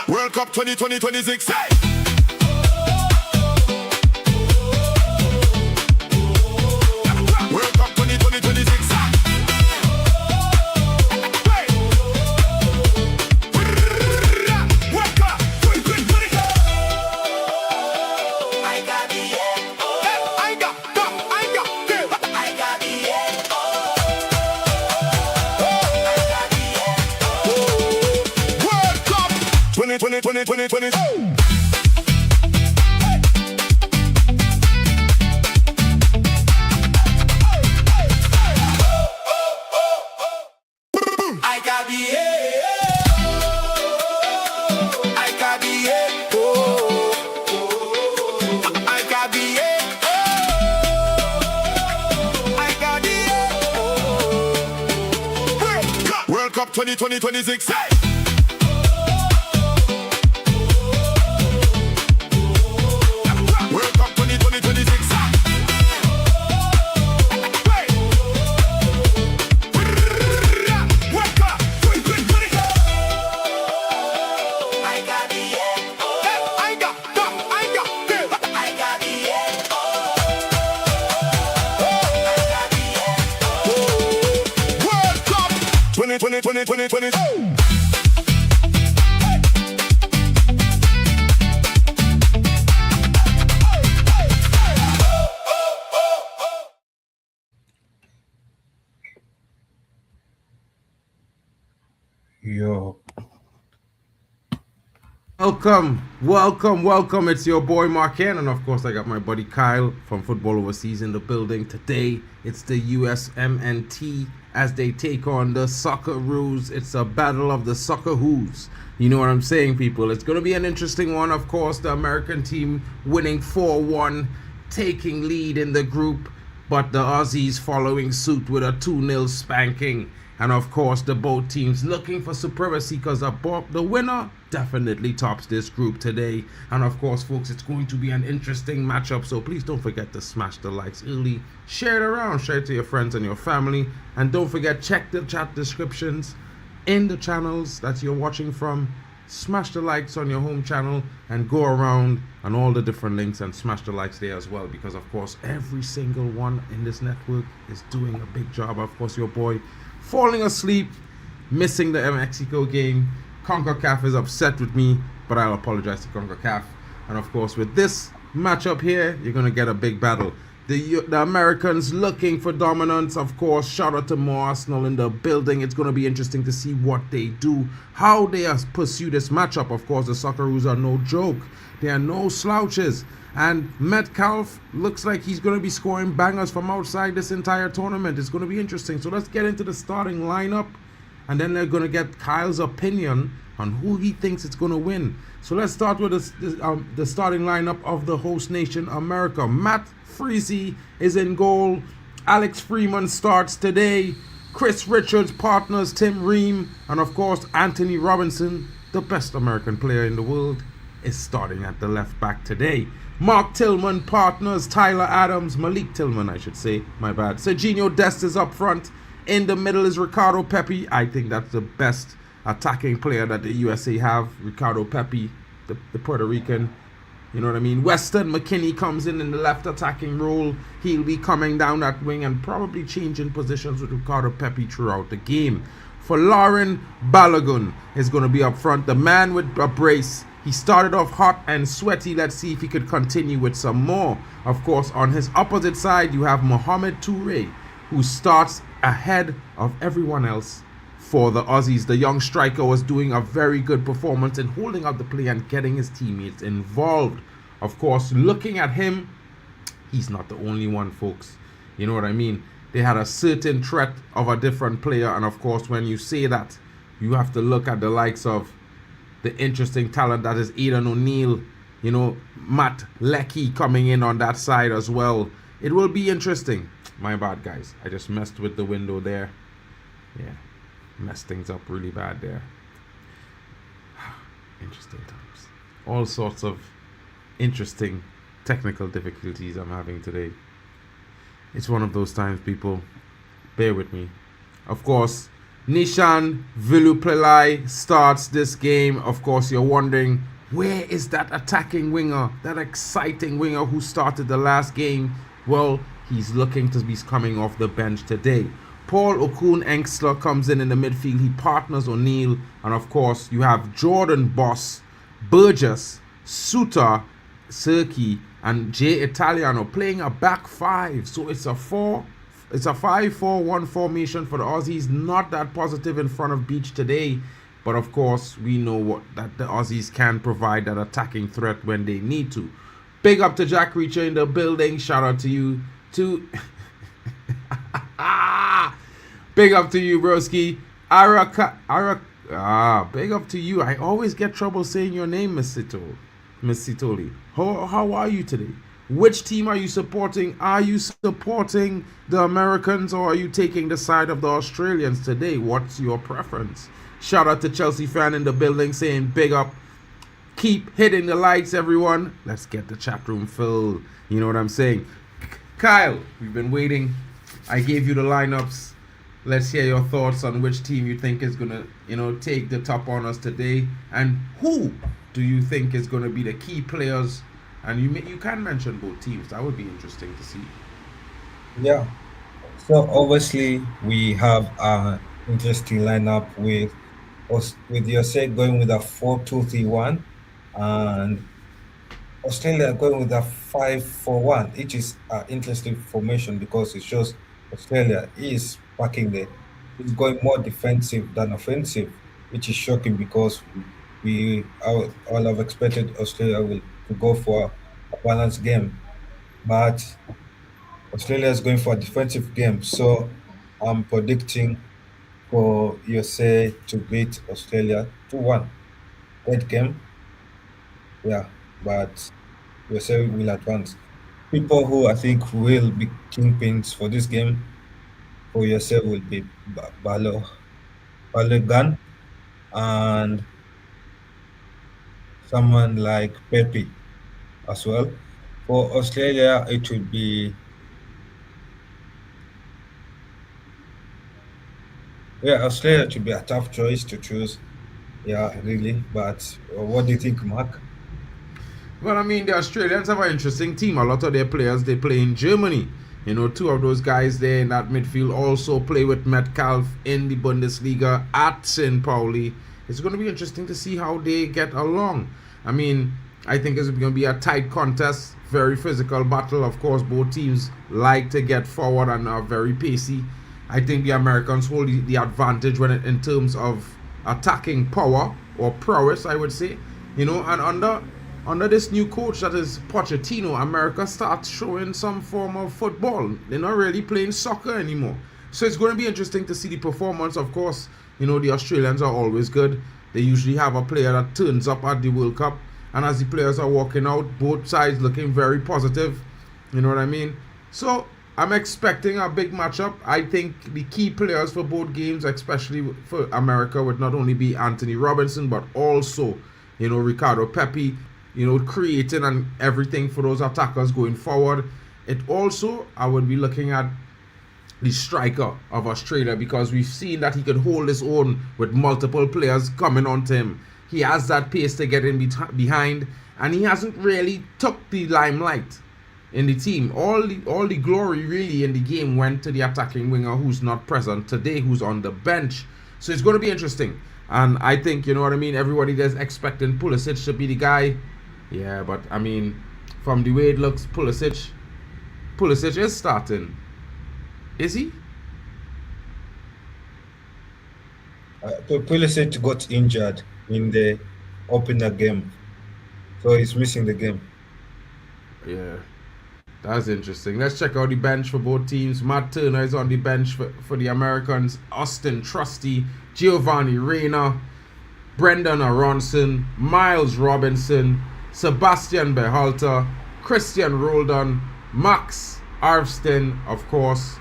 World Cup 2026. World Cup 2026. Yo. Welcome. It's your boy MarkN, and of course I got my buddy Kyle from Football Overseas in the building. Today it's the USMNT as they take on the SOCCEROOS. It's a battle of the SOCCEROOS. You know what I'm saying, people? It's going to be an interesting one. Of course, the American team winning 4-1, taking lead in the group, but the Aussies following suit with a 2-0 spanking. And of course, the both teams looking for supremacy because the winner definitely tops this group today. And of course, folks, it's going to be an interesting matchup. So please don't forget to smash the likes early. Share it around. Share it to your friends and your family. And don't forget, check the chat descriptions in the channels that you're watching from. Smash the likes on your home channel and go around on all the different links and smash the likes there as well. Because of course, every single one in this network is doing a big job. Of course, your boy falling asleep, missing the Mexico game. CONCACAF is upset with me, but I'll apologize to CONCACAF. And of course, with this matchup here, you're going to get a big battle. The Americans looking for dominance, of course. Shout out to more Arsenal in the building. It's going to be interesting to see what they do, how they pursue this matchup. Of course, the SOCCEROOS are no joke. They are no slouches. And Metcalf looks like he's going to be scoring bangers from outside this entire tournament. It's going to be interesting. So let's get into the starting lineup. And then they're going to get Kyle's opinion on who he thinks it's going to win. So let's start with the starting lineup of the host nation, America. Matt Freese is in goal. Alex Freeman starts today. Chris Richards partners Tim Ream. And of course, Anthony Robinson, the best American player in the world, is starting at the left back today. Mark Tillman partners Tyler Adams. Malik Tillman, I should say. My bad. Serginho Dest is up front. In the middle is Ricardo Pepi. I think that's the best attacking player that the USA have. Ricardo Pepi, the Puerto Rican. You know what I mean? Weston McKennie comes in the left attacking role. He'll be coming down that wing and probably changing positions with Ricardo Pepi throughout the game. For Lauren Balogun is going to be up front. The man with a brace. He started off hot and sweaty. Let's see if he could continue with some more. Of course, on his opposite side, you have Mohamed Toure, who starts ahead of everyone else for the Aussies. The young striker was doing a very good performance in holding up the play and getting his teammates involved. Of course, looking at him, he's not the only one, folks. You know what I mean? They had a certain threat of a different player. And of course, when you say that, you have to look at the likes of the interesting talent that is Aidan O'Neill, you know, Matt Leckie coming in on that side as well. It will be interesting. My bad, guys. I just messed with the window there. Yeah, messed things up really bad there. Interesting times. All sorts of interesting technical difficulties I'm having today. It's one of those times, people. Bear with me. Of course, Nishan Vilupelai starts this game. Of course, you're wondering, where is that attacking winger, that exciting winger who started the last game? Well, he's looking to be coming off the bench today. Paul Okun Engstler comes in the midfield. He partners O'Neill. And of course, you have Jordan Boss, Burgess, Suter, Serki, and Jay Italiano playing a back five. So it's a 5-4-1 formation for the Aussies. Not that positive in front of Beach today. But of course, we know that the Aussies can provide that attacking threat when they need to. Big up to Jack Reacher in the building. Shout out to you too. Big up to you, broski. Big up to you. I always get trouble saying your name, Miss Sitoli. How are you today? Which team are you supporting? Are you supporting the Americans or are you taking the side of the Australians today? What's your preference? Shout out to Chelsea fan in the building saying big up. Keep hitting the likes, everyone. Let's get the chat room filled. You know what I'm saying? Kyle, we've been waiting. I gave you the lineups. Let's hear your thoughts on which team you think is going to, take the top honors today. And who do you think is going to be the key players? And you can mention both teams. That would be interesting to see. Yeah. So obviously we have an interesting lineup with USA going with a 4-2-3-1 and Australia going with a 5-4-1, which is an interesting formation because it shows Australia is is going more defensive than offensive, which is shocking because we all have expected Australia to go for a balanced game, but Australia is going for a defensive game. So I'm predicting for USA to beat Australia 2-1. Great game. Yeah, but USA will advance. People who I think will be kingpins for this game for USA will be Balogun and someone like Pepe as well. For Australia, it would be Australia should be a tough choice to choose. Yeah, really. But what do you think, Mark? Well, I mean, the Australians have an interesting team. A lot of their players, they play in Germany. Two of those guys there in that midfield also play with Metcalf in the Bundesliga at St. Pauli. It's going to be interesting to see how they get along. I mean, I think it's going to be a tight contest, very physical battle. Of course, both teams like to get forward and are very pacey. I think the Americans hold the advantage in terms of attacking power or prowess, I would say. And under this new coach that is Pochettino, America starts showing some form of football. They're not really playing soccer anymore. So it's going to be interesting to see the performance. Of course, the Australians are always good. They usually have a player that turns up at the World Cup. And as the players are walking out, both sides looking very positive. You know what I mean? So I'm expecting a big matchup. I think the key players for both games, especially for America, would not only be Anthony Robinson, but also, Ricardo Pepi, creating and everything for those attackers going forward. It also, I would be looking at the striker of Australia because we've seen that he could hold his own with multiple players coming onto him. He has that pace to get in behind, and he hasn't really took the limelight in the team. All the glory really in the game went to the attacking winger who's not present today, who's on the bench. So it's going to be interesting. And I think, everybody there's expecting Pulisic to be the guy. Yeah, but I mean, from the way it looks, Pulisic is starting. Is he? Pulisic got injured in the opener game, so he's missing the game. Yeah, that's interesting. Let's check out the bench for both teams. Matt Turner is on the bench for the Americans. Austin Trusty, Giovanni Reyna, Brendan Aronson, Miles Robinson, Sebastian Berhalter, Christian Roldan, Max Arvston, of course,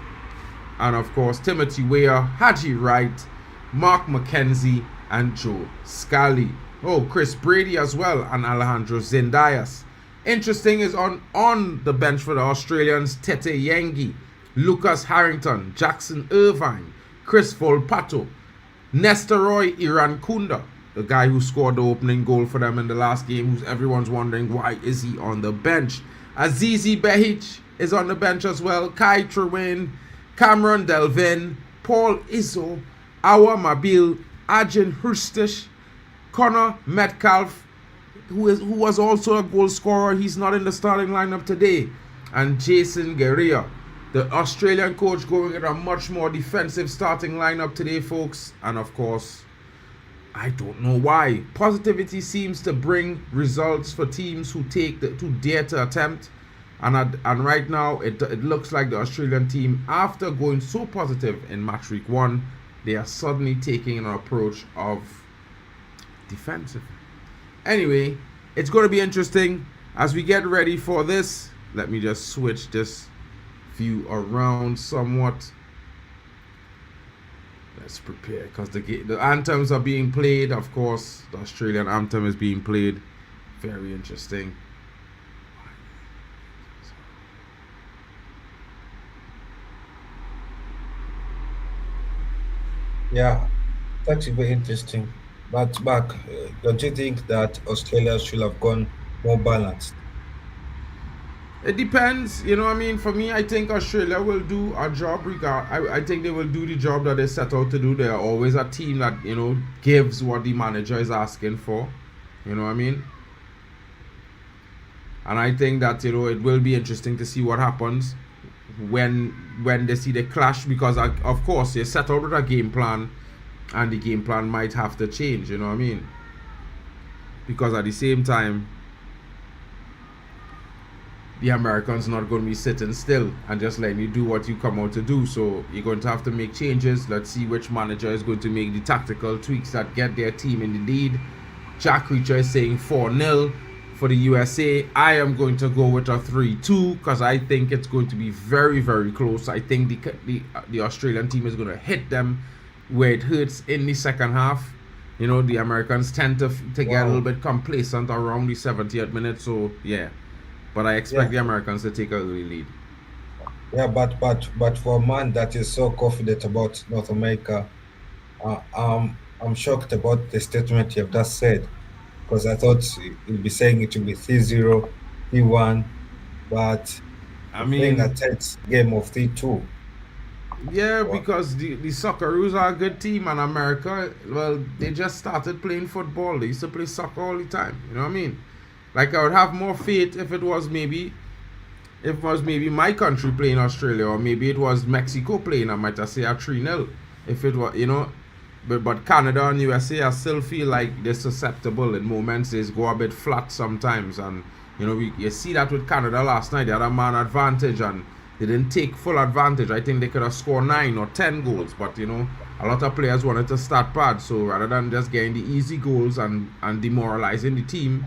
and of course Timothy Weah, Haji Wright, Mark McKenzie, and Joe Scally. Oh, Chris Brady as well, and Alejandro Zendias. Interesting is on the bench for the Australians, Tete Yengi, Lucas Harrington, Jackson Irvine, Chris Volpato, Nestoroy Irankunda, the guy who scored the opening goal for them in the last game, who's everyone's wondering why is he on the bench. Azizi Behic is on the bench as well, Kai Trewin, Cameron Delvin, Paul Izzo, Awa Mabil, Ajin Hurstish, Connor Metcalf, who was also a goal scorer. He's not in the starting lineup today. And Jason Guerrero, the Australian coach, going with a much more defensive starting lineup today, folks. And of course, I don't know why. Positivity seems to bring results for teams who dare to attempt. And right now, it looks like the Australian team, after going so positive in match week 1, they are suddenly taking an approach of defensive. Anyway, it's going to be interesting as we get ready for this. Let me just switch this view around somewhat. Let's prepare, because the anthems are being played. Of course, the Australian anthem is being played. Very interesting. Yeah, that's very interesting. But Mark, don't you think that Australia should have gone more balanced? It depends, you know what I mean? For me, I think Australia will do a job I think they will do the job that they set out to do. They are always a team that, you know, gives what the manager is asking for. You know what I mean? And I think that, you know, it will be interesting to see what happens when they see the clash, because of course they set out with a game plan, and the game plan might have to change, you know what I mean? Because at the same time, the Americans not going to be sitting still and just letting you do what you come out to do. So you're going to have to make changes. Let's see which manager is going to make the tactical tweaks that get their team in the lead. Jack Reacher is saying 4-0 for the USA. I am going to go with a 3-2 because I think it's going to be very, very close. I think the Australian team is going to hit them where it hurts in the second half. You know, the Americans tend to get a little bit complacent around the 70th minute. So yeah, but I expect the Americans to take a early lead. Yeah, but for a man that is so confident about North America, I'm shocked about the statement you have just said, because I thought you'd be saying it would be 3-0, 3-1, but I mean, playing a tight game of 3-2. Yeah, because the Socceroos are a good team, and America, well, they just started playing football. They used to play soccer all the time. You know what I mean? Like, I would have more faith if it was maybe my country playing Australia, or maybe it was Mexico playing. I might say a 3-0. If it was, you know, but Canada and USA, I still feel like they're susceptible in moments. They go a bit flat sometimes, and you know, you see that with Canada last night. They had a man advantage and they didn't take full advantage. I think they could have scored 9 or 10 goals, but you know, a lot of players wanted to start bad. So rather than just getting the easy goals and demoralizing the team,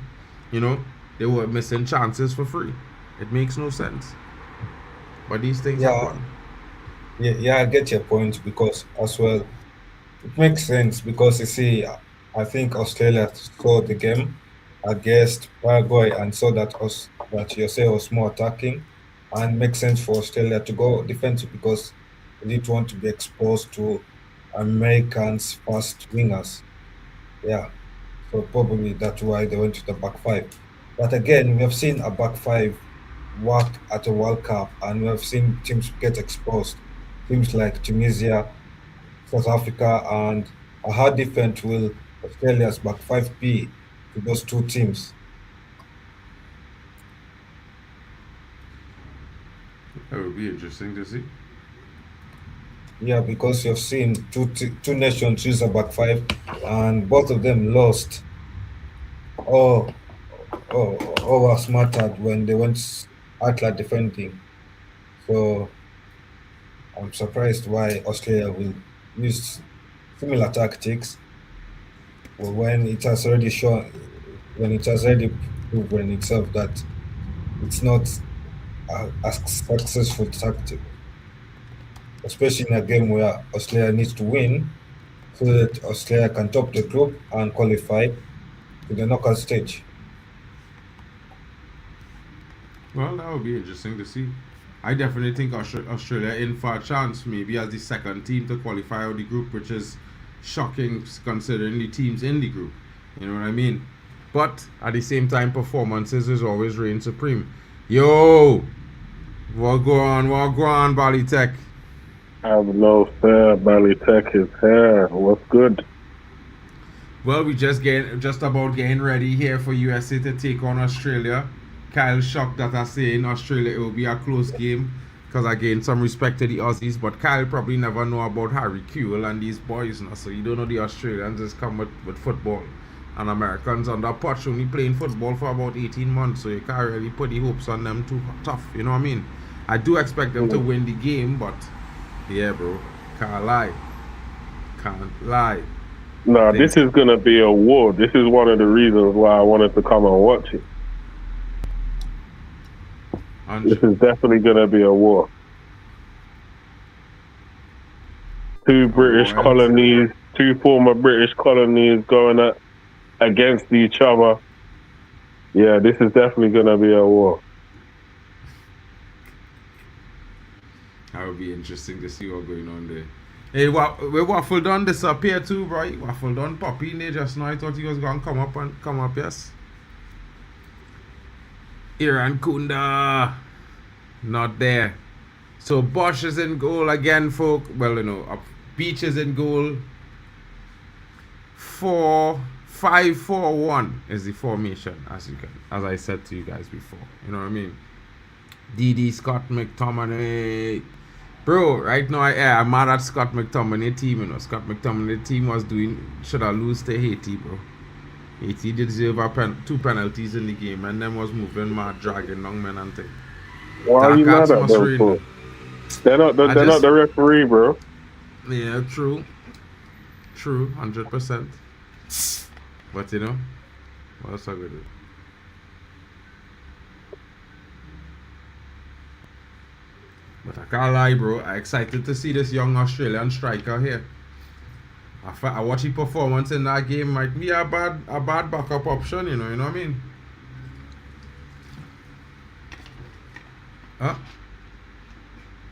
you know, they were missing chances for free. It makes no sense. But these things happen. Yeah, I get your point, because as well, it makes sense, because you see, I think Australia saw the game against Paraguay and saw that USA was more attacking, and makes sense for Australia to go defensive because they didn't want to be exposed to Americans' fast wingers. Yeah, so probably that's why they went to the back five. But again, we have seen a back five work at a World Cup, and we have seen teams get exposed. Teams like Tunisia, South Africa, and how different will Australia's back five be to those two teams? That would be interesting to see. Yeah, because you've seen two nations use a back five, and both of them lost. Or were smartered when they went outlet defending. So I'm surprised why Australia will use similar tactics when it has already proven itself that it's not a successful tactic, especially in a game where Australia needs to win so that Australia can top the group and qualify. the knockout stage. Well, that would be interesting to see. I definitely think Australia in for a chance, maybe as the second team to qualify out the group, which is shocking considering the teams in the group. You know what I mean? But at the same time, performances is always reign supreme. Yo, what go on, Bali Tech? Have no fair, Bali Tech is here. What's good? Well, we just about getting ready here for USA to take on Australia. Kyle shocked that I say in Australia it will be a close game because I gained some respect to the Aussies, but Kyle probably never know about Harry Kewell and these boys now, so you don't know the Australians just come with football. And Americans under Potch only playing football for about 18 months, so you can't really put the hopes on them too tough, you know what I mean? I do expect them to win the game, but yeah, bro, can't lie. No, this is going to be a war. This is one of the reasons why I wanted to come and watch it. This is definitely going to be a war. Two former British colonies going against each other. Yeah, this is definitely going to be a war. That would be interesting to see what's going on there. Hey, Waffle done disappear too, bro. Waffle done poppy in there just now. I thought he was going to come up, yes. Iran Kunda, not there. So Bosch is in goal again, folk. Well, you know, Beach is in goal. 4-5-4-1 is the formation, as I said to you guys before. You know what I mean? DD Scott McTominay. Bro, right now I'm mad at Scott McTominay team, you know. Scott McTominay team should have lost to Haiti, bro. Haiti did deserve 2 penalties in the game, and them was moving mad, dragging long men and thing. Why are you mad at them for? They're not the referee, bro. Yeah, true, 100%. But you know, what else I gonna do? But I can't lie, bro. I'm excited to see this young Australian striker here. I watch his performance in that game. Might be a bad backup option, you know what I mean? Huh?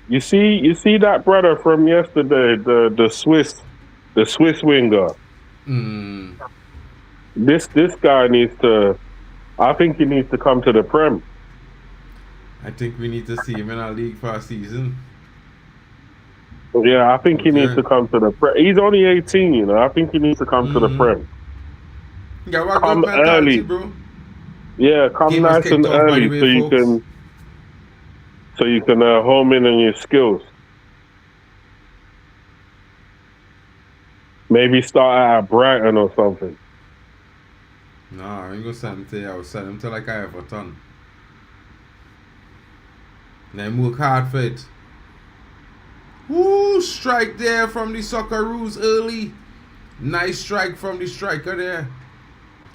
You see that brother from yesterday, the Swiss winger. This guy needs to. I think he needs to come to the Prem. I think we need to see him in our league for a season. Yeah, I think he needs to come to the Prem. He's only 18, you know. I think he needs to come to the Prem. Yeah, come early, bro. Yeah, come Game nice and early so you can home in on your skills. Maybe start at Brighton or something. Nah, I ain't gonna send him to you. I will send him to like Everton. Then work hard for it. Woo! Strike there from the SOCCEROOS early. Nice strike from the striker there.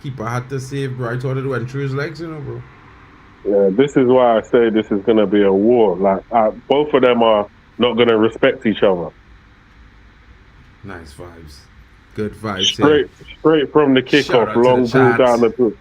Keeper had to save, bro. I thought it went through his legs, you know, bro. Yeah, this is why I say this is going to be a war. Like, both of them are not going to respect each other. Nice vibes. Good vibes. Straight from the kickoff, long ball down the pitch.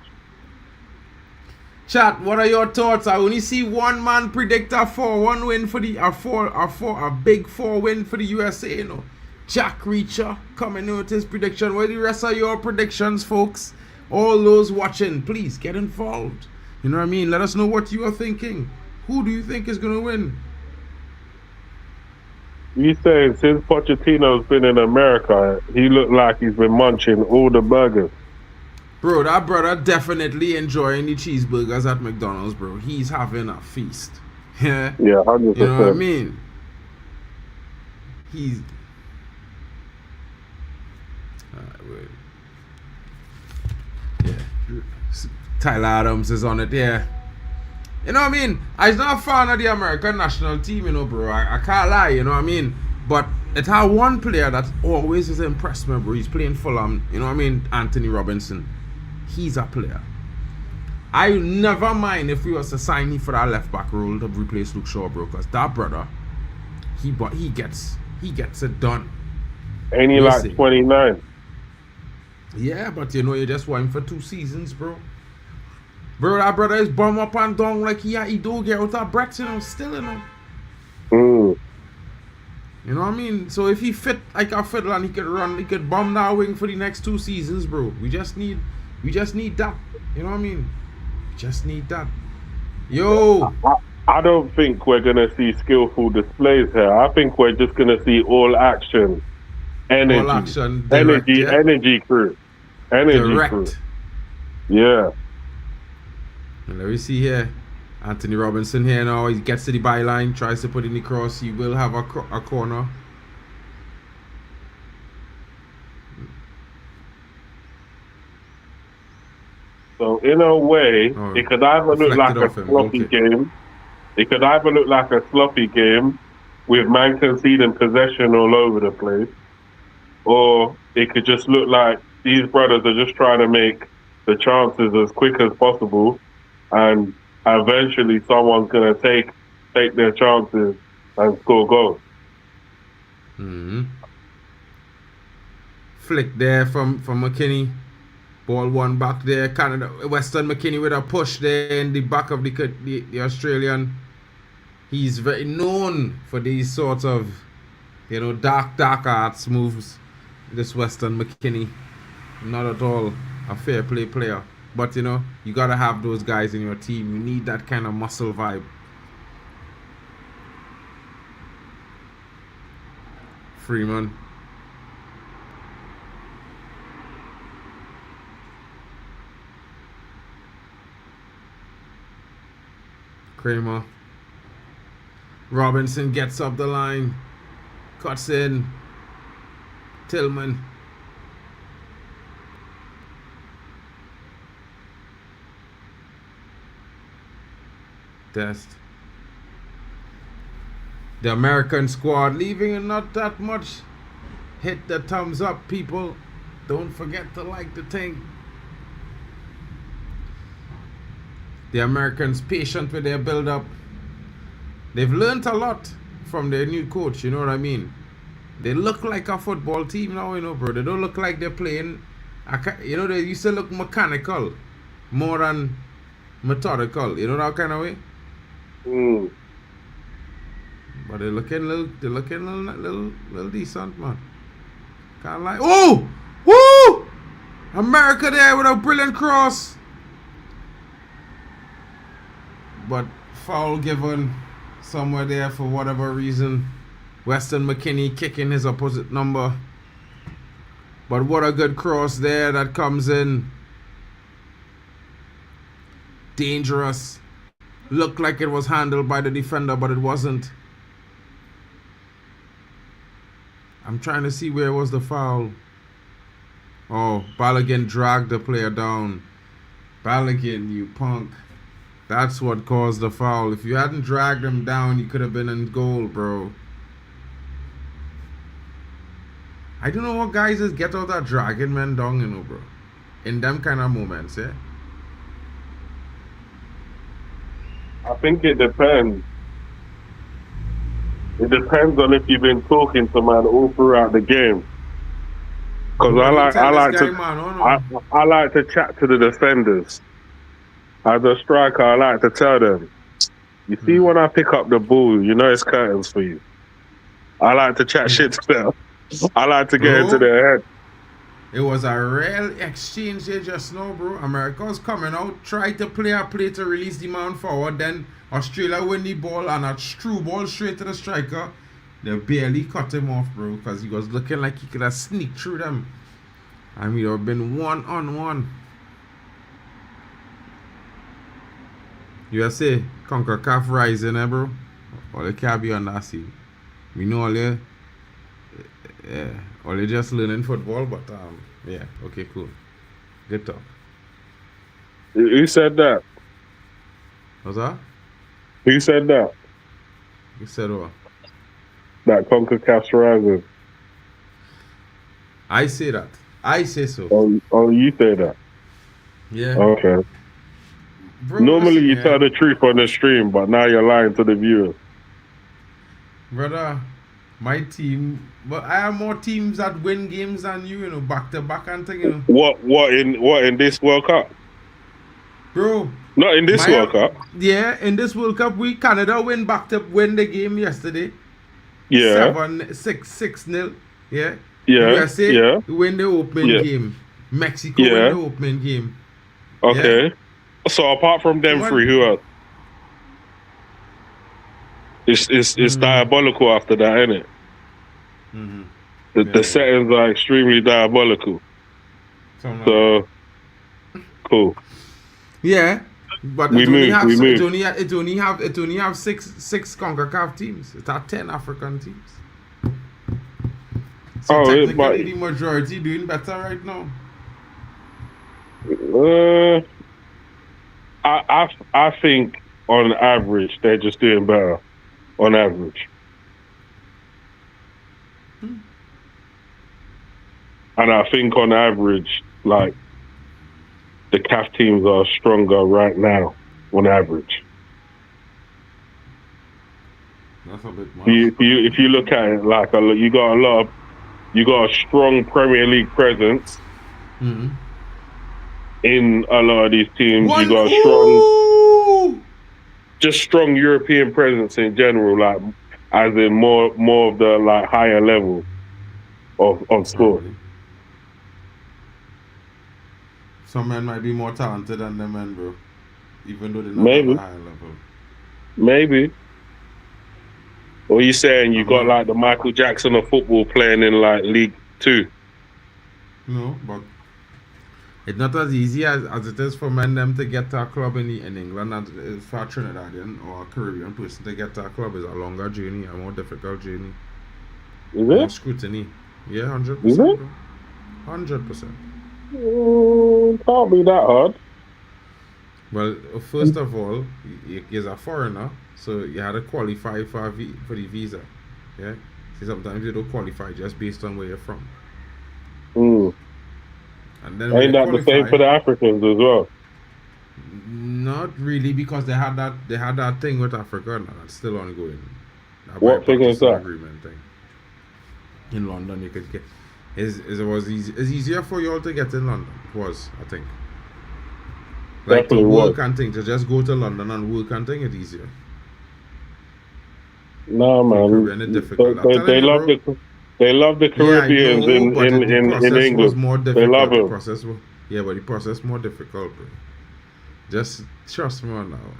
Chat, what are your thoughts? I only see one man predict a 4-1 win for the a big 4 win for the USA, you know. Jack Reacher coming in with his prediction. What are the rest of your predictions, folks? All those watching, please get involved. You know what I mean? Let us know what you are thinking. Who do you think is gonna win? You saying since Pochettino's been in America, he looked like he's been munching all the burgers. Bro, that brother definitely enjoying the cheeseburgers at McDonald's, bro. He's having a feast. Yeah, 100%. You know what I mean? He's... Alright, wait. Yeah. Tyler Adams is on it, yeah. You know what I mean? I'm not a fan of the American national team, you know, bro. I can't lie, you know what I mean? But it had one player that always has impressed me, bro. He's playing Fulham, you know what I mean? Anthony Robinson. He's a player. I never mind if we was to sign him for that left back role to replace Luke Shaw, bro. Because that brother, he gets it done. Ain't he like 29? Yeah, but you know, you just want him for 2 seasons, bro. Bro, that brother is bum up and down like he do get out of breath, you know, still, you know. You know what I mean? So if he fit like a fiddle and he could bomb that wing for the next 2 seasons, bro. We just need that. You know what I mean? We just need that. Yo. I don't think we're gonna see skillful displays here. I think we're just gonna see all action. Energy. All action. Direct, energy crew. Energy direct. crew. Yeah. And let me see here. Anthony Robinson here now. He gets to the byline, tries to put in the cross. He will have a corner. So in a way, it could either look like a sloppy game. It could either look like a sloppy game with man conceding possession all over the place, or it could just look like these brothers are just trying to make the chances as quick as possible, and eventually someone's gonna take their chances and score goals. Flick there from McKinney. Ball one back there. Canada, Weston McKinney with a push there in the back of the Australian. He's very known for these sorts of, you know, dark arts moves. This Weston McKinney, not at all a fair play player. But you know, you gotta have those guys in your team. You need that kind of muscle vibe. Freeman. Kramer. Robinson gets up the line. Cuts in. Tillman. Test. The American squad leaving not that much. Hit the thumbs up, people. Don't forget to like the thing. The Americans patient with their build-up. They've learned a lot from their new coach, you know what I mean? They look like a football team now, you know, bro. They don't look like they're playing, you know, they used to look mechanical more than methodical, you know, that kind of way? But they're looking little decent, man. Can't lie. Oh! Woo! America there with a brilliant cross. But foul given somewhere there for whatever reason. Weston McKinney kicking his opposite number. But what a good cross there that comes in. Dangerous. Looked like it was handled by the defender, but it wasn't. I'm trying to see where was the foul. Oh, Balogun dragged the player down. Balogun, you punk. That's what caused the foul. If you hadn't dragged him down, you could have been in goal, bro. I don't know what guys just get out that dragging men down, you know, bro. In them kind of moments, yeah? I think it depends. It depends on if you've been talking to man all throughout the game. Because I like to chat to the defenders. As a striker, I like to tell them, you see when I pick up the ball, you know it's curtains for you. I like to chat shit to them. I like to get into their head. It was a real exchange there just now, bro. America was coming out, tried to play a play to release the man forward, then Australia win the ball and a true ball straight to the striker. They barely cut him off, bro, because he was looking like he could have sneaked through them. And we'd have been 1-on-1. USA, CONCACAF rising, bro. All they can't be on that scene. We know all they, all they just learning football, but yeah, okay, cool. Good talk. Who said that? What's that? Who said that? You said what? That CONCACAF's rising. I say that. I say so. Oh, you say that? Yeah. Okay. Bro, normally you tell the truth on the stream, but now you're lying to the viewers. Brother, My team, but I have more teams that win games than you, you know, back to back and thing, you know. What in this World Cup? Bro. Not in this World Cup. Yeah, in this World Cup, Canada win the game yesterday. Yeah. 6-0. Yeah. Yeah. USA win the opening game. Mexico win the opening game. Okay. Yeah? So apart from them three, who else? It's diabolical after that, isn't it? The settings are extremely diabolical. So cool. Yeah, but we move. It only have six CONCACAF teams. It's not 10 African teams. So technically, the majority doing better right now. I think on average they're just doing better. On average. And I think on average, like, the CAF teams are stronger right now, on average. That's a bit much. If you look at it, like, you got a strong Premier League presence in a lot of these teams. You got a strong European presence in general, like, as in more of the like higher level of sport. Some men might be more talented than them men, bro. Even though they're not at a higher level. Maybe. Or you saying you got like the Michael Jackson of football playing in like League 2? No, but it's not as easy as it is for men them to get to a club in England, and for a Trinidadian or a Caribbean person to get to a club is a longer journey, a more difficult journey. Is it? More scrutiny. Yeah, 100%. Is it? 100%. Can't be that hard. Well, first of all, you're a foreigner, so you had to qualify for the visa. Yeah? See, sometimes you don't qualify just based on where you're from. And then ain't that the same for the Africans as well? Not really, because they had that thing with Africa, and that's still ongoing. What thing is that? Agreement thing. In London, you could get. It was easier for you all to get in London. It was, I think. Like Definitely to work was. and thing, to just go to London and work and thing, it's easier. Nah, man. They love the Caribbeans in England. They love it. But the process more difficult, bro. Just trust me on that one.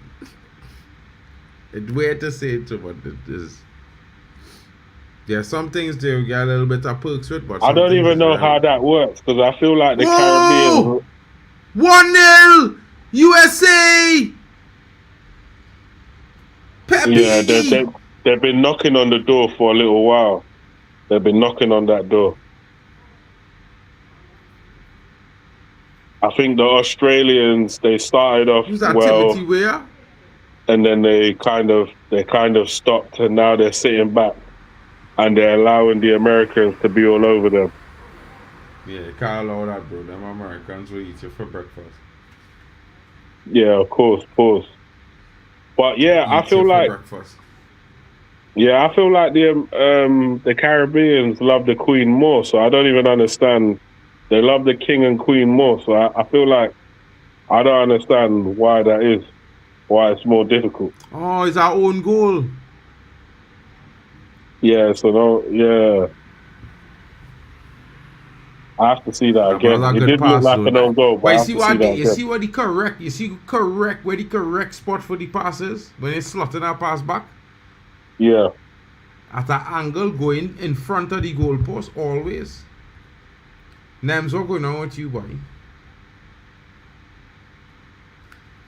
It's weird to say it too, but it is. There are some things they get a little bit of perks with, but I don't even know how that works, because I feel like the Caribbean. 1-0 USA. Pepe. Yeah, they've been knocking on the door for a little while. They've been knocking on that door. I think the Australians, they started off well, and then they kind of stopped, and now they're sitting back, and they're allowing the Americans to be all over them. Yeah, you can't allow that, bro. Them Americans will eat you for breakfast. Yeah, of course. But yeah, I feel like the Caribbeans love the Queen more, so I don't even understand. They love the King and Queen more, so I feel like I don't understand why that is. Why it's more difficult. Oh, it's our own goal. Yeah, I have to see that again. It did look like an own goal, but you see where the correct spot for the pass is when it's slotting our pass back? Yeah. At an angle going in front of the goalpost always. Names what going on with you, boy?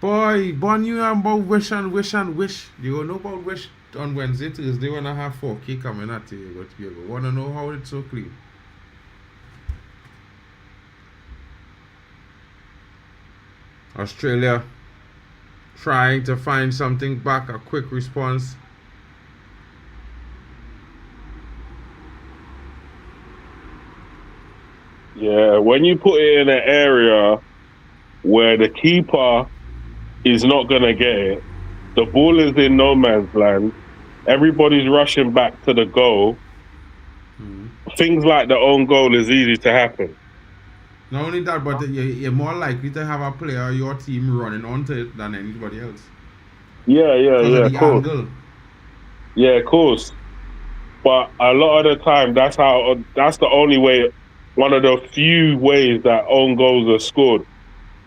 Boy, you know about wish. You don't know about wish on Wednesday, Thursday when I have 4K coming at you. But you want to know how it's so clean. Australia trying to find something back, a quick response. Yeah, when you put it in an area where the keeper is not going to get it, the ball is in no man's land, everybody's rushing back to the goal, things like the own goal is easy to happen. Not only that, but you're more likely to have a player or your team running onto it than anybody else. Yeah, Because of of the course. angle. Yeah, of course. But a lot of the time, that's the only way, one of the few ways that own goals are scored.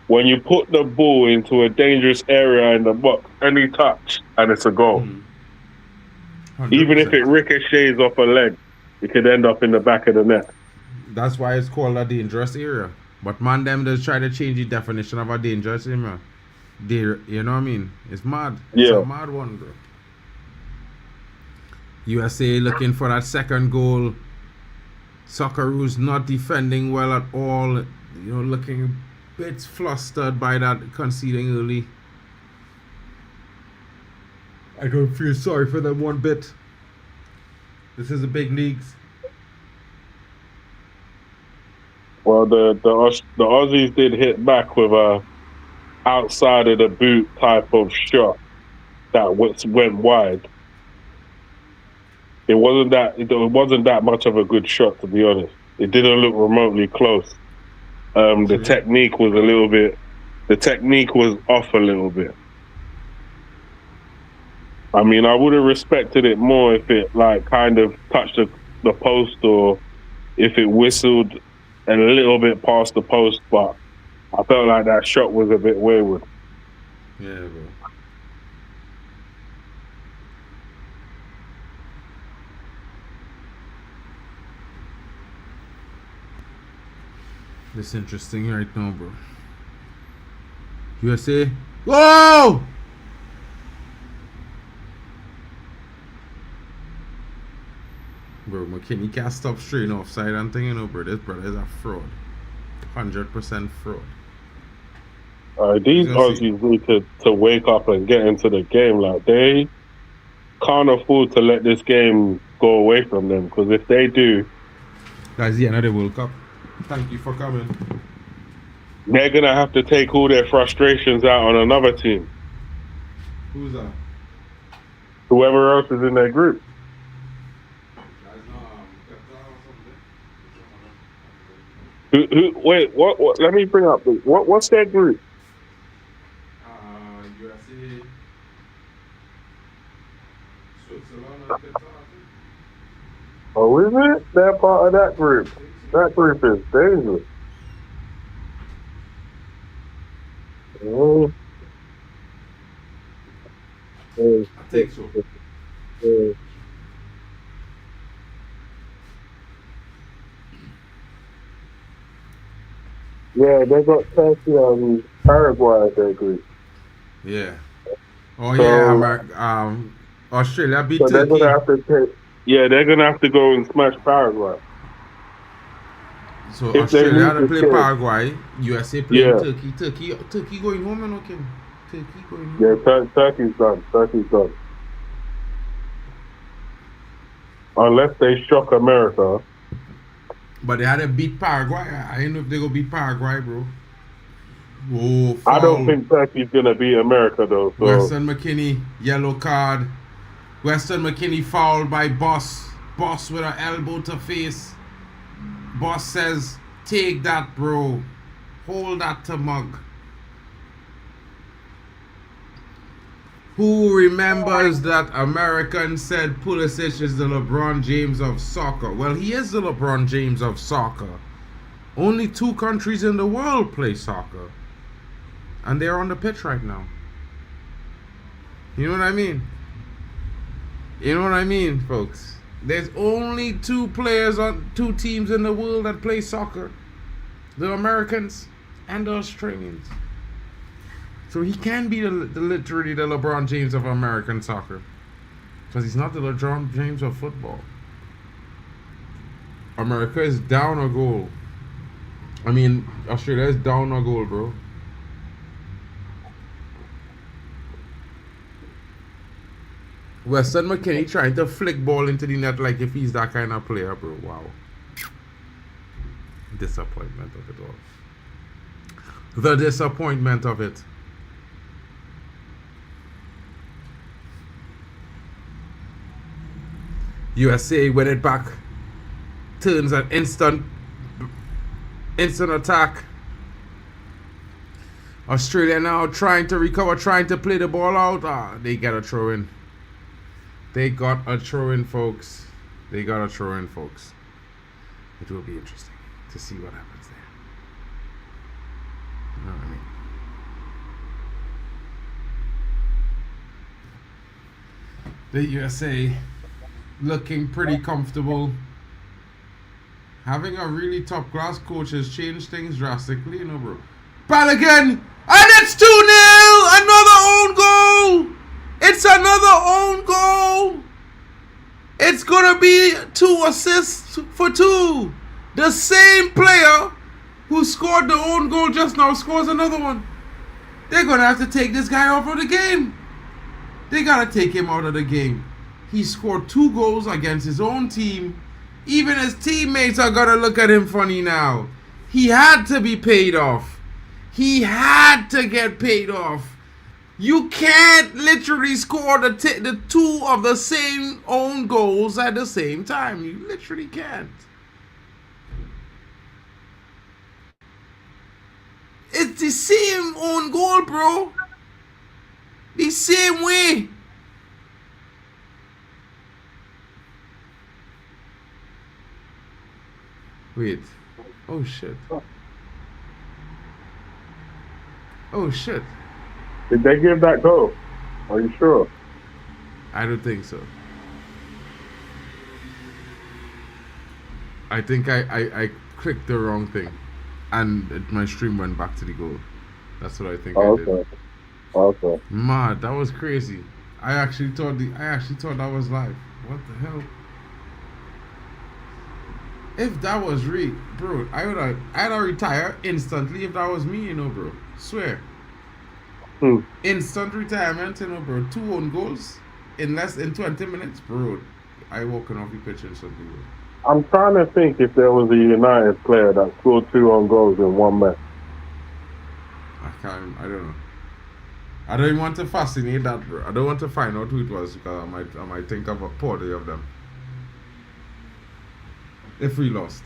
When you put the ball into a dangerous area in the box, any touch, and it's a goal. 100%. Even if it ricochets off a leg, it could end up in the back of the net. That's why it's called a dangerous area. But man, them just try to change the definition of a dangerous area. You know what I mean? It's mad. It's a mad one, bro. USA looking for that second goal. SOCCEROOS not defending well at all. You know, looking a bit flustered by that conceding early. I don't feel sorry for them one bit. This is the big leagues. Well, the Aussies did hit back with a outside of the boot type of shot that went wide. It wasn't that much of a good shot, to be honest. It didn't look remotely close. The technique was off a little bit. I mean, I would have respected it more if it like kind of touched the post, or if it whistled a little bit past the post, but I felt like that shot was a bit wayward. Yeah, bro. This is interesting right now, bro. USA. Whoa! Bro, McKinney can't stop straight offside and thing, you know, bro. This brother is a fraud. 100% fraud. These Aussies need to wake up and get into the game. Like, they can't afford to let this game go away from them, because if they do, that's the end of the World Cup. Thank you for coming. They're going to have to take all their frustrations out on another team. Who's that? Whoever else is in their group. Wait, what? Let me bring up what's that group? USA, Switzerland, Oh, is it? They're part of that group. That group is dangerous. Oh. I think so. Yeah, they got Turkey and Paraguay in their group. Yeah. Oh yeah, Australia beat so Turkey. They're gonna have to go and smash Paraguay. So Australia had to play Paraguay, USA playing Turkey. Turkey going home and okay. Turkey going home. Yeah, Turkey's done. Turkey's done. Unless they shock America. But they had to beat Paraguay. I don't know if they go beat Paraguay, bro. Oh, foul. I don't think Turkey's gonna beat America though. So. Weston McKennie, yellow card. Weston McKennie fouled by Boss. Boss with an elbow to face. Boss says, take that, bro. Hold that to mug. Who remembers that American said Pulisic is the LeBron James of soccer? Well, he is the LeBron James of soccer. Only 2 countries in the world play soccer. And they're on the pitch right now. You know what I mean? You know what I mean, folks? There's only 2 players on 2 teams in the world that play soccer. The Americans and the Australians. So he can be literally the LeBron James of American soccer. Because he's not the LeBron James of football. America is down a goal. I mean, Australia is down a goal, bro. Weston McKennie trying to flick ball into the net like if he's that kind of player, bro. Wow. Disappointment of it all. The disappointment of it. USA win it back. turns an instant attack. Australia now trying to recover, trying to play the ball out. They got a throw in. They got a throw in, folks. They got a throw in, folks. It will be interesting to see what happens there. You know what I mean? The USA looking pretty comfortable. Having a really top class coach has changed things drastically, you know, bro. Balogun, and it's 2-0. Another own goal. It's another own goal. It's gonna be 2 assists for 2. The same player who scored the own goal just now scores another one. They're gonna have to take this guy off of the game. They gotta take him out of the game. He scored 2 goals against his own team. Even his teammates are gonna look at him funny now. He had to be paid off. He had to get paid off. You can't literally score the 2 of the same own goals at the same time. You literally can't. It's the same own goal, bro. The same way. Wait. Oh shit. Oh shit. Did they give that goal? Are you sure? I don't think so. I think I clicked the wrong thing, and my stream went back to the goal. That's what I think I did. Okay. Mad, that was crazy. I actually thought that was live. What the hell? If that was real, bro, I'd retire instantly if that was me, you know, bro. Swear. Instant retirement, you know, bro. 2 own goals in less than 20 minutes, bro. I walking off the pitch instantly, bro. I'm trying to think if there was a United player that scored 2 own goals in one match. I don't know. I don't even want to fascinate that, bro. I don't want to find out who it was because I might think of a party of them. If we lost.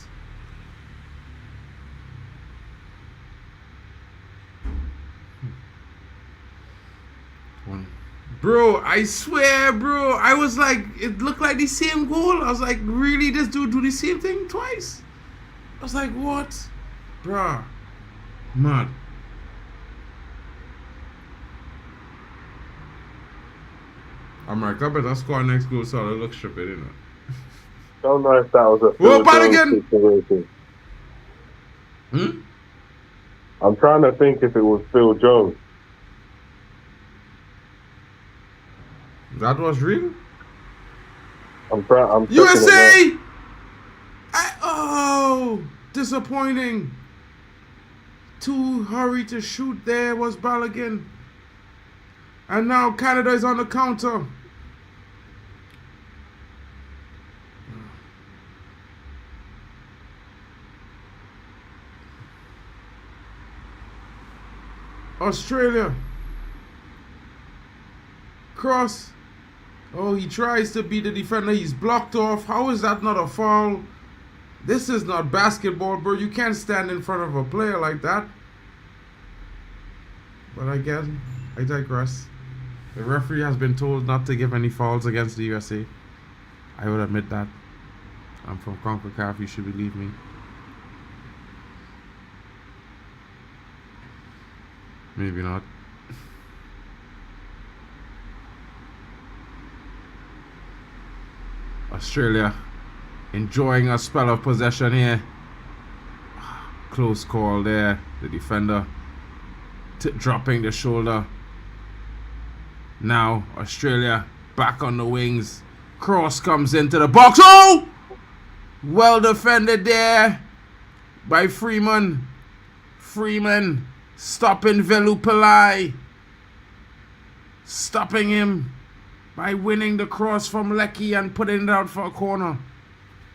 Bro, I swear, bro, I was like, it looked like the same goal. I was like, really, this dude do the same thing twice? I was like, what? Bruh. Mad. America better score next goal so I look stupid, you know. Don't know if that was a Phil Jones situation. I'm trying to think if it was Phil Jones. That was real? I'm USA! Disappointing. Too hurry to shoot there was Balogun. And now Canada is on the counter. Australia. Cross. Oh, he tries to beat the defender. He's blocked off. How is that not a foul? This is not basketball, bro. You can't stand in front of a player like that. But again, I digress. The referee has been told not to give any fouls against the USA. I would admit that. I'm from CONCACAF. You should believe me. Maybe not. Australia enjoying a spell of possession here. Close call there. The defender dropping the shoulder. Now Australia back on the wings. Cross comes into the box. Oh! Well defended there by Freeman. Freeman stopping Velupillai. Stopping him by winning the cross from Lecky and putting it out for a corner.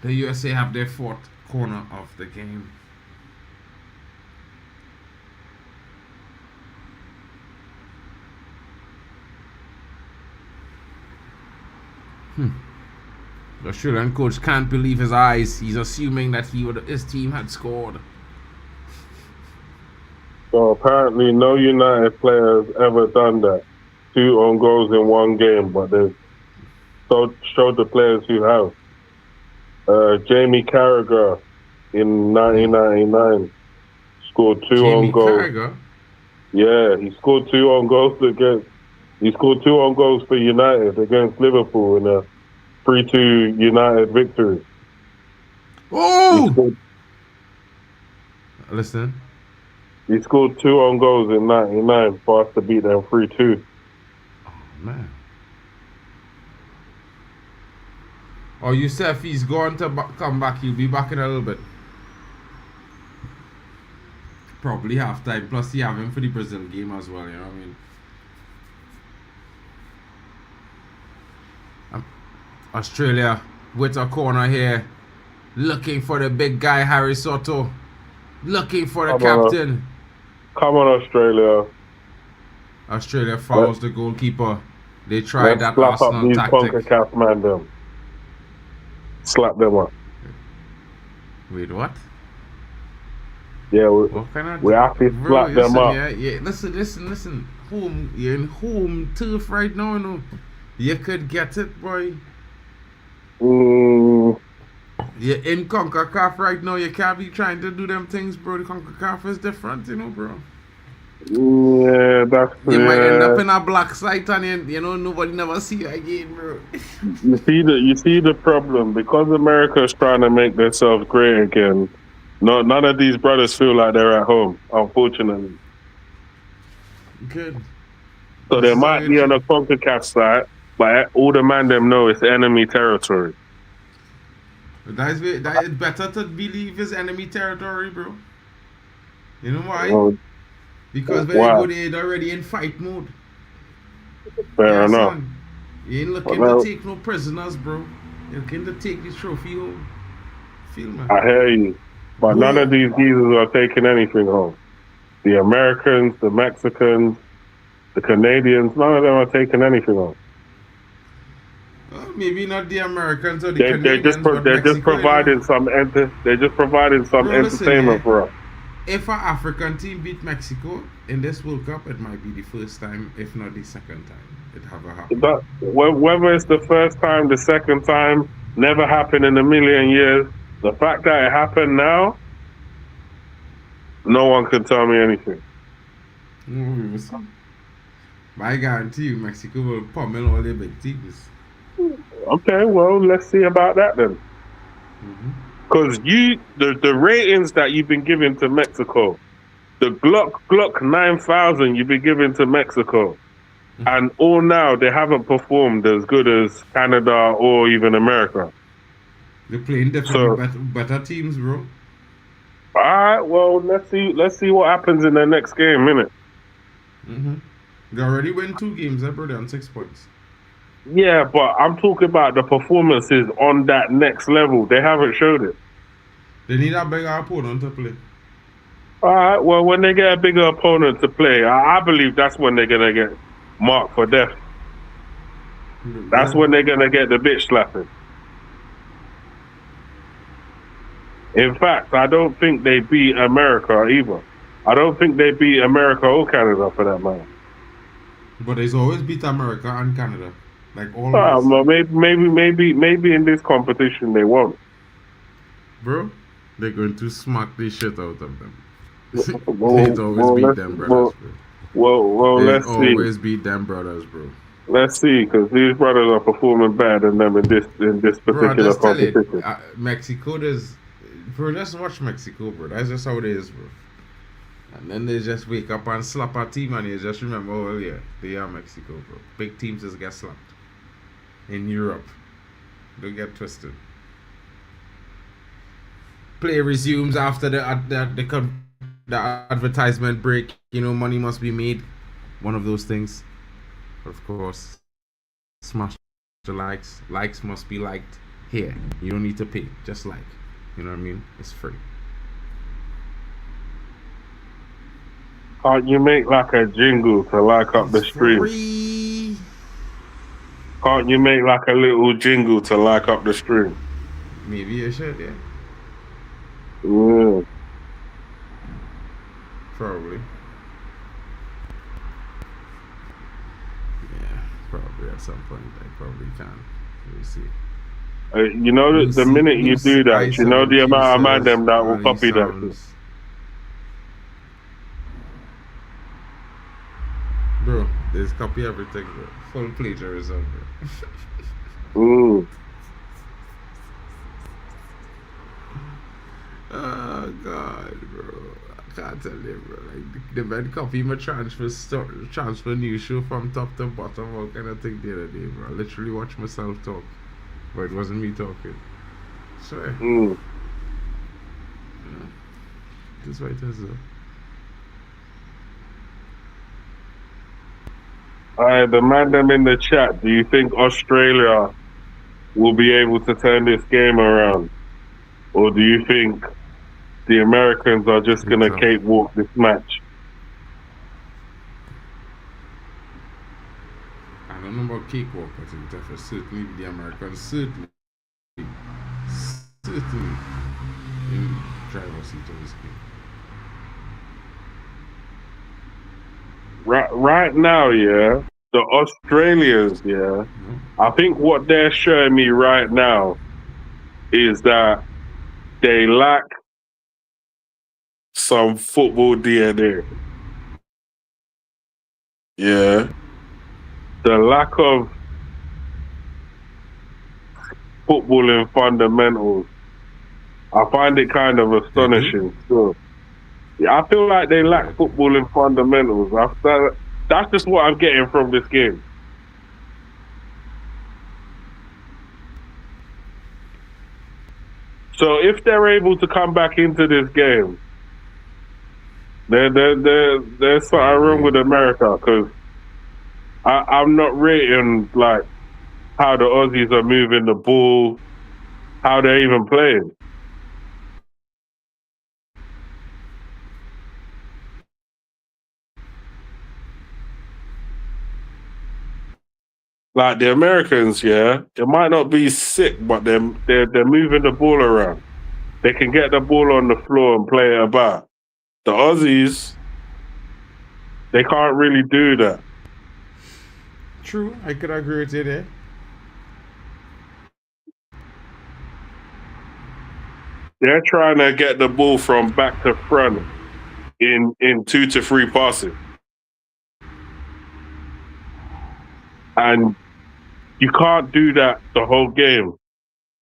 The USA have their 4th corner of the game. The Australian coach can't believe his eyes. He's assuming that his team had scored. So apparently no United player has ever done that. 2 own goals in one game, but they've showed the players who have. Jamie Carragher in 1999 scored 2 own goals. Carragher? Yeah, he scored 2 own goals for United against Liverpool in a 3-2 United victory. Oh! Listen. He scored 2 own goals in 99 for us to beat them 3-2. Oh, man. Oh, you said if he's going to come back, he'll be back in a little bit. Probably half-time. Plus, you have him for the Brazil game as well, you know what I mean? Australia with a corner here. Looking for the big guy, Harry Soto. Looking for the captain. Come on, Australia. Australia fouls the goalkeeper. They tried that slap up Arsenal these tactic. CONCACAF man them. Slap them up. Wait, what? Yeah, we have to slap them up. Yeah. Listen. You're in home turf right now, you know. You could get it, boy. You're in CONCACAF right now. You can't be trying to do them things, bro. The CONCACAF is different, you know, bro. Yeah, you might end up in a black site and you know nobody never see you again, bro. You see the problem because America is trying to make themselves great again. None of these brothers feel like they're at home, unfortunately. Good. So they might be on a CONCACAF site, but all the man them know it's enemy territory. That is better to believe it's enemy territory, bro. You know why? Well, because when you go there, they're already in fight mode. Fair enough. Son. You ain't looking to take no prisoners, bro. You're looking to take the trophy home. Feel me? I hear you. But none of these geezers are taking anything home. The Americans, the Mexicans, the Canadians, none of them are taking anything home. Maybe not the Americans or the Canadians, they're just providing some entertainment for us. If an African team beat Mexico in this World Cup, it might be the first time, if not the second time, it ever happened. Whether it's the first time, the second time, never happened in a million years. The fact that it happened now, no one can tell me anything. I guarantee you, Mexico will pummel all their big teams. Okay, well, let's see about that then. Because the ratings that you've been giving to Mexico, the Glock 9000 you've been giving to Mexico, and all now they haven't performed as good as Canada or even America. They're playing better teams, bro. All right, well, let's see what happens in the next game, innit? They already win 2 games, bro. They're on 6 points. Yeah, but I'm talking about the performances on that next level. They haven't showed it. They need a bigger opponent to play. All right, well, when they get a bigger opponent to play, I believe that's when they're going to get marked for death. That's when they're going to get the bitch slapping. In fact, I don't think they beat America either. I don't think they beat America or Canada for that matter. But they've always beat America and Canada. Like always. Well, maybe in this competition they won't. Bro, they're going to smack the shit out of them. They always beat them brothers, bro. Let's see. Always beat them brothers, bro. Let's see, because these brothers are performing better than them in this particular competition. Mexico does. Bro, just watch Mexico, bro. That's just how it is, bro. And then they just wake up and slap a team, and you just remember, oh yeah, they are Mexico, bro. Big teams just get slapped. In Europe. Don't get twisted. Play resumes after the advertisement break. You know, money must be made. One of those things. But of course, smash the likes. Likes must be liked here. You don't need to pay. Just like. You know what I mean? It's free. Can't you make like a jingle to like up the stream? Free. Can't you make like a little jingle to like up the stream? Maybe you should, yeah. Yeah. Probably. Yeah, probably at some point I probably can. We'll see. You know, the minute you do that, you know the amount of man them that will copy that shit. Bro, there's copy everything, bro. Full plagiarism, bro. Oh, God, bro. I can't tell you, bro. Like, the man copy my transfer news show from top to bottom, all kind of thing the other day, bro. I literally watched myself talk. But it wasn't me talking. Sorry. Yeah. That's why it is, though. Alright, the man them in the chat, do you think Australia will be able to turn this game around? Or do you think the Americans are just going to cakewalk this match? I don't know about cakewalk, but it will certainly be the Americans, certainly in driver's seat of this game. Right now, yeah, the Australians, yeah, I think what they're showing me right now is that they lack some football DNA. Yeah. The lack of footballing fundamentals, I find it kind of astonishing. So, yeah, I feel like they lack footballing fundamentals. That's just what I'm getting from this game. So if they're able to come back into this game, there's something wrong with America, because I'm not rating like how the Aussies are moving the ball, how they're even playing. Like the Americans, yeah, they might not be sick, but they're moving the ball around. They can get the ball on the floor and play it about. The Aussies, they can't really do that. True, I could agree with you there. They're trying to get the ball from back to front in 2 to 3 passes. And you can't do that the whole game.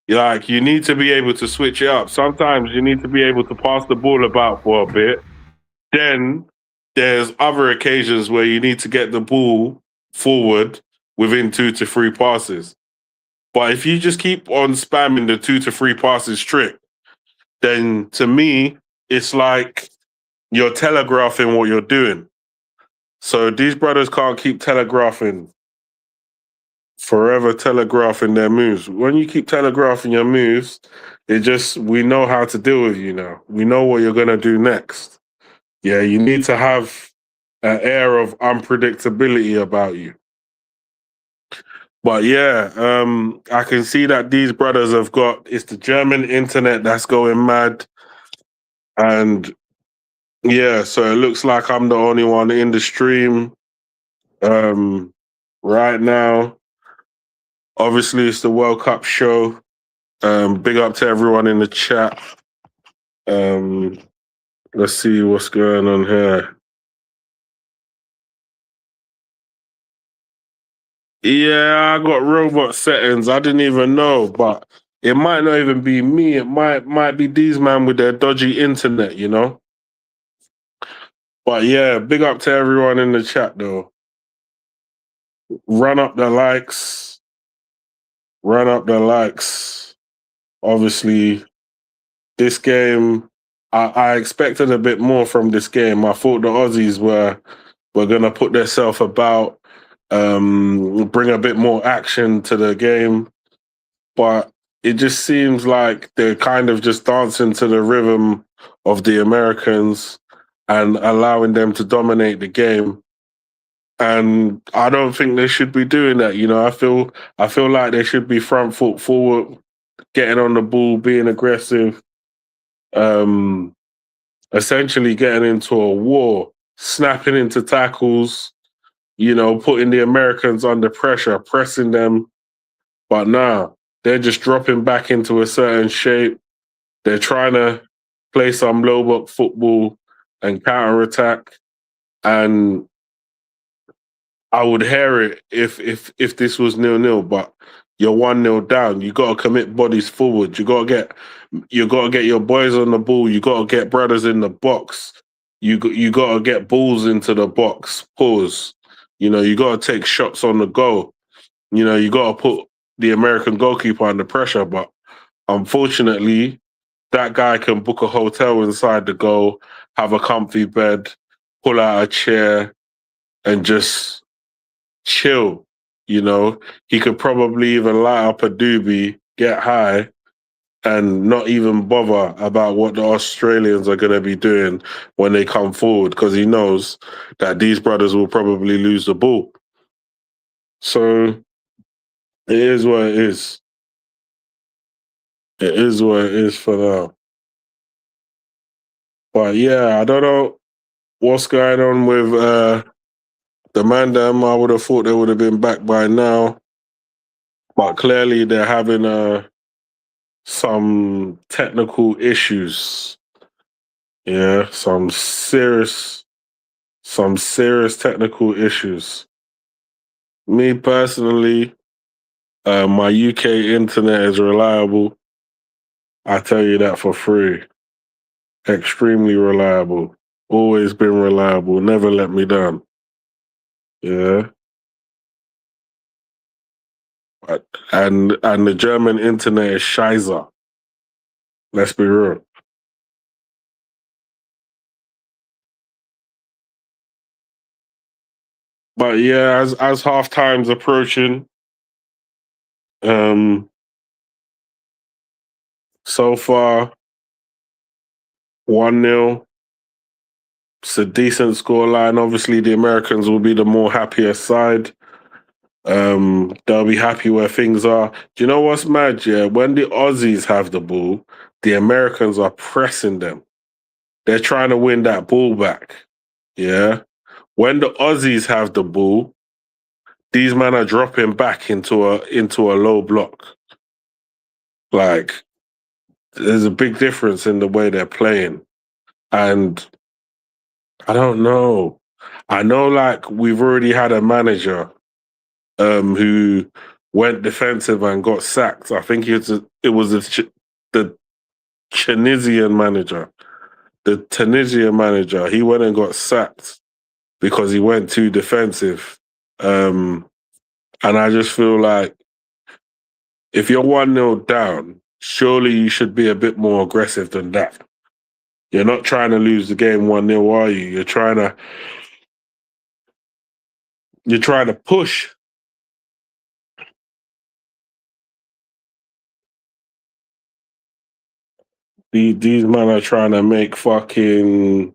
Like, you need to be able to switch it up. Sometimes you need to be able to pass the ball about for a bit. Then there's other occasions where you need to get the ball forward within 2 to 3 passes. But if you just keep on spamming the 2 to 3 passes trick, then to me, it's like you're telegraphing what you're doing. So these brothers can't keep forever telegraphing their moves. When you keep telegraphing your moves, we know how to deal with you now. We know what you're going to do next. Yeah, you need to have an air of unpredictability about you. But yeah, I can see that these brothers it's the German internet that's going mad. And yeah, so it looks like I'm the only one in the stream right now. Obviously, it's the World Cup show. Big up to everyone in the chat. Let's see what's going on here. Yeah, I got robot settings. I didn't even know, but it might not even be me. It might be these man with their dodgy internet, you know? But yeah, big up to everyone in the chat, though. Run up the likes. Run up the likes. Obviously, this game, I expected a bit more from this game. I thought the Aussies were going to put themselves about, bring a bit more action to the game. But it just seems like they're kind of just dancing to the rhythm of the Americans and allowing them to dominate the game. And I don't think they should be doing that. You know, I feel like they should be front foot forward, getting on the ball, being aggressive, essentially getting into a war, snapping into tackles, you know, putting the Americans under pressure, pressing them. But now they're just dropping back into a certain shape. They're trying to play some low block football and counter attack. And I would hear it if this was 0-0, but you're 1-0 down. You got to commit bodies forward. You got to get your boys on the ball. You got to get brothers in the box. You got to get balls into the box. Pause. You know, you got to take shots on the goal. You know, you got to put the American goalkeeper under pressure. But unfortunately, that guy can book a hotel inside the goal, have a comfy bed, pull out a chair, and just chill. You know, he could probably even light up a doobie, get high, and not even bother about what the Australians are going to be doing when they come forward, because he knows that these brothers will probably lose the ball. So it is what it is. It is what it is for now. But yeah, I don't know what's going on with the Mandem. I would have thought they would have been back by now. But clearly they're having some technical issues. Yeah, some serious technical issues. Me personally, my UK internet is reliable. I tell you that for free. Extremely reliable. Always been reliable. Never let me down. Yeah. And the German internet is scheiße. Let's be real. But yeah, as half time's approaching, so far 1-0. It's a decent scoreline. Obviously, the Americans will be the more happier side. They'll be happy where things are. Do you know what's mad? Yeah, when the Aussies have the ball, the Americans are pressing them. They're trying to win that ball back. Yeah. When the Aussies have the ball, these men are dropping back into a low block. Like, there's a big difference in the way they're playing. And I don't know. I know, like, we've already had a manager who went defensive and got sacked. I think it was the Tunisian manager. The Tunisian manager, he went and got sacked because he went too defensive. And I just feel like if you're 1-0 down, surely you should be a bit more aggressive than that. You're not trying to lose the game 1-0, are you? You're trying to push. These men are trying to make fucking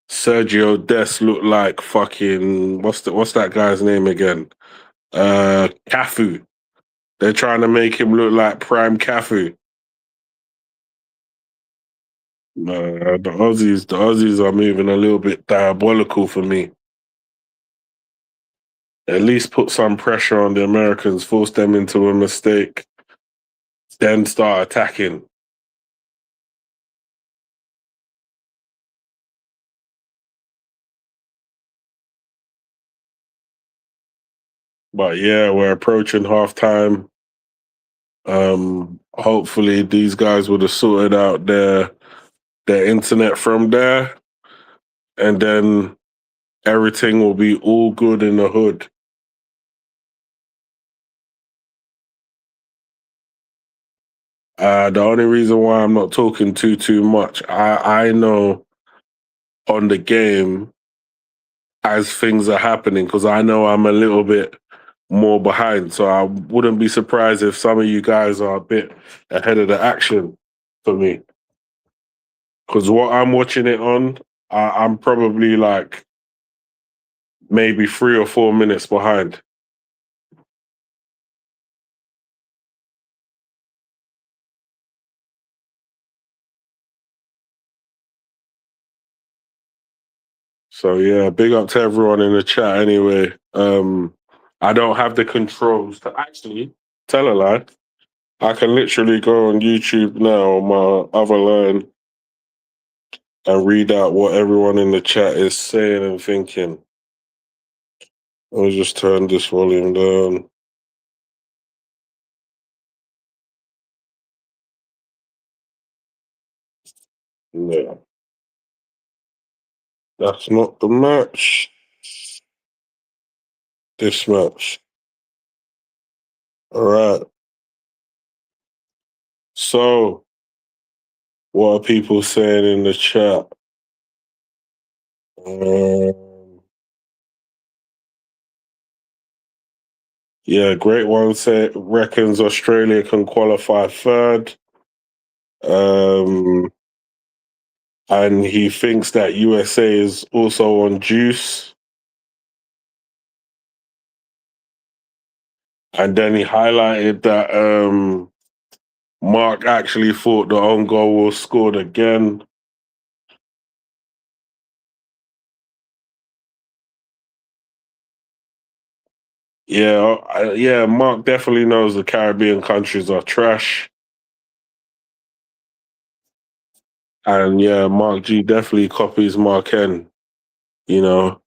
Sergio Dest look like fucking what's that guy's name again? Cafu. They're trying to make him look like prime Cafu. The Aussies are moving a little bit diabolical for me. At least put some pressure on the Americans, force them into a mistake, then start attacking. But yeah, we're approaching halftime. Hopefully these guys would have sorted out their internet from there, and then everything will be all good in the hood. The only reason why I'm not talking too much, I know on the game as things are happening, because I know I'm a little bit more behind. So I wouldn't be surprised if some of you guys are a bit ahead of the action for me. Because what I'm watching it on, I'm probably like maybe 3 or 4 minutes behind. So yeah, big up to everyone in the chat anyway. I don't have the controls to actually tell a lie. I can literally go on YouTube now on my other line and read out what everyone in the chat is saying and thinking. I'll just turn this volume down. Yeah. That's not the match. This match. All right. So, what are people saying in the chat? Yeah, Great One reckons Australia can qualify third. And he thinks that USA is also on juice. And then he highlighted that Mark actually thought the own goal was scored again. Yeah, Mark definitely knows the Caribbean countries are trash. And yeah, Mark G definitely copies MarkN. You know,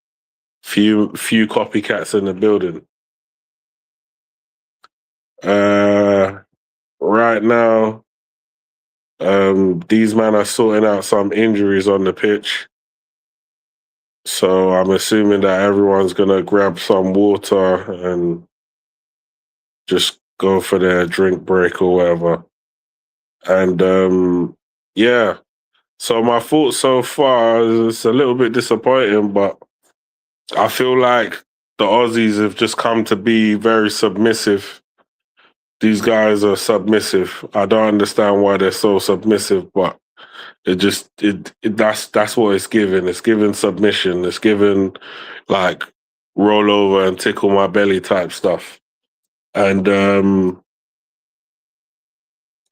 few copycats in the building. Right now, these men are sorting out some injuries on the pitch. So I'm assuming that everyone's gonna grab some water and just go for their drink break or whatever. And yeah. So my thoughts so far is it's a little bit disappointing, but I feel like the Aussies have just come to be very submissive. These guys are submissive. I don't understand why they're so submissive, but that's what it's given. It's given submission. It's given like roll over and tickle my belly type stuff. And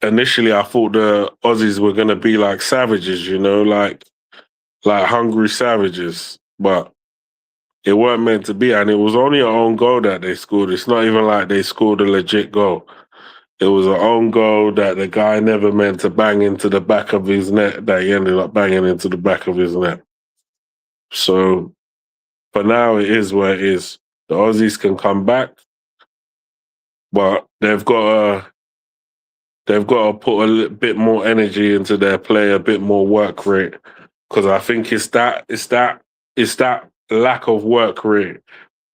initially I thought the Aussies were gonna be like savages, you know, like hungry savages, but it weren't meant to be, and it was only an own goal that they scored. It's not even like they scored a legit goal. It was an own goal that the guy never meant to bang into the back of his net, that he ended up banging into the back of his net. So for now, it is where it is. The Aussies can come back, but they've got to put a bit more energy into their play, a bit more work rate, because I think it's that lack of work rate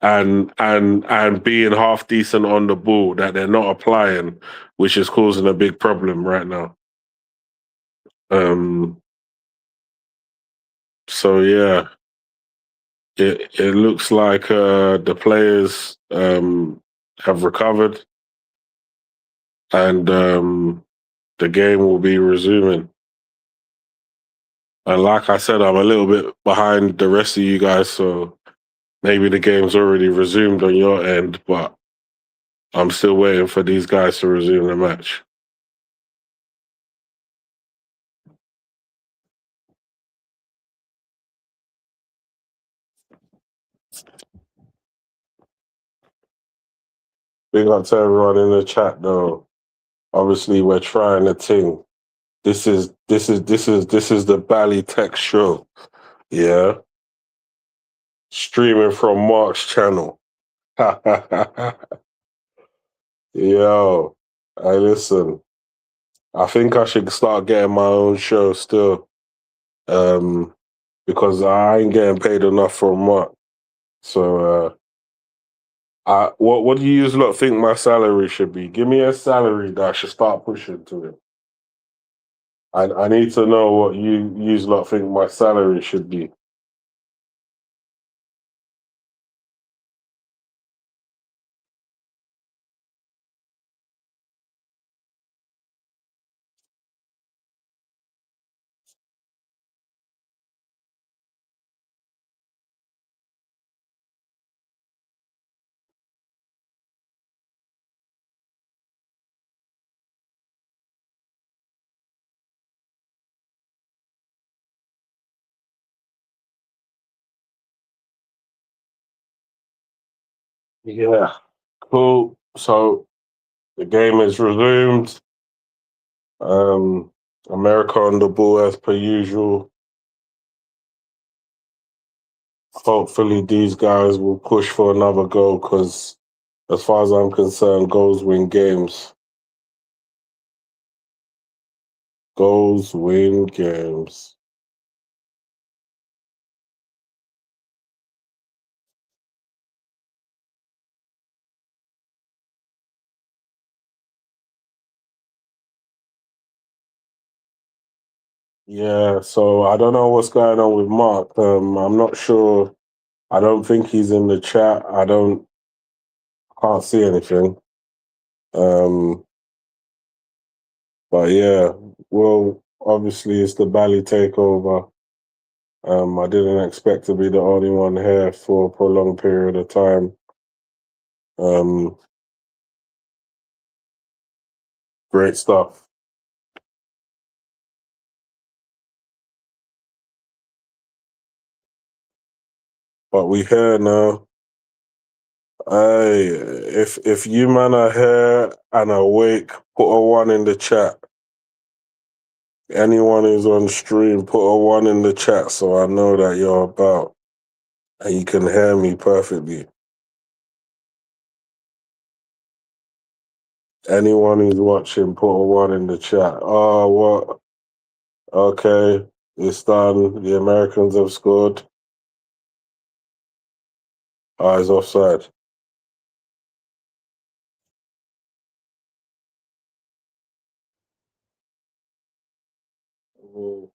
and being half decent on the ball that they're not applying, which is causing a big problem right now. So yeah, it looks like the players have recovered, and the game will be resuming. And like I said, I'm a little bit behind the rest of you guys, so maybe the game's already resumed on your end, but I'm still waiting for these guys to resume the match. Big up to everyone in the chat, though. Obviously, we're trying a thing. This is the Bally Tech show. Yeah, streaming from Mark's channel. Yo, hey, listen. I think I should start getting my own show still, because I ain't getting paid enough from Mark. So, what do you lot think my salary should be? Give me a salary that I should start pushing to it. I need to know what you lot think my salary should be. Yeah, cool. So the game is resumed. America on the ball as per usual. Hopefully these guys will push for another goal because as far as I'm concerned, goals win games. Goals win games. Yeah, so I don't know what's going on with Mark. I'm not sure. I don't think he's in the chat. Can't see anything. But yeah, well, obviously it's the Bally takeover. I didn't expect to be the only one here for a prolonged period of time. Great stuff. But we here now. Hey, if you man are here and awake, put a 1 in the chat. Anyone who's on stream, put a 1 in the chat so I know that you're about and you can hear me perfectly. Anyone who's watching, put a 1 in the chat. Oh, what? Okay, it's done. The Americans have scored. Eyes offside. Mm.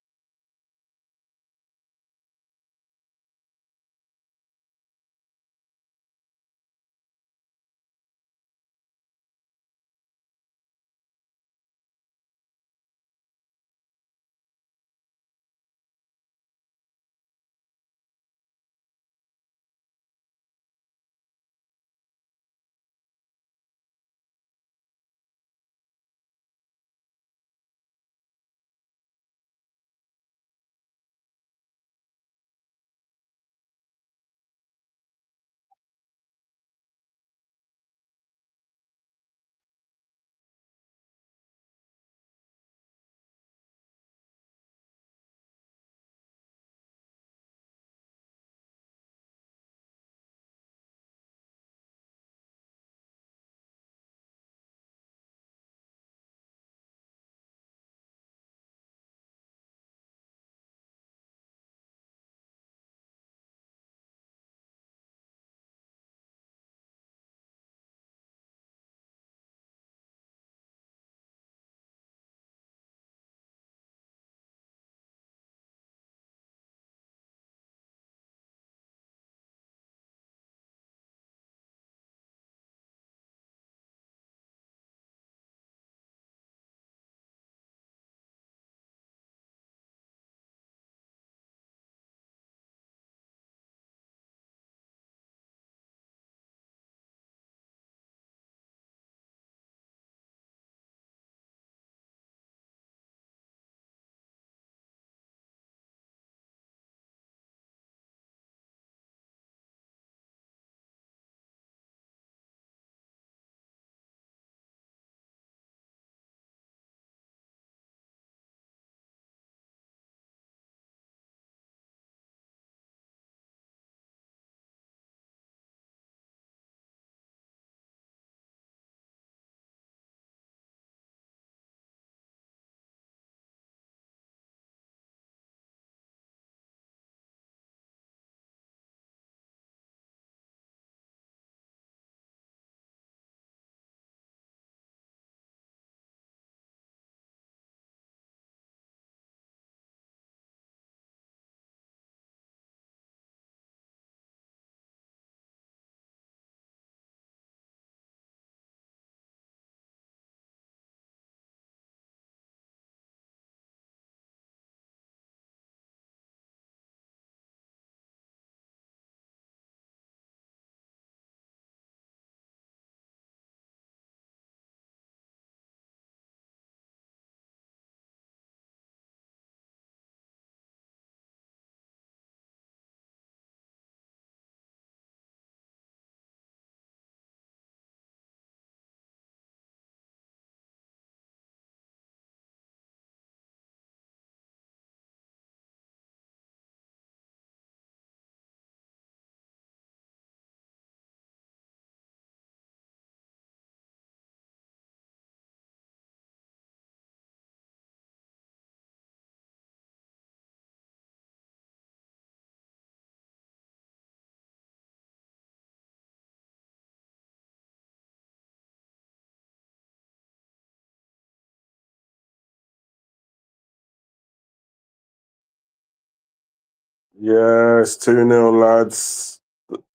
Yeah, it's 2-0, lads.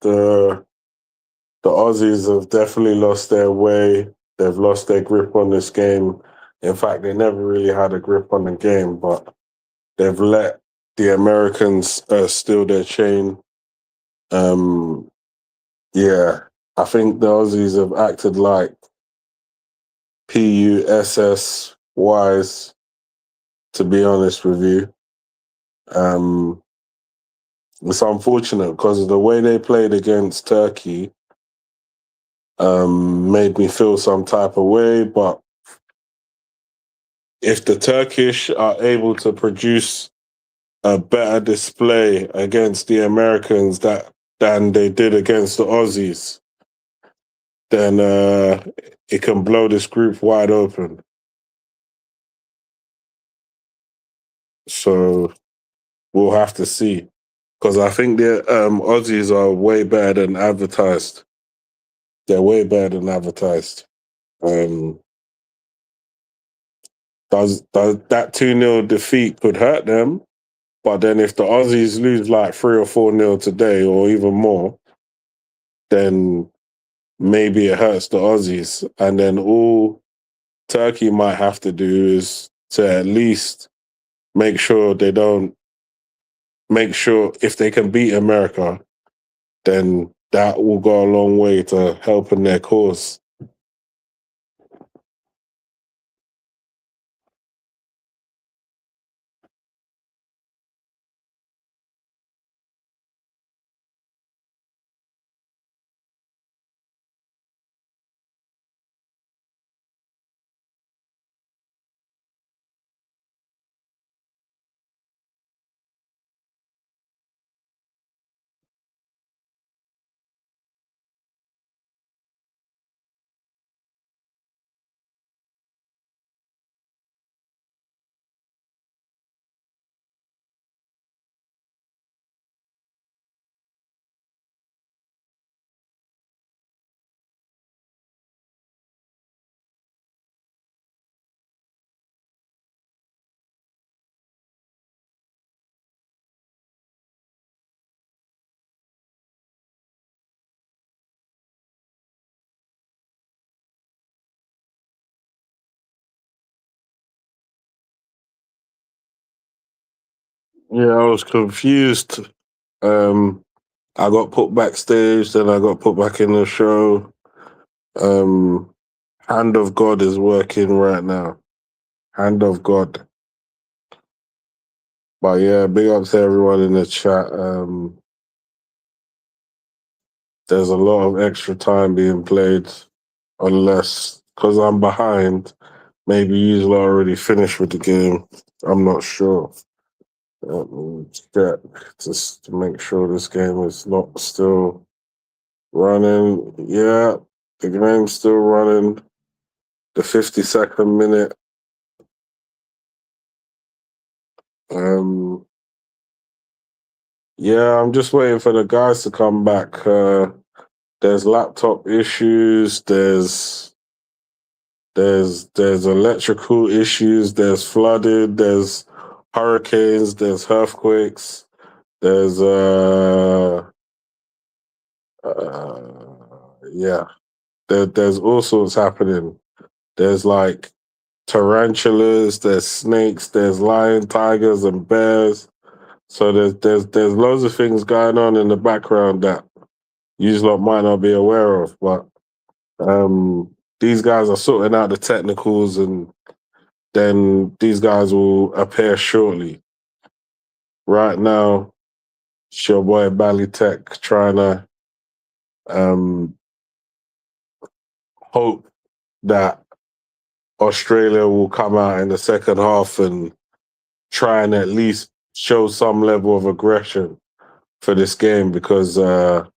The Aussies have definitely lost their way. They've lost their grip on this game. In fact, they never really had a grip on the game, but they've let the Americans steal their chain. Yeah, I think the Aussies have acted like PUSS wise, to be honest with you. It's unfortunate because the way they played against Turkey made me feel some type of way, but if the Turkish are able to produce a better display against the Americans than they did against the Aussies, then it can blow this group wide open. So we'll have to see. Because I think the Aussies are way better than advertised. They're way better than advertised. Does that 2-0 defeat could hurt them, but then if the Aussies lose like 3 or 4-0 today or even more, then maybe it hurts the Aussies. And then all Turkey might have to do is to at least make sure if they can beat America, then that will go a long way to helping their cause. Yeah, I was confused. I got put backstage, then I got put back in the show. Hand of God is working right now. Hand of God. But yeah, big up to everyone in the chat. There's a lot of extra time being played, unless, because I'm behind, maybe you've already finished with the game. I'm not sure. Let me check just to make sure this game is not still running. Yeah, the game's still running. The 52nd minute. Yeah, I'm just waiting for the guys to come back. There's laptop issues. There's electrical issues. There's flooded. There's hurricanes. There's earthquakes. There's yeah. There's all sorts happening. There's like tarantulas. There's snakes. There's lion, tigers, and bears. So there's loads of things going on in the background that you lot might not be aware of, but these guys are sorting out the technicals, and then these guys will appear shortly. Right now, it's your boy Bally Tech trying to hope that Australia will come out in the second half and try and at least show some level of aggression for this game, because the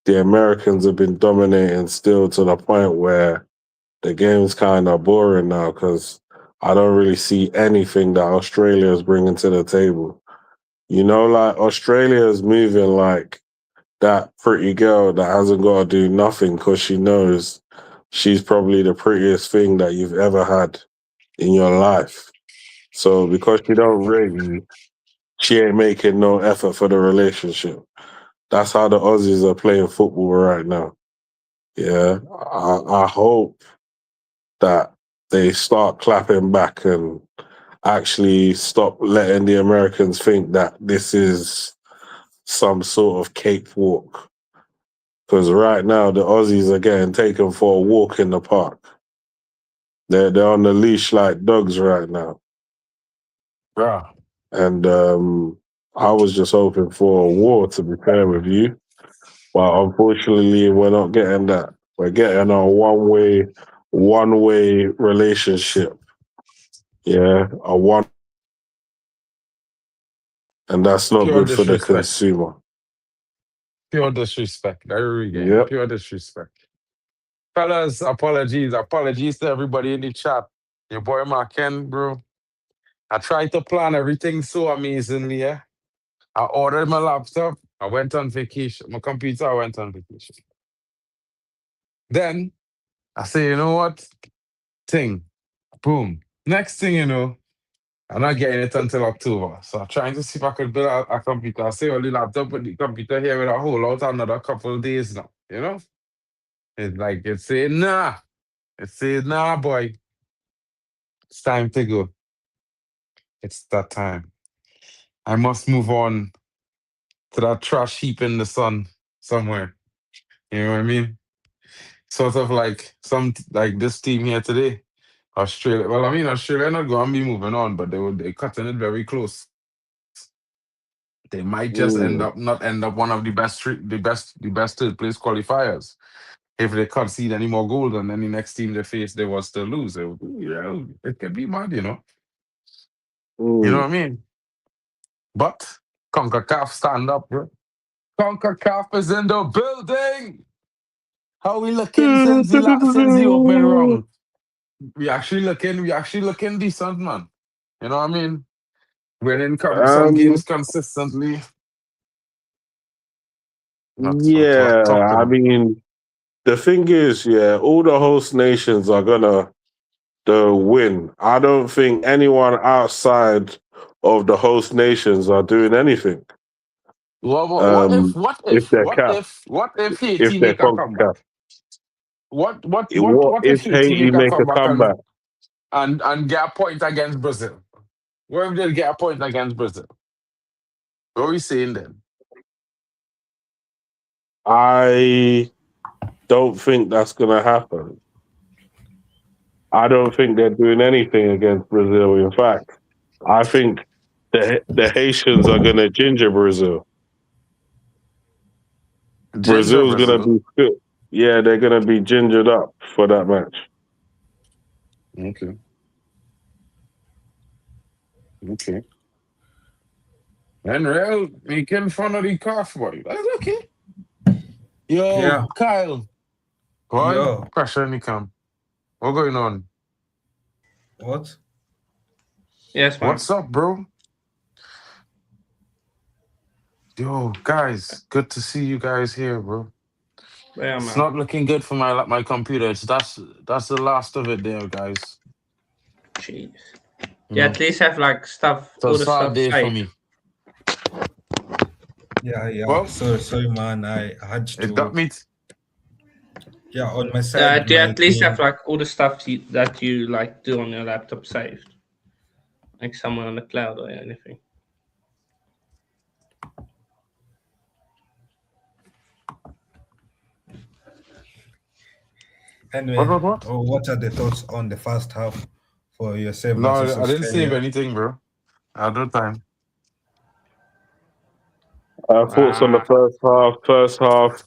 Americans have been dominating still to the point where the game's kind of boring now, because I don't really see anything that Australia is bringing to the table. You know, like Australia is moving like that pretty girl that hasn't got to do nothing because she knows she's probably the prettiest thing that you've ever had in your life. So because you don't really she ain't making no effort for the relationship. That's how the Aussies are playing football right now. Yeah, I hope that they start clapping back and actually stop letting the Americans think that this is some sort of cakewalk. Because right now the Aussies are getting taken for a walk in the park. They're on the leash like dogs right now. Yeah. And I was just hoping for a war, to be fair with you. But unfortunately, we're not getting that. We're getting a one-way relationship. Yeah, and that's not Pure good for the disrespect. consumer. Pure disrespect. Every game. Yep. Pure disrespect. Fellas, apologies to everybody in the chat. Your boy MarkN, bro. I tried to plan everything so amazingly, yeah. I ordered my laptop. I went on vacation. My computer, I went on vacation. Then I say, you know what? Boom. Next thing you know, I'm not getting it until October. So I'm trying to see if I could build a computer. I say, well, the laptop with the computer here with a hold out another couple of days now. You know? It's like, it's saying, nah. It says, nah, boy. It's time to go. It's that time. I must move on to that trash heap in the sun somewhere. You know what I mean? Sort of like this team here today. Australia. Well, I mean, Australia not going to be moving on, but they're cutting it very close. They might just not end up one of the best third place qualifiers. If they concede any more goals, and then the next team they face, they will still lose. It could be mad, you know. You know what I mean? But CONCACAF stand up, bro. CONCACAF is in the building. How we looking since the opening round? We actually looking decent, man. You know what I mean? Winning some games consistently. Yeah, Talk to I me. mean, the thing is, yeah, all the host nations are gonna win. I don't think anyone outside of the host nations are doing anything. What If they're capped, if if Haiti they're make a comeback? CONCACAF, What what if if Haiti Haiti make a make a comeback comeback? and get a point against Brazil? What if they get a point against Brazil? What are we saying then? I don't think that's gonna happen. I don't think they're doing anything against Brazil. In fact, I think the Haitians are gonna ginger Brazil. Ginger Brazil's gonna Brazil. be good. Yeah, they're gonna be gingered up for that match. Okay. And real making fun of the calf boy. That's okay. Yo, Yeah. Kyle. Boy, Yo. pressure in the camp. What going on? What? Yes, man. What's up, bro? Yo, guys, good to see you guys here, bro. Yeah, It's man. not looking good for my computer. That's the last of it there, guys. Jeez. You Yeah, know? at least have like stuff, It's a all the sad stuff day for saved. me. Yeah. Well, Sorry, man. I had it got to. me. Yeah, on my side, Do you my at least team. have like all the stuff that you like do on your laptop saved, like somewhere on the cloud or anything? Anyway, What? what are the thoughts on the first half for yourself No, versus I didn't save Australia? anything, bro. I had no time. Thoughts on the first half. First half,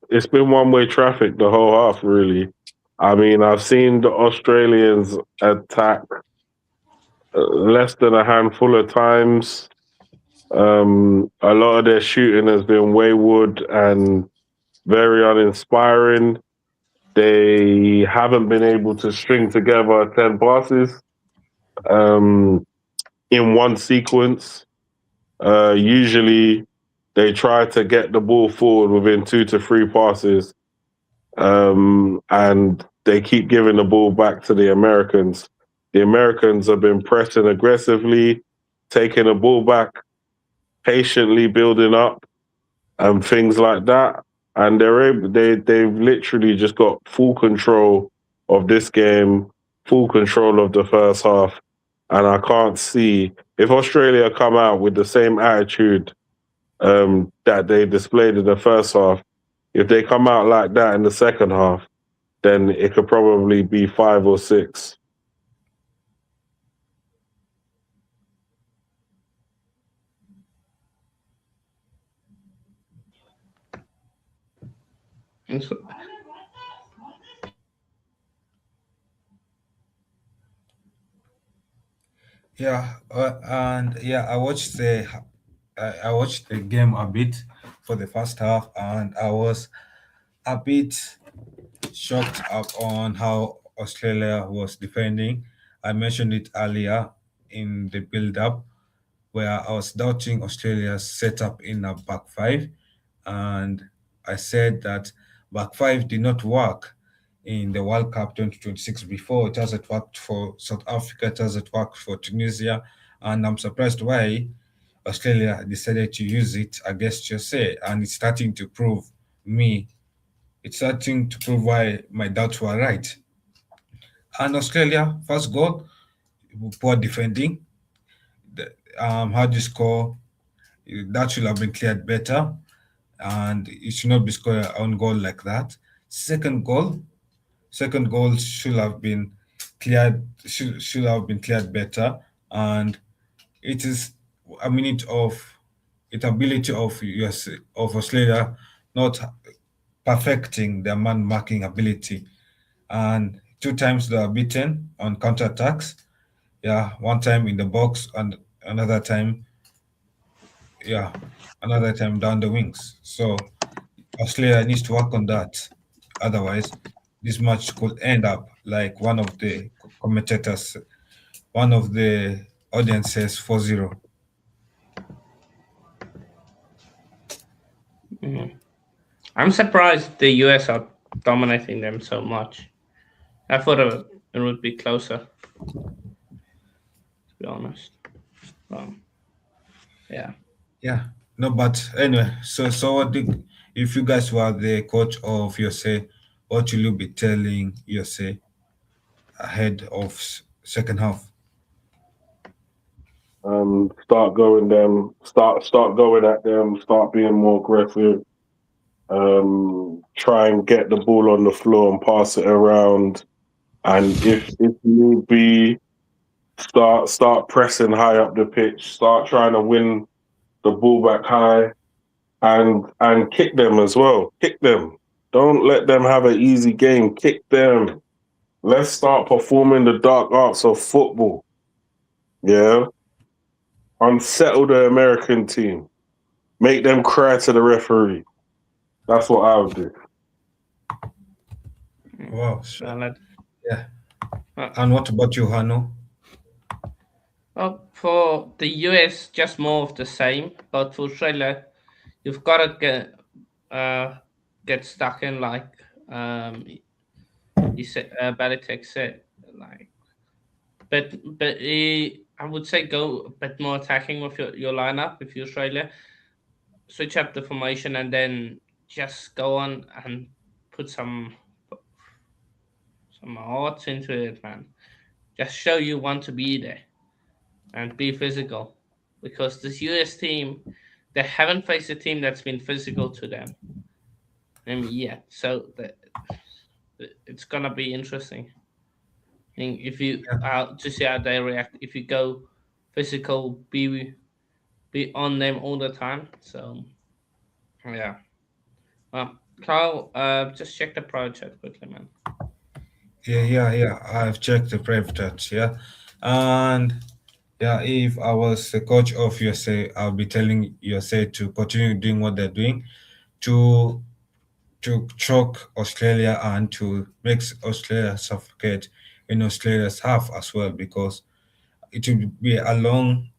it's been one-way traffic the whole half, really. I mean, I've seen the Australians attack less than a handful of times. A lot of their shooting has been wayward and very uninspiring. They haven't been able to string together 10 passes in one sequence. Usually, they try to get the ball forward within 2 to 3 passes, and they keep giving the ball back to the Americans. the Americans have been pressing aggressively, taking the ball back, patiently building up, and things like that. And they've literally just got full control of this game, full control of the first half. And I can't see if Australia come out with the same attitude that they displayed in the first half. If they come out like that in the second half, then it could probably be 5 or 6. Yeah, and yeah, I watched the game a bit for the first half, and I was a bit shocked up on how Australia was defending. I mentioned it earlier in the build-up, where I was doubting Australia's setup in a back five, and I said that back five did not work in the World Cup 2026 before. It hasn't worked for South Africa, it hasn't worked for Tunisia, and I'm surprised why Australia decided to use it against USA, and it's starting to prove why my doubts were right. And Australia, first goal, poor defending. How do you score? That should have been cleared better, and it should not be scored on goal like that. Second goal should have been cleared. Should have been cleared better, and it is a minute of ability of Australia not perfecting their man marking ability, and 2 times they are beaten on counterattacks. Yeah, 1 time in the box and another time down the wings. So Australia needs to work on that. Otherwise, this match could end up like one of the commentators, one of the audience says 4-0. I'm surprised the US are dominating them so much. I thought it would be closer, to be honest. Yeah. Yeah. No, but anyway, so if you guys were the coach of USA, what will you be telling USA ahead of second half? Start going at them, start being more aggressive. Try and get the ball on the floor and pass it around. And if need be, start pressing high up the pitch. Start trying to win the ball back high, and kick them as well. Kick them. Don't let them have an easy game. Kick them. Let's start performing the dark arts of football. Yeah. Unsettle the American team. Make them cry to the referee. That's what I would do. Wow. Yeah. And what about you, Hano? Well, for the US, just more of the same. But for Australia, you've got to get stuck in, like you said, Belichick said, like. But I would say go a bit more attacking with your lineup if you're Australia. Switch up the formation and then just go on and put some heart into it, man. Just show you want to be there and be physical, because this US team, they haven't faced a team that's been physical to them yet. So it's gonna be interesting. I think if you to see how they react, if you go physical, be on them all the time. So yeah. Carl, just check the private chat quickly, man. Yeah. I've checked the private chat, yeah. And yeah, if I was the coach of USA, I'll be telling USA to continue doing what they're doing, to choke Australia and to make Australia suffocate in Australia's half as well, because it will be a long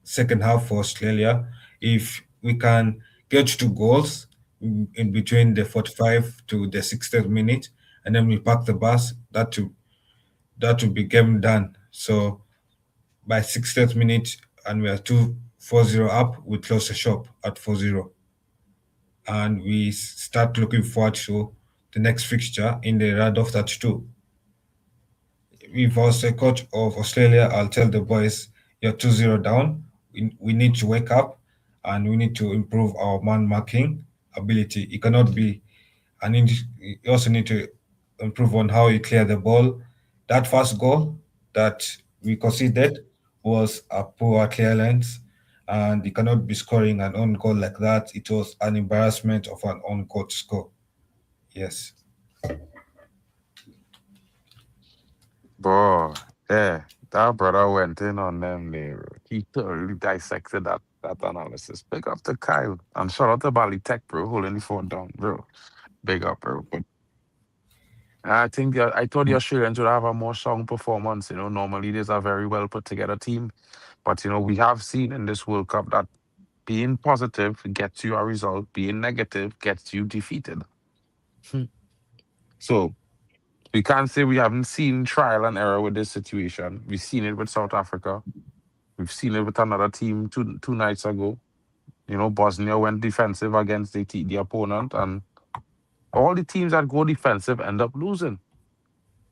second half for Australia. If we can get 2 goals in between the 45 to the 60th minute, and then we park the bus, that that will be game done. So by 60th minute, and we are 4-0 up, we close the shop at 4-0. And we start looking forward to the next fixture in the round of 32. If I was the coach of Australia, I'll tell the boys, you're 2-0 down. We need to wake up and we need to improve our man marking ability. It cannot be, and you also need to improve on how you clear the ball. That first goal that we conceded was a poor clearance, and you cannot be scoring an own goal like that. It was an embarrassment of an own goal to score. Yes. Bro, yeah, that brother went in on them there. He thoroughly dissected that analysis. Big up to Kyle. And shout out to Bali Tech, bro, holding the phone down, bro. Big up, bro. But I think I thought the Australians would have a more strong performance. Normally there's a very well put together team. But we have seen in this World Cup that being positive gets you a result, being negative gets you defeated. So we can't say we haven't seen trial and error with this situation. We've seen it with South Africa. We've seen it with another team two nights ago. Bosnia went defensive against the opponent, and all the teams that go defensive end up losing.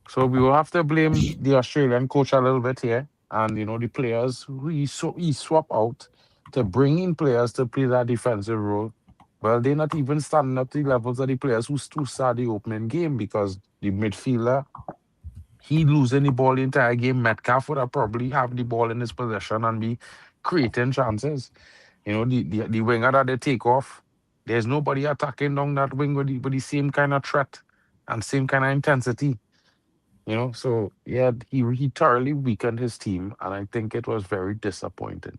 So we will have to blame the Australian coach a little bit here, and the players who he swap out to bring in players to play that defensive role. Well, they're not even standing up to the levels of the players who start the opening game, because the midfielder, he losing the ball the entire game. Metcalf would have probably have the ball in his possession and be creating chances. The winger that they take off, there's nobody attacking down that wing with the same kind of threat and same kind of intensity. So yeah, he thoroughly weakened his team, and I think it was very disappointing.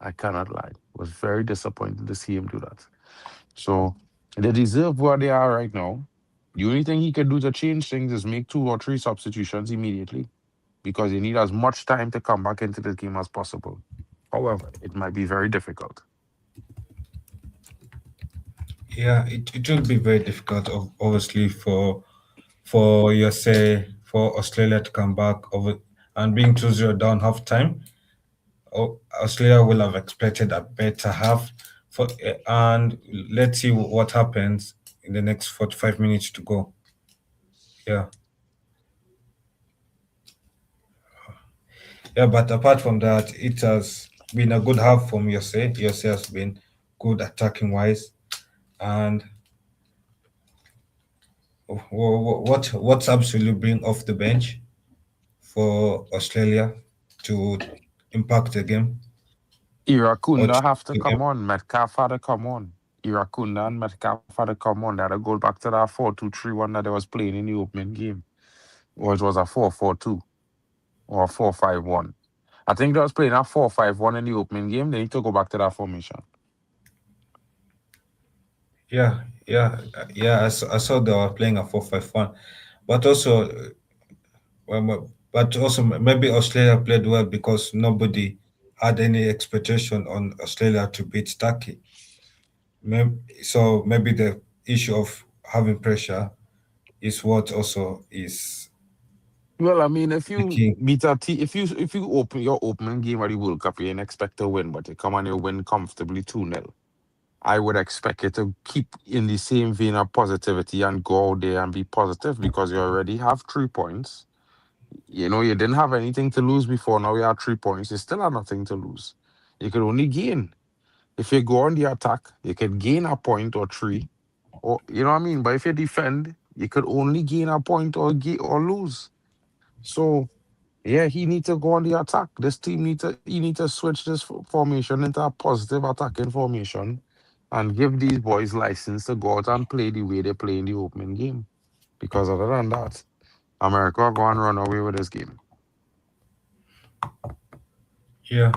I cannot lie. It was very disappointing to see him do that. So they deserve where they are right now. The only thing he can do to change things is make 2 or 3 substitutions immediately, because he need as much time to come back into the game as possible. However, it might be very difficult. Yeah, it will be very difficult, obviously, for USA, for Australia to come back over and being 2-0 down half time. Australia will have expected a better half, and let's see what happens in the next 45 minutes to go. Yeah. Yeah, but apart from that, it has been a good half from USA. USA has been good attacking wise, and what's absolutely bring off the bench for Australia to impact the game or Irakunda change have to the game? come on. Metcalf had to come on. Irakunda and Metcalf had to come on. They had to go back to that 4-2-3-1 that they was playing in the opening game. Or it was a 4-4-2 or a 4-5-1. I think they was playing a 4-5-1 in the opening game. They need to go back to that formation. Yeah. I saw they were playing a 4-5-1, but also maybe Australia played well because nobody had any expectation on Australia to beat Turkey. So maybe the issue of having pressure is what also is Well, I mean, if you making. beat a team, if you open your opening game of the World Cup, you didn't expect to win, but you come and you win comfortably 2-0. I would expect you to keep in the same vein of positivity and go out there and be positive, because you already have 3 points. You didn't have anything to lose before. Now you have 3 points. You still have nothing to lose. You could only gain. If you go on the attack, you could gain a point or 3. Or you know what I mean? But if you defend, you could only gain a point or lose. So yeah, he needs to go on the attack. This team he need to switch this formation into a positive attacking formation and give these boys license to go out and play the way they play in the opening game. Because other than that, America are going to run away with this game. Yeah.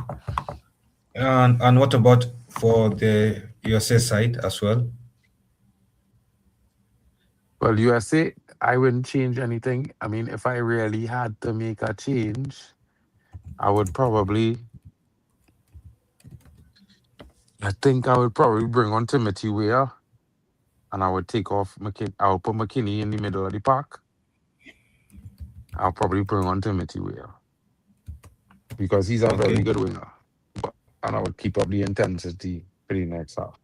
And what about for the USA side as well? Well, USA, I wouldn't change anything. I mean, if I really had to make a change, I think I would probably bring on Timothy Weah, and I would take off I would put McKinney in the middle of the park. I'll probably bring on Timothy Weah because he's a very good winger. And I would keep up the intensity for the next half.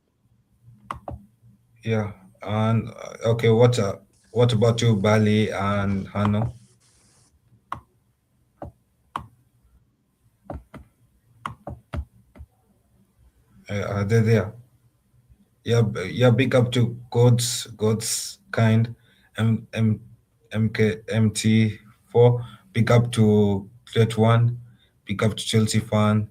Yeah. And okay, what about you, Bali and Hano? Are they there? Yeah, big up to God's kind, MT4. Big up to Great One. Big up to Chelsea fan.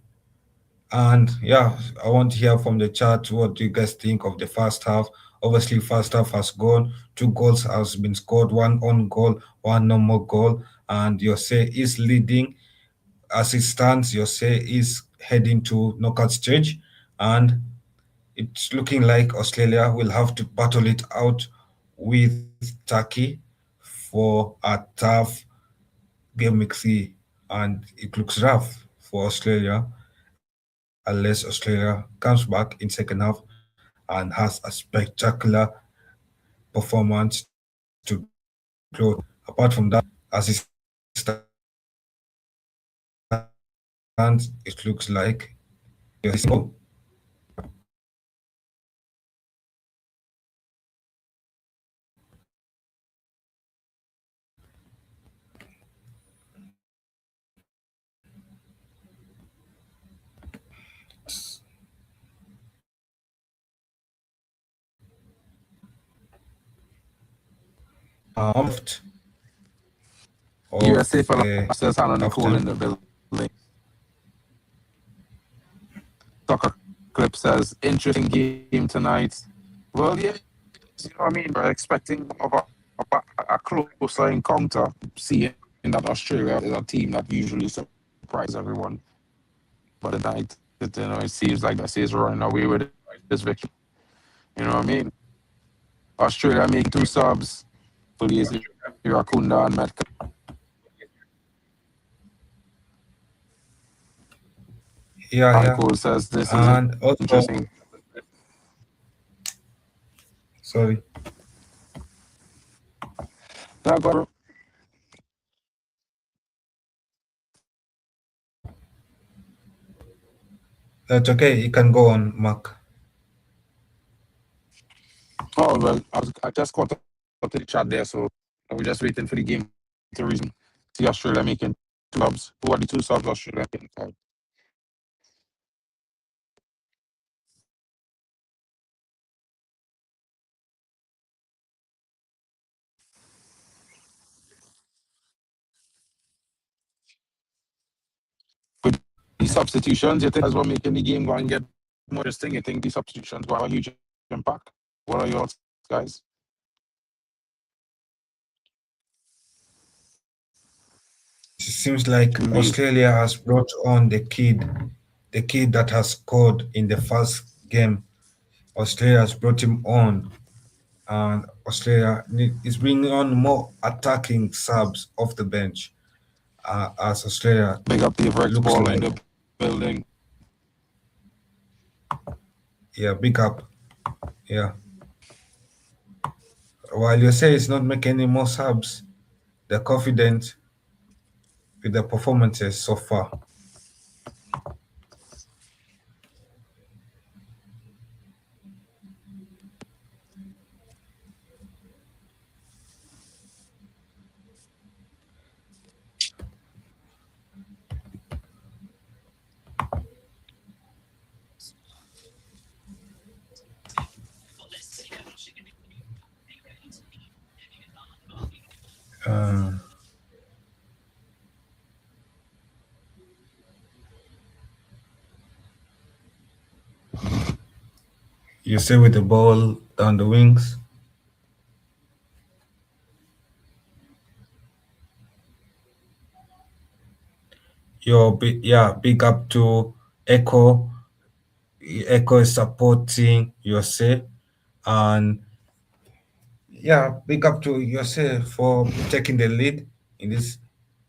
And yeah, I want to hear from the chat. What do you guys think of the first half? Obviously, first half has gone. 2 goals has been scored. 1 on goal, 1 no more goal. And Jose is leading. As it stands, Jose is heading to knockout stage. And it's looking like Australia will have to battle it out with Turkey for a tough game week 3. And it looks rough for Australia unless Australia comes back in second half and has a spectacular performance to close. Apart from that, as it stands, it looks like you're single. Left USA of for the Masters Hannah Nicole in the captain. building. Soccer Clip says, interesting game tonight. Well, yeah, you know what I mean? We're expecting a closer encounter, seeing that Australia is a team that usually surprises everyone. But tonight, it seems like Messi is running away with this victory. You know what I mean? Australia making 2 subs. Police, Irakunda and Metcalf. Yeah. Michael says this is And also, interesting. sorry. That's okay. You can go on, Mark. Oh, well, I just caught up to the chat there, so we're just waiting for the game to reason. See Australia making 2 subs. Who are the 2 subs Australia making? With the substitutions, you think that's what making the game go and get more interesting? You think the substitutions will have a huge impact? What are your thoughts, guys? It seems like Australia has brought on the kid that has scored in the first game. Australia has brought him on, and Australia is bringing on more attacking subs off the bench. As Australia Big up the Everett looks ball like, in the building. yeah, big up, yeah. While you say it's not making any more subs, they're confident with their performances so far. You say with the ball down the wings. Big up to Echo. Echo is supporting Yose, and yeah, big up to Yose for taking the lead in this.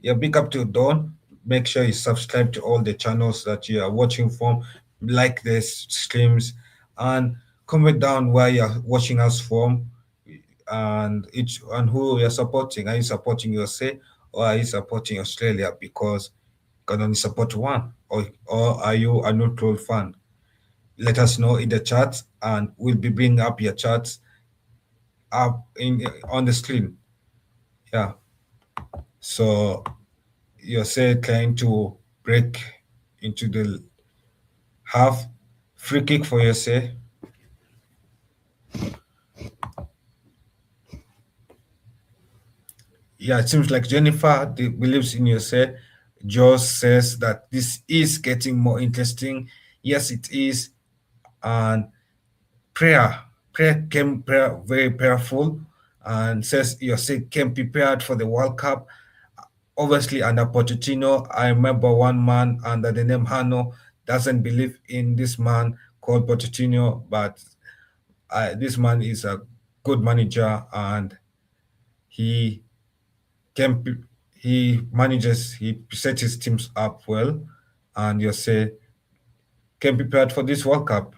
Yeah, big up to Don. Make sure you subscribe to all the channels that you are watching from, like the streams, and comment down where you're watching us from, and who you're supporting. Are you supporting Yose or are you supporting Australia because you can only support one, or are you a neutral fan? Let us know in the chat, and we'll be bringing up your chats up on the screen. Yeah. So you're trying to break into the half. Free kick for USA. Yeah, it seems like Jennifer believes in USA. Joe says that this is getting more interesting. Yes, it is. And prayer came very prayerful, and says USA came prepared for the World Cup. Obviously, under Pochettino, I remember one man under the name Hano doesn't believe in this man called Pochettino, but this man is a good manager, and he can he manages, he sets his teams up well, and USA came prepared for this World Cup.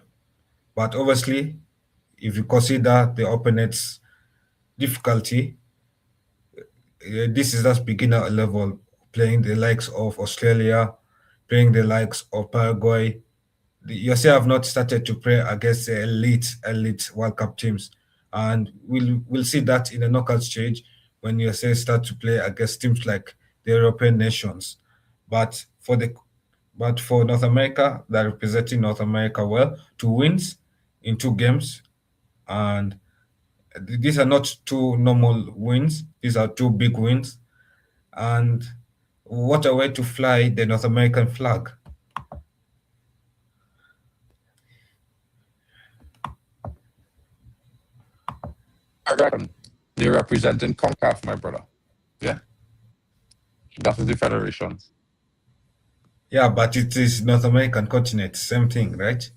But obviously, if you consider the opponent's difficulty, this is just beginner level, playing the likes of Australia, playing the likes of Paraguay. The USA have not started to play against the elite World Cup teams, and we'll see that in the knockout stage when USA start to play against teams like the European nations. But for North America, they're representing North America well, 2 wins in 2 games, and these are not 2 normal wins; these are 2 big wins, and what a way to fly the North American flag. I reckon they're representing CONCACAF, my brother. Yeah. That is the federation. Yeah, but it is North American continent, same thing, right?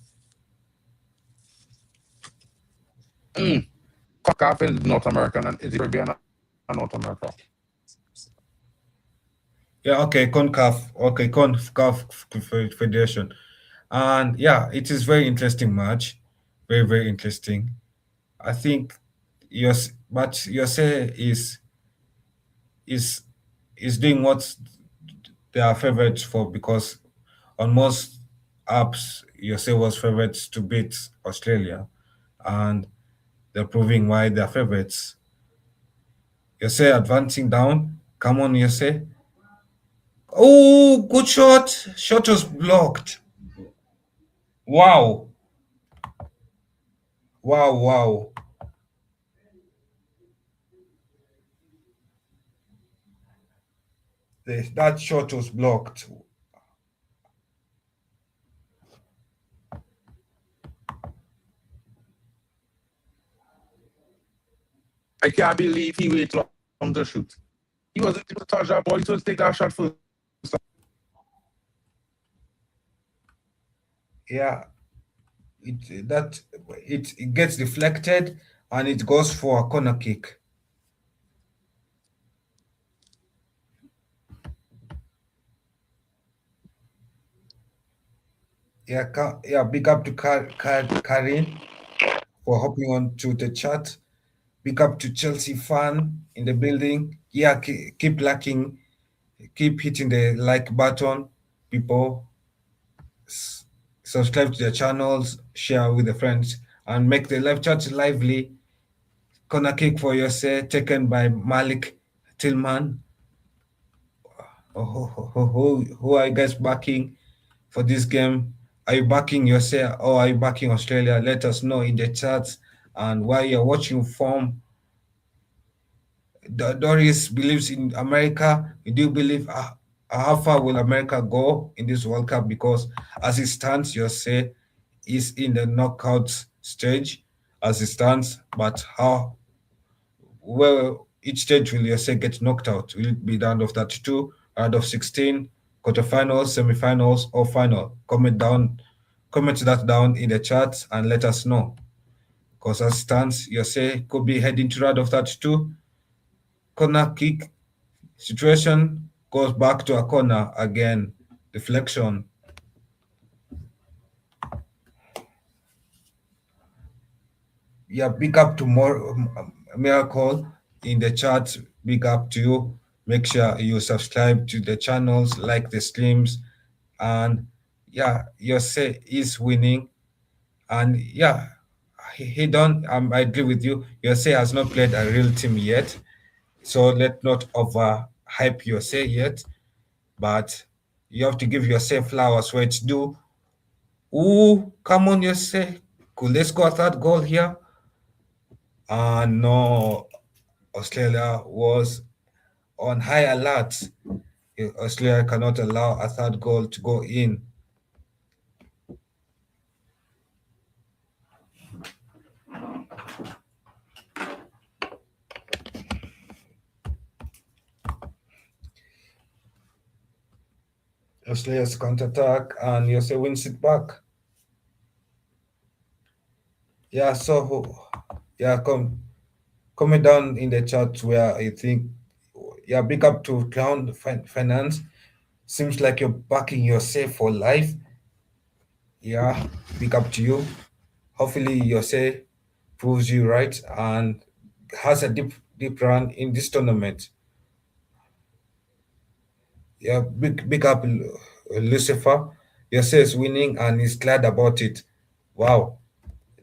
CONCACAF is North American and is Caribbean and North America. Yeah, okay, CONCACAF, okay, CONCACAF Federation. And yeah, it is very interesting match. Very, very interesting. I think but USA is doing what they are favorites for, because on most apps USA was favorites to beat Australia, and they're proving why they're favorites. USA advancing down. Come on, USA. Oh, good shot. Shot was blocked. Wow. Wow. That shot was blocked. I can't believe he waited long to shoot. He wasn't able to touch that ball. He was supposed to take that shot first. Yeah. It gets deflected and it goes for a corner kick. Yeah, big up to Karin for hopping on to the chat. Big up to Chelsea fan in the building. Yeah, keep liking, keep hitting the like button, people. Subscribe to their channels, share with the friends, and make the live chat lively. Corner kick for USA, taken by Malik Tillman. Who are you guys backing for this game? Are you backing USA or are you backing Australia? Let us know in the chats. And while you're watching form, Doris believes in America. We do believe how far will America go in this World Cup? Because as it stands, USA is in the knockout stage as it stands. But each stage will USA get knocked out? Will it be round of 32, round of 16, quarterfinals, semifinals, or final? Comment that down in the chat and let us know. Because as it stands, USA could be heading to round of 32. Corner kick situation goes back to a corner again. Deflection. Yeah, big up to Miracle in the chat. Big up to you. Make sure you subscribe to the channels, like the streams, and yeah, USA is winning. And yeah, he don't. I agree with you. USA has not played a real team yet, so let's not overhype USA yet. But you have to give yourself flowers where it's due. Ooh, come on, USA. Could let's go a third goal here? No, Australia was on high alert. Australia cannot allow a third goal to go in. Australia's counter-attack and USA wins it back. Yeah, so yeah, comment down in the chat where I think, yeah, big up to Clown Finance. Seems like you're backing yourself for life. Yeah, big up to you. Hopefully yourself proves you right and has a deep run in this tournament. Yeah, big up Lucifer. Yourself is winning and he's glad about it. Wow,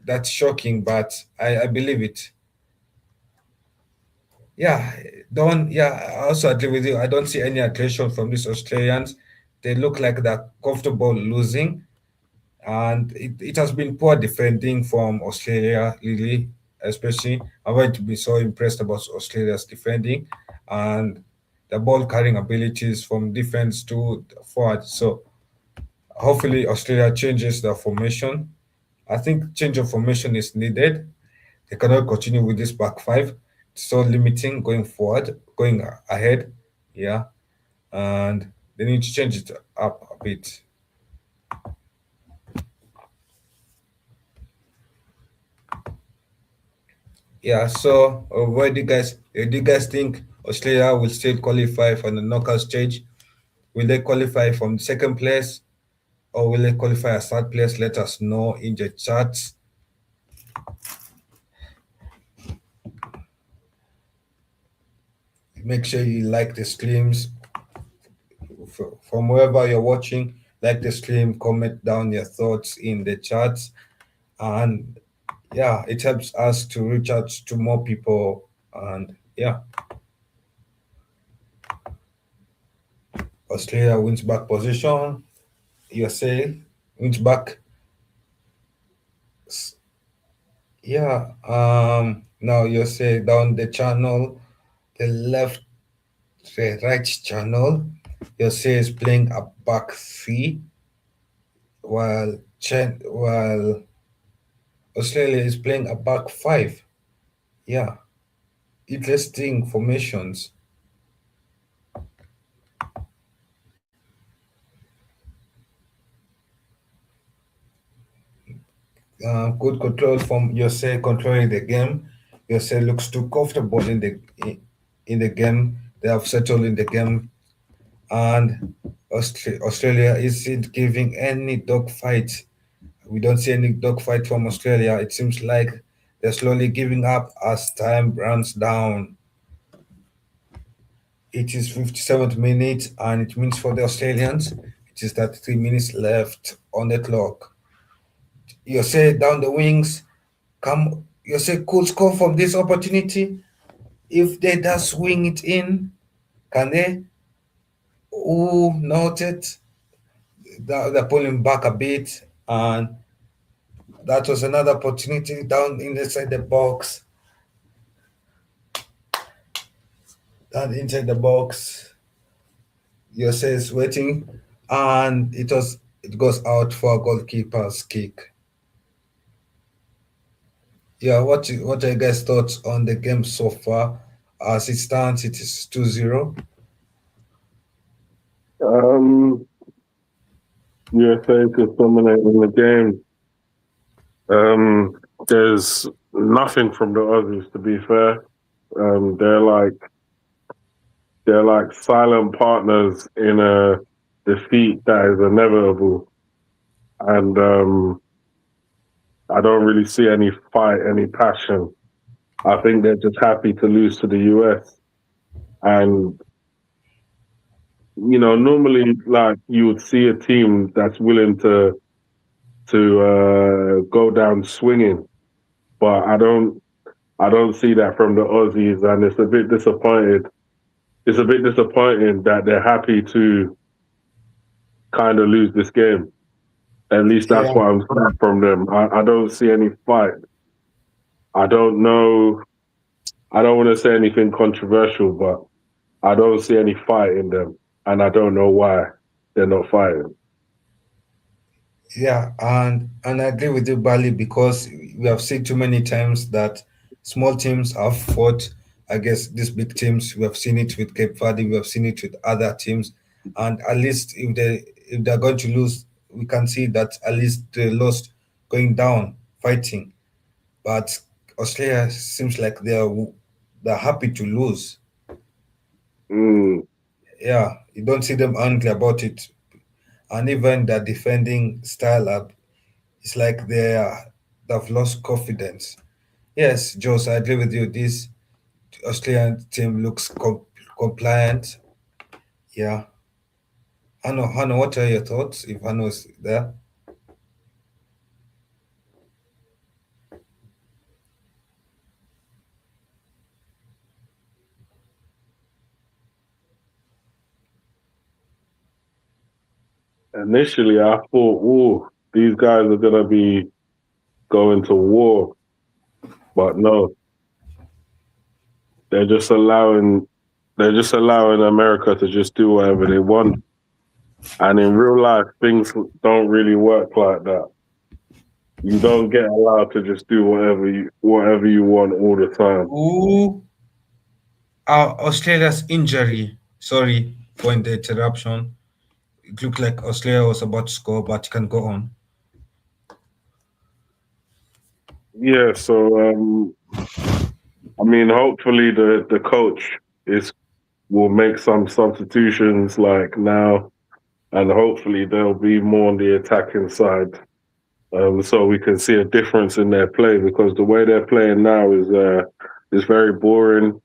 that's shocking, but I believe it. Yeah, I also agree with you. I don't see any aggression from these Australians. They look like they're comfortable losing, and it has been poor defending from Australia, really, especially. I'm going to be so impressed about Australia's defending and the ball carrying abilities from defense to forward. So hopefully Australia changes the formation. I think change of formation is needed. They cannot continue with this back five. It's so limiting going forward, going ahead. Yeah. And they need to change it up a bit. Yeah, so what do you guys think Australia will still qualify for the knockout stage? Will they qualify from second place or will they qualify as third place? Let us know in the chats. Make sure you like the streams from wherever you're watching. Like the stream, comment down your thoughts in the chats, and yeah, it helps us to reach out to more people. And yeah, Australia wins back position. USA wins back. Yeah. Now USA down the channel, the left, the right channel. USA is playing a back three, while Australia is playing a back five. Yeah, interesting formations. Good control from USA controlling the game. USA looks too comfortable in the game. They have settled in the game, and Australia isn't giving any dogfight. We don't see any dogfight from Australia. It seems like they're slowly giving up as time runs down. It is 57th minute, and it means for the Australians, it is 33 minutes left on the clock. USA down the wings. USA could score from this opportunity. If they just swing it in, can they? Oh, noted. They're pulling back a bit, and that was another opportunity down inside the box. Down inside the box. USA is waiting, and it goes out for a goalkeeper's kick. Yeah, what are you guys' thoughts on the game so far? As it stands, it is 2-0. USA is dominating the game. There's nothing from the Aussies, to be fair. They're like silent partners in a defeat that is inevitable. And I don't really see any fight, any passion. I think they're just happy to lose to the US. And normally like you would see a team that's willing to go down swinging, but I don't see that from the Aussies, and it's a bit disappointed. It's a bit disappointing that they're happy to kind of lose this game. At least that's what I'm seeing from them. I don't see any fight. I don't know. I don't want to say anything controversial, but I don't see any fight in them, and I don't know why they're not fighting. Yeah, and I agree with you, Bali, because we have seen too many times that small teams have fought against these big teams. We have seen it with Cape Verde, we have seen it with other teams, and at least if they're going to lose, we can see that at least they lost going down fighting. But Australia seems like they're happy to lose. Yeah, you don't see them angry about it, and even their defending style it's like they've lost confidence. Yes, Jose, I agree with you. This Australian team looks compliant. Yeah. Hannah, what are your thoughts if Hannah's there? Initially, I thought, "Oh, these guys are gonna be going to war," but no, they're just allowing America to just do whatever they want. And in real life, things don't really work like that. You don't get allowed to just do whatever you want all the time. Ooh, Australia's injury. Sorry for the interruption. It looked like Australia was about to score, but you can go on. Yeah, so I mean, hopefully the coach will make some substitutions like now, and hopefully they'll be more on the attacking side, so we can see a difference in their play, because the way they're playing now is very boring.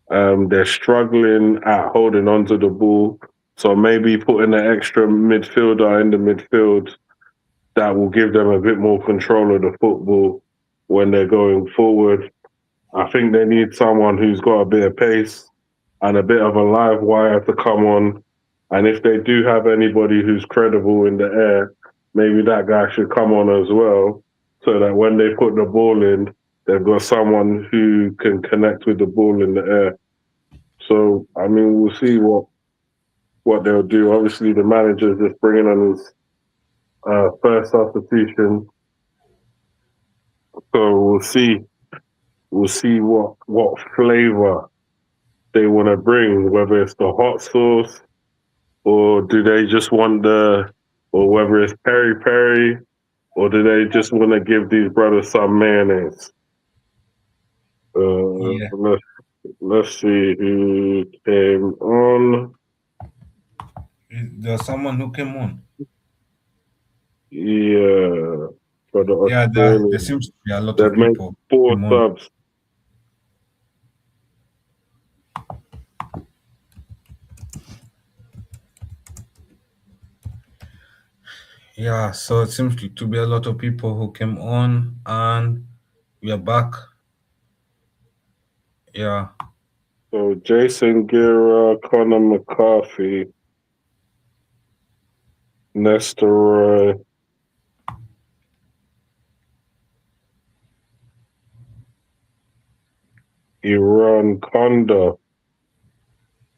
They're struggling at holding onto the ball, so maybe putting an extra midfielder in the midfield that will give them a bit more control of the football when they're going forward. I think they need someone who's got a bit of pace and a bit of a live wire to come on. And if they do have anybody who's credible in the air, maybe that guy should come on as well, so that when they put the ball in, they've got someone who can connect with the ball in the air. So, I mean, we'll see what they'll do. Obviously, the manager's just bringing on his first substitution. So we'll see. We'll see what flavor they want to bring, whether it's the hot sauce, or do they just want or whether it's peri-peri, or do they just want to give these brothers some mayonnaise? Let's see who came on. There's someone who came on. Yeah. For the there seems to be a lot of people. 4 subs. Yeah, so it seems to be a lot of people who came on, and we are back. Yeah. So Jason Guerra, Connor McCarthy, Nestor Roy, Iran Konda,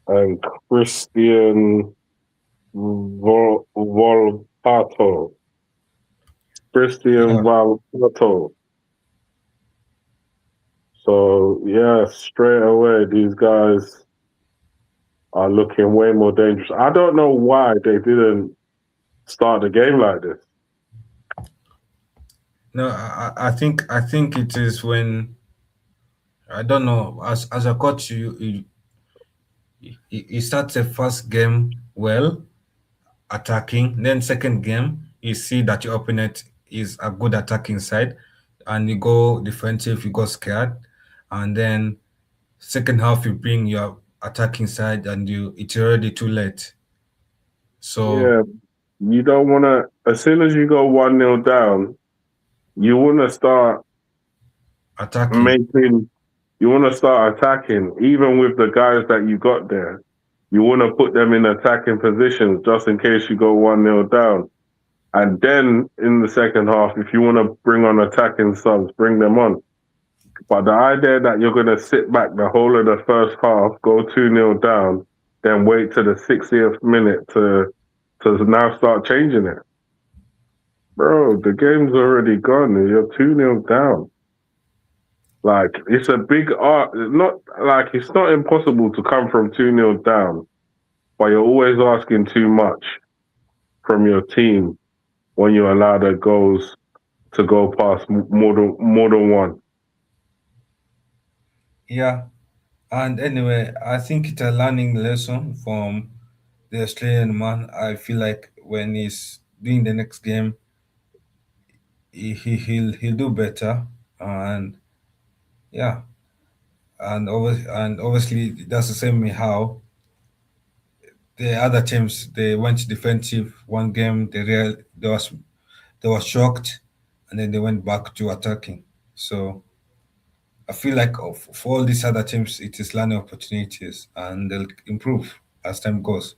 and Christian Volpato. Volpato. So, yeah, straight away, these guys are looking way more dangerous. I don't know why they didn't start the game like this. No, I think it is when, I don't know, as a coach, you start the first game well, attacking. Then second game, you see that your opponent is a good attacking side, and you go defensive, you go scared. And then second half, you bring your attacking side, and it's already too late. So yeah, you don't want to. As soon as you go 1-0 down, you want to start attacking. You want to start attacking, even with the guys that you got there. You want to put them in attacking positions just in case you go 1-0 down. And then in the second half, if you want to bring on attacking subs, bring them on. But the idea that you're going to sit back the whole of the first half, go 2-0 down, then wait to the 60th minute to now start changing it. Bro, the game's already gone. You're 2-0 down. Like, it's a big art. It's not impossible to come from 2-0 down, but you're always asking too much from your team when you allow the goals to go past more than one. Yeah. And anyway, I think it's a learning lesson from the Australian man. I feel like when he's doing the next game, he'll do better. And yeah, and obviously that's the same way how the other teams, they went defensive one game, they were shocked, and then they went back to attacking. So I feel like for all these other teams, it is learning opportunities, and they'll improve as time goes.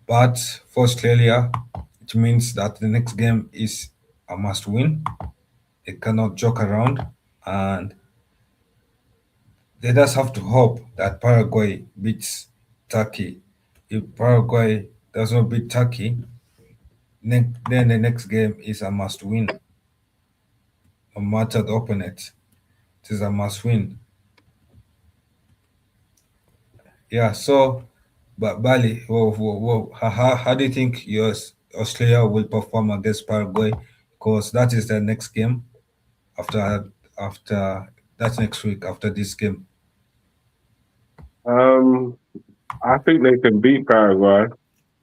But for Australia, it means that the next game is a must win. They cannot joke around, and they just have to hope that Paraguay beats Turkey. If Paraguay does not beat Turkey, then the next game is a must win. No matter the opponent, it is a must win. Yeah, so, but Bali, how do you think Australia will perform against Paraguay? Because that is the next game after that's next week after this game. I think they can beat Paraguay.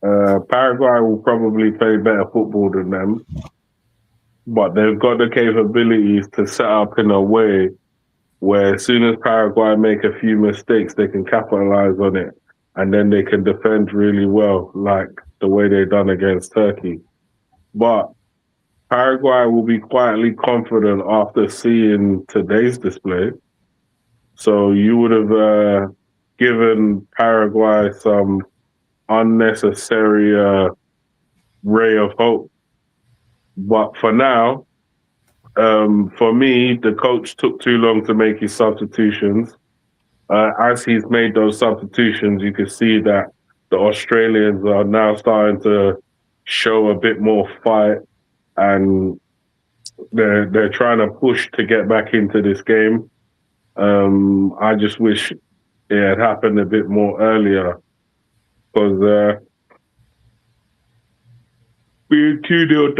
Paraguay will probably play better football than them, but they've got the capabilities to set up in a way where as soon as Paraguay make a few mistakes, they can capitalize on it, and then they can defend really well, like the way they done against Turkey. But Paraguay will be quietly confident after seeing today's display. So you would have given Paraguay some unnecessary ray of hope. But for now, for me, the coach took too long to make his substitutions. As he's made those substitutions, you can see that the Australians are now starting to show a bit more fight, and they're trying to push to get back into this game. I just wish it had happened a bit more earlier, because being 2-0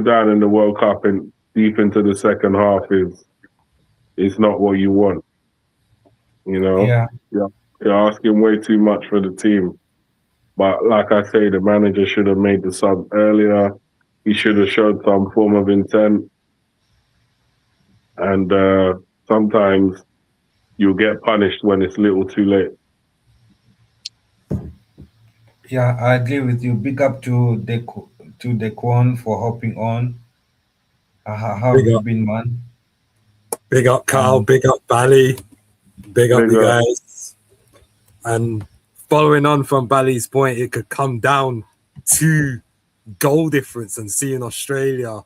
down in the World Cup and deep into the second half is not what you want. You know, Yeah. You're asking way too much for the team. But like I say, the manager should have made the sub earlier. He should have showed some form of intent. And sometimes you'll get punished when it's a little too late. Yeah, I agree with you. Big up to Dequan for hopping on. How have you been, man? Big up, Carl. Big up, Bally. Big up, you guys. And following on from Bally's point, it could come down to goal difference. And seeing Australia,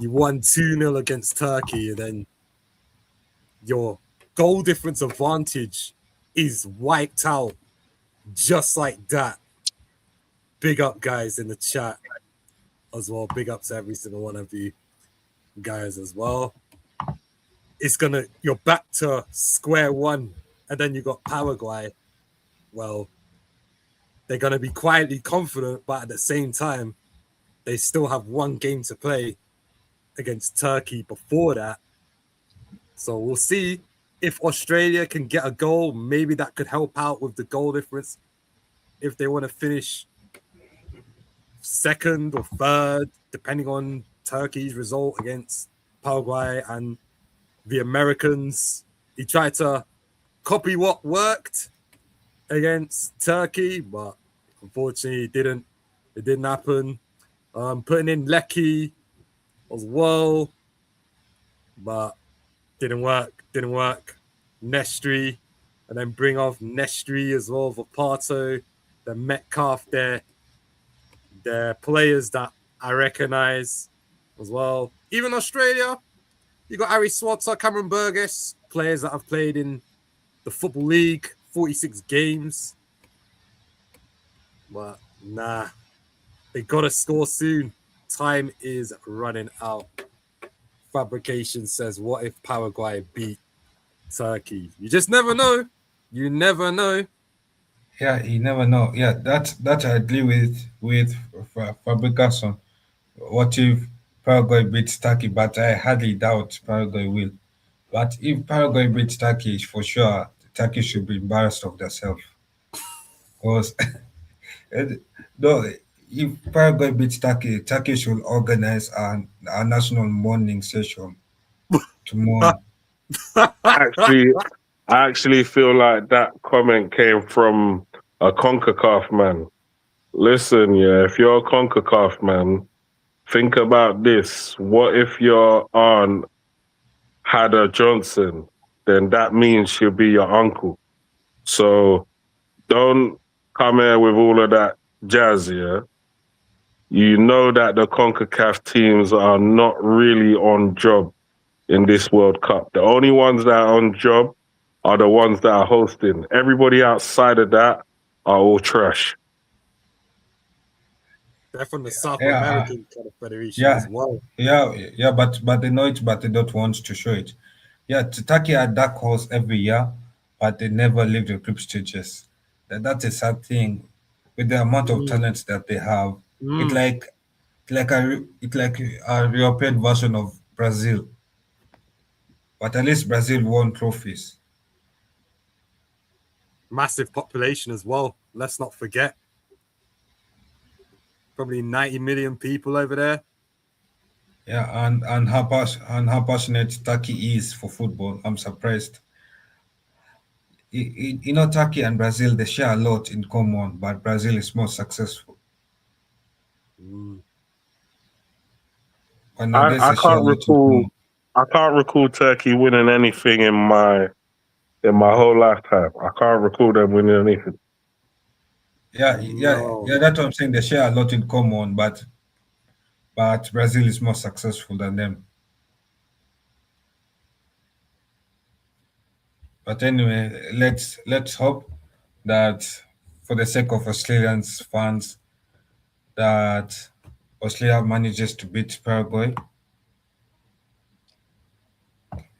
you won 2-0 against Turkey, and then your goal difference advantage is wiped out just like that. Big up, guys, in the chat as well. Big up to every single one of you guys as well. You're back to square one, and then you got Paraguay. Well, they're gonna be quietly confident, but at the same time, they still have one game to play against Turkey before that. So we'll see if Australia can get a goal. Maybe that could help out with the goal difference if they want to finish second or third, depending on Turkey's result against Paraguay and the Americans he tried to copy what worked against Turkey, but unfortunately it didn't happen. Putting in Lecky as well, but didn't work. Nestri, and then bring off Nestri as well for Pato, the Metcalf, their players that I recognize as well. Even Australia, you got Harry Swatzer, Cameron Burgess, players that have played in the Football League, 46 games. But nah, they gotta score soon. Time is running out. Fabrication says, what if Paraguay beat Turkey? You just never know. You never know. Yeah, you never know. Yeah, that I agree with Fabrication. What if Paraguay beats Turkey? But I hardly doubt Paraguay will. But if Paraguay beats Turkey, for sure, Turkey should be embarrassed of themselves. Because no, if Paraguay beats Turkey, Turkey should organize a national mourning session to mourn. I actually feel like that comment came from a CONCACAF man. Listen, yeah, if you're a CONCACAF man, think about this. What if your aunt had a Johnson? Then that means she'll be your uncle. So don't come here with all of that jazz, yeah? You know that the CONCACAF teams are not really on job in this World Cup. The only ones that are on job are the ones that are hosting. Everybody outside of that are all trash. They're from the South American kind of federation as well. Yeah, but they know it, but they don't want to show it. Yeah, Turkey are dark horse every year, but they never leave the group stages. That's a sad thing. With the amount of talent that they have, it's like a European version of Brazil. But at least Brazil won trophies. Massive population as well. Let's not forget. Probably 90 million people over there. Yeah, and how passionate Turkey is for football. I'm surprised. You know, Turkey and Brazil, they share a lot in common, but Brazil is more successful. I can't recall Turkey winning anything in my whole lifetime. I can't recall them winning anything. Yeah, that's what I'm saying. They share a lot in common, but Brazil is more successful than them. But anyway, let's hope that, for the sake of Australians fans, that Australia manages to beat Paraguay.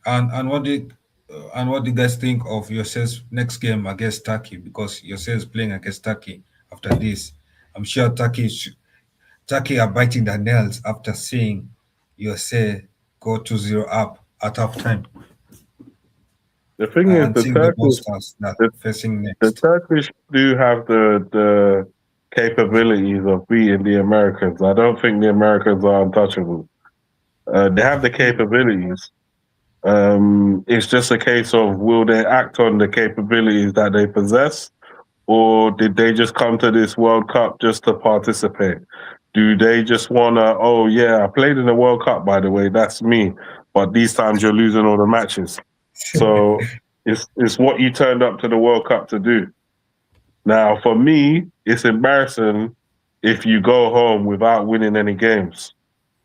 And what do you guys think of yourselves next game against Turkey? Because yourselves playing against Turkey after this, I'm sure Turkey are biting their nails after seeing USA go 2-0 up at halftime. The thing is, the Turkish do have the capabilities of beating the Americans. I don't think the Americans are untouchable. They have the capabilities. It's just a case of, will they act on the capabilities that they possess, or did they just come to this World Cup just to participate? Do they just want to, oh yeah, I played in the World Cup, by the way, that's me, but these times you're losing all the matches. So it's what you turned up to the World Cup to do. Now, for me, it's embarrassing if you go home without winning any games.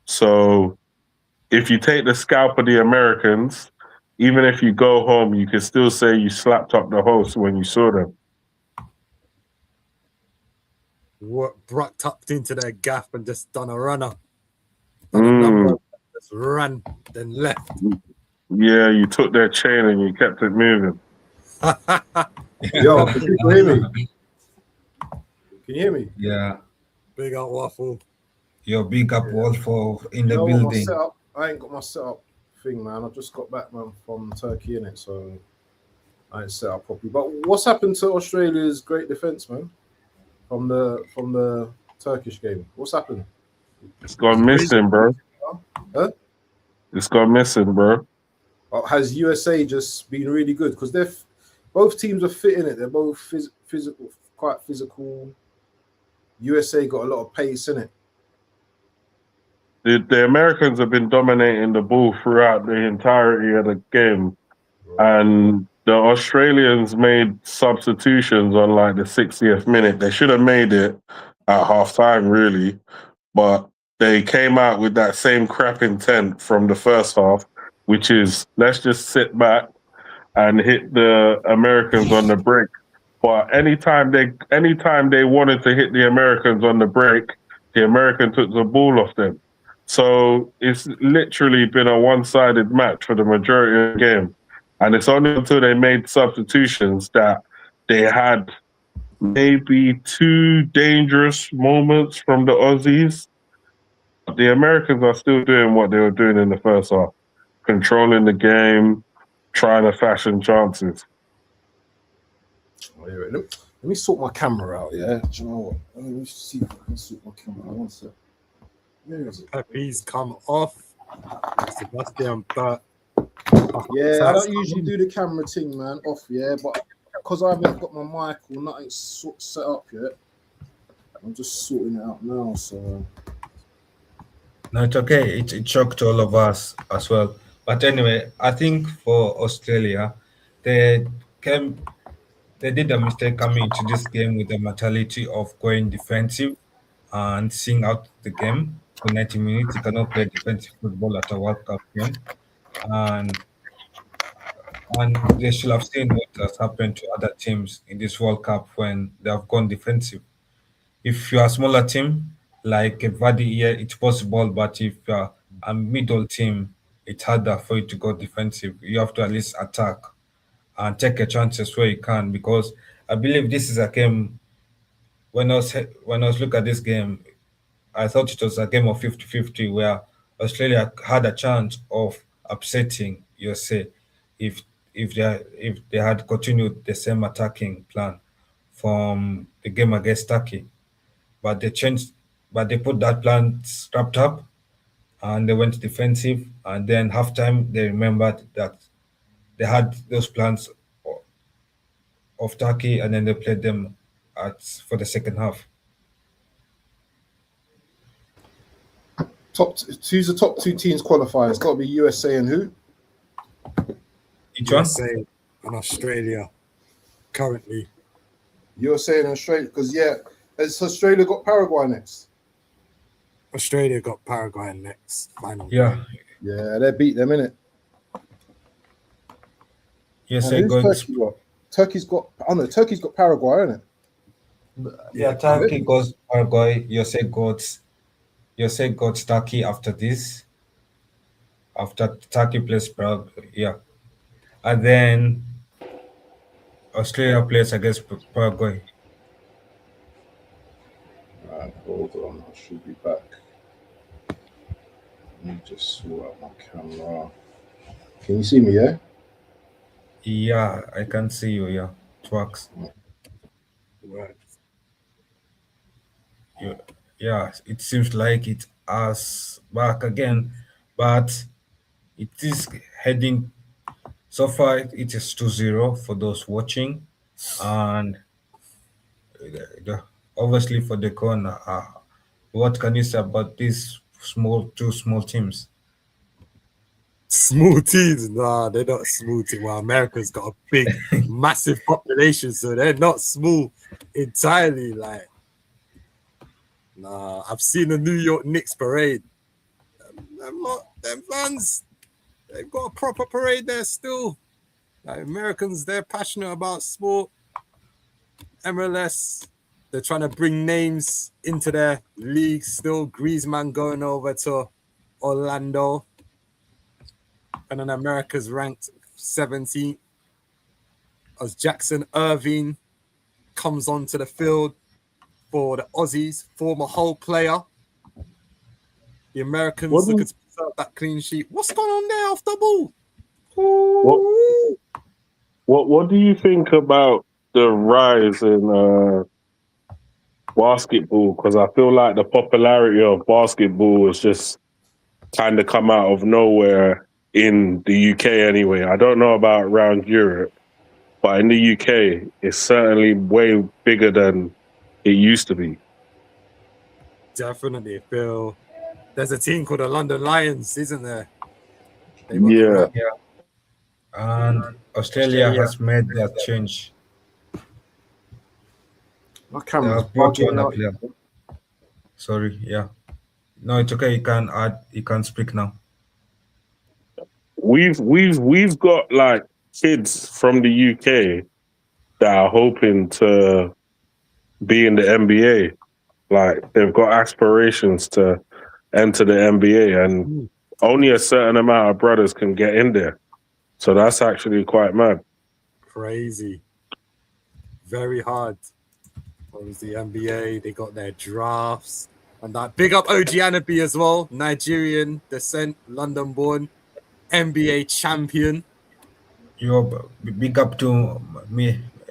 So if you take the scalp of the Americans, even if you go home, you can still say you slapped up the host when you saw them. Brock tucked into their gaff and just done a runner. Done a number, just ran, then left. Yeah, you took their chain and you kept it moving. Yo, can you hear me? Can you hear me? Yeah. Big up Waffle. Yo, big up Waffle in the building. I ain't got my setup thing, man. I just got back, man, from Turkey, innit? So I ain't set up properly. But what's happened to Australia's great defense, man? From the Turkish game. What's happened? It's gone missing, bro. Huh? It's gone missing, bro. Or has USA just been really good? Because both teams are fit in it. They're both physical, quite physical. USA got a lot of pace in it. The Americans have been dominating the ball throughout the entirety of the game, and the Australians made substitutions on like the 60th minute. They should have made it at half time, really, but they came out with that same crap intent from the first half, which is let's just sit back and hit the Americans on the break. But anytime they wanted to hit the Americans on the break, the American took the ball off them. So it's literally been a one-sided match for the majority of the game. And it's only until they made substitutions that they had maybe 2 dangerous moments from the Aussies. The Americans are still doing what they were doing in the first half, controlling the game, trying to fashion chances. Oh, yeah, let me sort my camera out, yeah? Do you know what? Let me see if I can sort my camera out. One sec. Where is it? Pepe's come off. Sebastian Burt. Yeah, I don't usually do the camera thing, man, off, yeah, but because I haven't got my mic or nothing set up yet, I'm just sorting it out now, so... No, it's okay. It shocked all of us as well. But anyway, I think for Australia, they did a mistake coming into this game with the mentality of going defensive and seeing out the game for 90 minutes. You cannot play defensive football at a World Cup game. And they should have seen what has happened to other teams in this World Cup when they have gone defensive. If you're a smaller team, like Vardy here, it's possible, but if you're a middle team, it's harder for you to go defensive. You have to at least attack and take your chances where you can, because I believe this is a game. When I was looking at this game, I thought it was a game of 50-50 where Australia had a chance of upsetting USA if they had continued the same attacking plan from the game against Turkey. But they put that plan strapped up and they went defensive, and then halftime they remembered that they had those plans of Turkey, and then they played them for the second half. Who's the top 2 teams qualifiers? It's got to be USA and who? USA and Australia currently. USA and Australia, because has Australia got Paraguay next? Australia got Paraguay next. Final. Yeah, they beat them, innit? USA Turkey's got Paraguay, innit? Yeah, Turkey goes Paraguay. USA got Turkey after this. After Turkey plays Paraguay, yeah. And then Australia plays against Paraguay. Right, hold on. I should be back. Let me just sort out my camera. Can you see me, yeah? Yeah, I can see you, yeah. It works. Right. Yeah, it seems like it's us back again, but it is heading. So far, it is 2-0 for those watching, and obviously for the corner. What can you say about these two small teams? Small teams? Nah, they're not small teams. Well, America's got a big, massive population, so they're not small entirely. Like, nah, I've seen the New York Knicks parade. Them fans, they've got a proper parade there still. Like, Americans, they're passionate about sport. MLS, they're trying to bring names into their league still. Griezmann going over to Orlando. And then America's ranked 17th as Jackson Irving comes onto the field for the Aussies, former Hull player. The Americans looking to preserve that clean sheet. What's going on there off the ball? What do you think about the rise in basketball? Because I feel like the popularity of basketball has just kind of come out of nowhere in the UK anyway. I don't know about around Europe, but in the UK, it's certainly way bigger than it used to be. Definitely, Phil. There's a team called the London Lions, isn't there? Yeah. And Australia has made that change. My They camera's have brought bugging on a out. player. Sorry, yeah. No, it's okay. You can add. You can speak now. We've got like kids from the UK that are hoping to be in the NBA. Like they've got aspirations to enter the NBA, and only a certain amount of brothers can get in there. So that's actually quite mad. Crazy. Very hard. What was the NBA? They got their drafts. And that big up OG Anabi as well. Nigerian descent, London born, NBA champion. Yo, big up to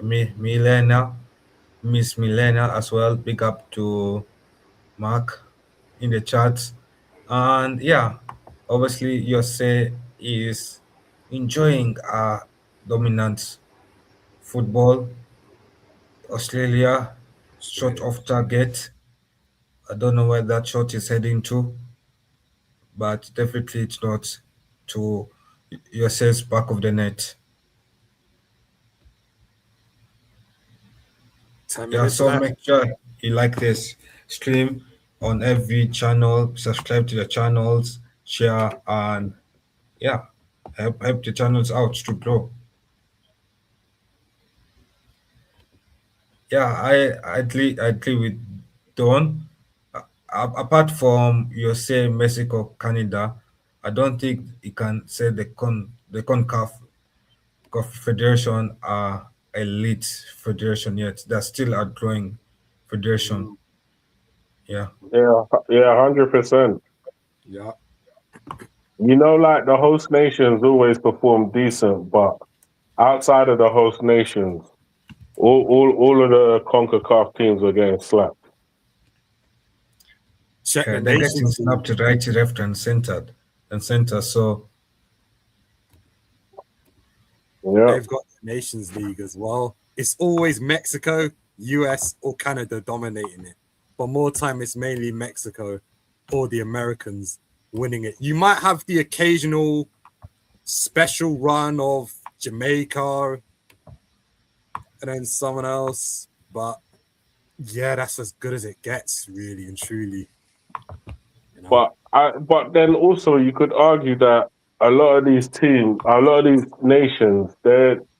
Milena, Miss Milena as well. Big up to Mark in the chats. And yeah, obviously USA is enjoying dominant football. Australia shot off target. I don't know where that shot is heading to, but definitely it's not to USA's back of the net. 10 Yeah, minutes so left. make sure you like this stream on every channel, subscribe to the channels, share, and yeah, help the channels out to grow. Yeah, I agree with Don. Apart from USA, Mexico, Canada, I don't think you can say the CONCACAF Federation are elite federation yet. They're still a growing federation. Yeah. Yeah, 100%. Yeah. You know, like the host nations always perform decent, but outside of the host nations, all of the CONCACAF teams are getting slapped. Check Okay, the they're getting nations. snapped right, left, and center. So Yeah. They've got the Nations League as well. It's always Mexico, US, or Canada dominating it. But more time, it's mainly Mexico or the Americans winning it. You might have the occasional special run of Jamaica and then someone else. But yeah, that's as good as it gets, really and truly. You know? But then also you could argue that a lot of these teams, a lot of these nations,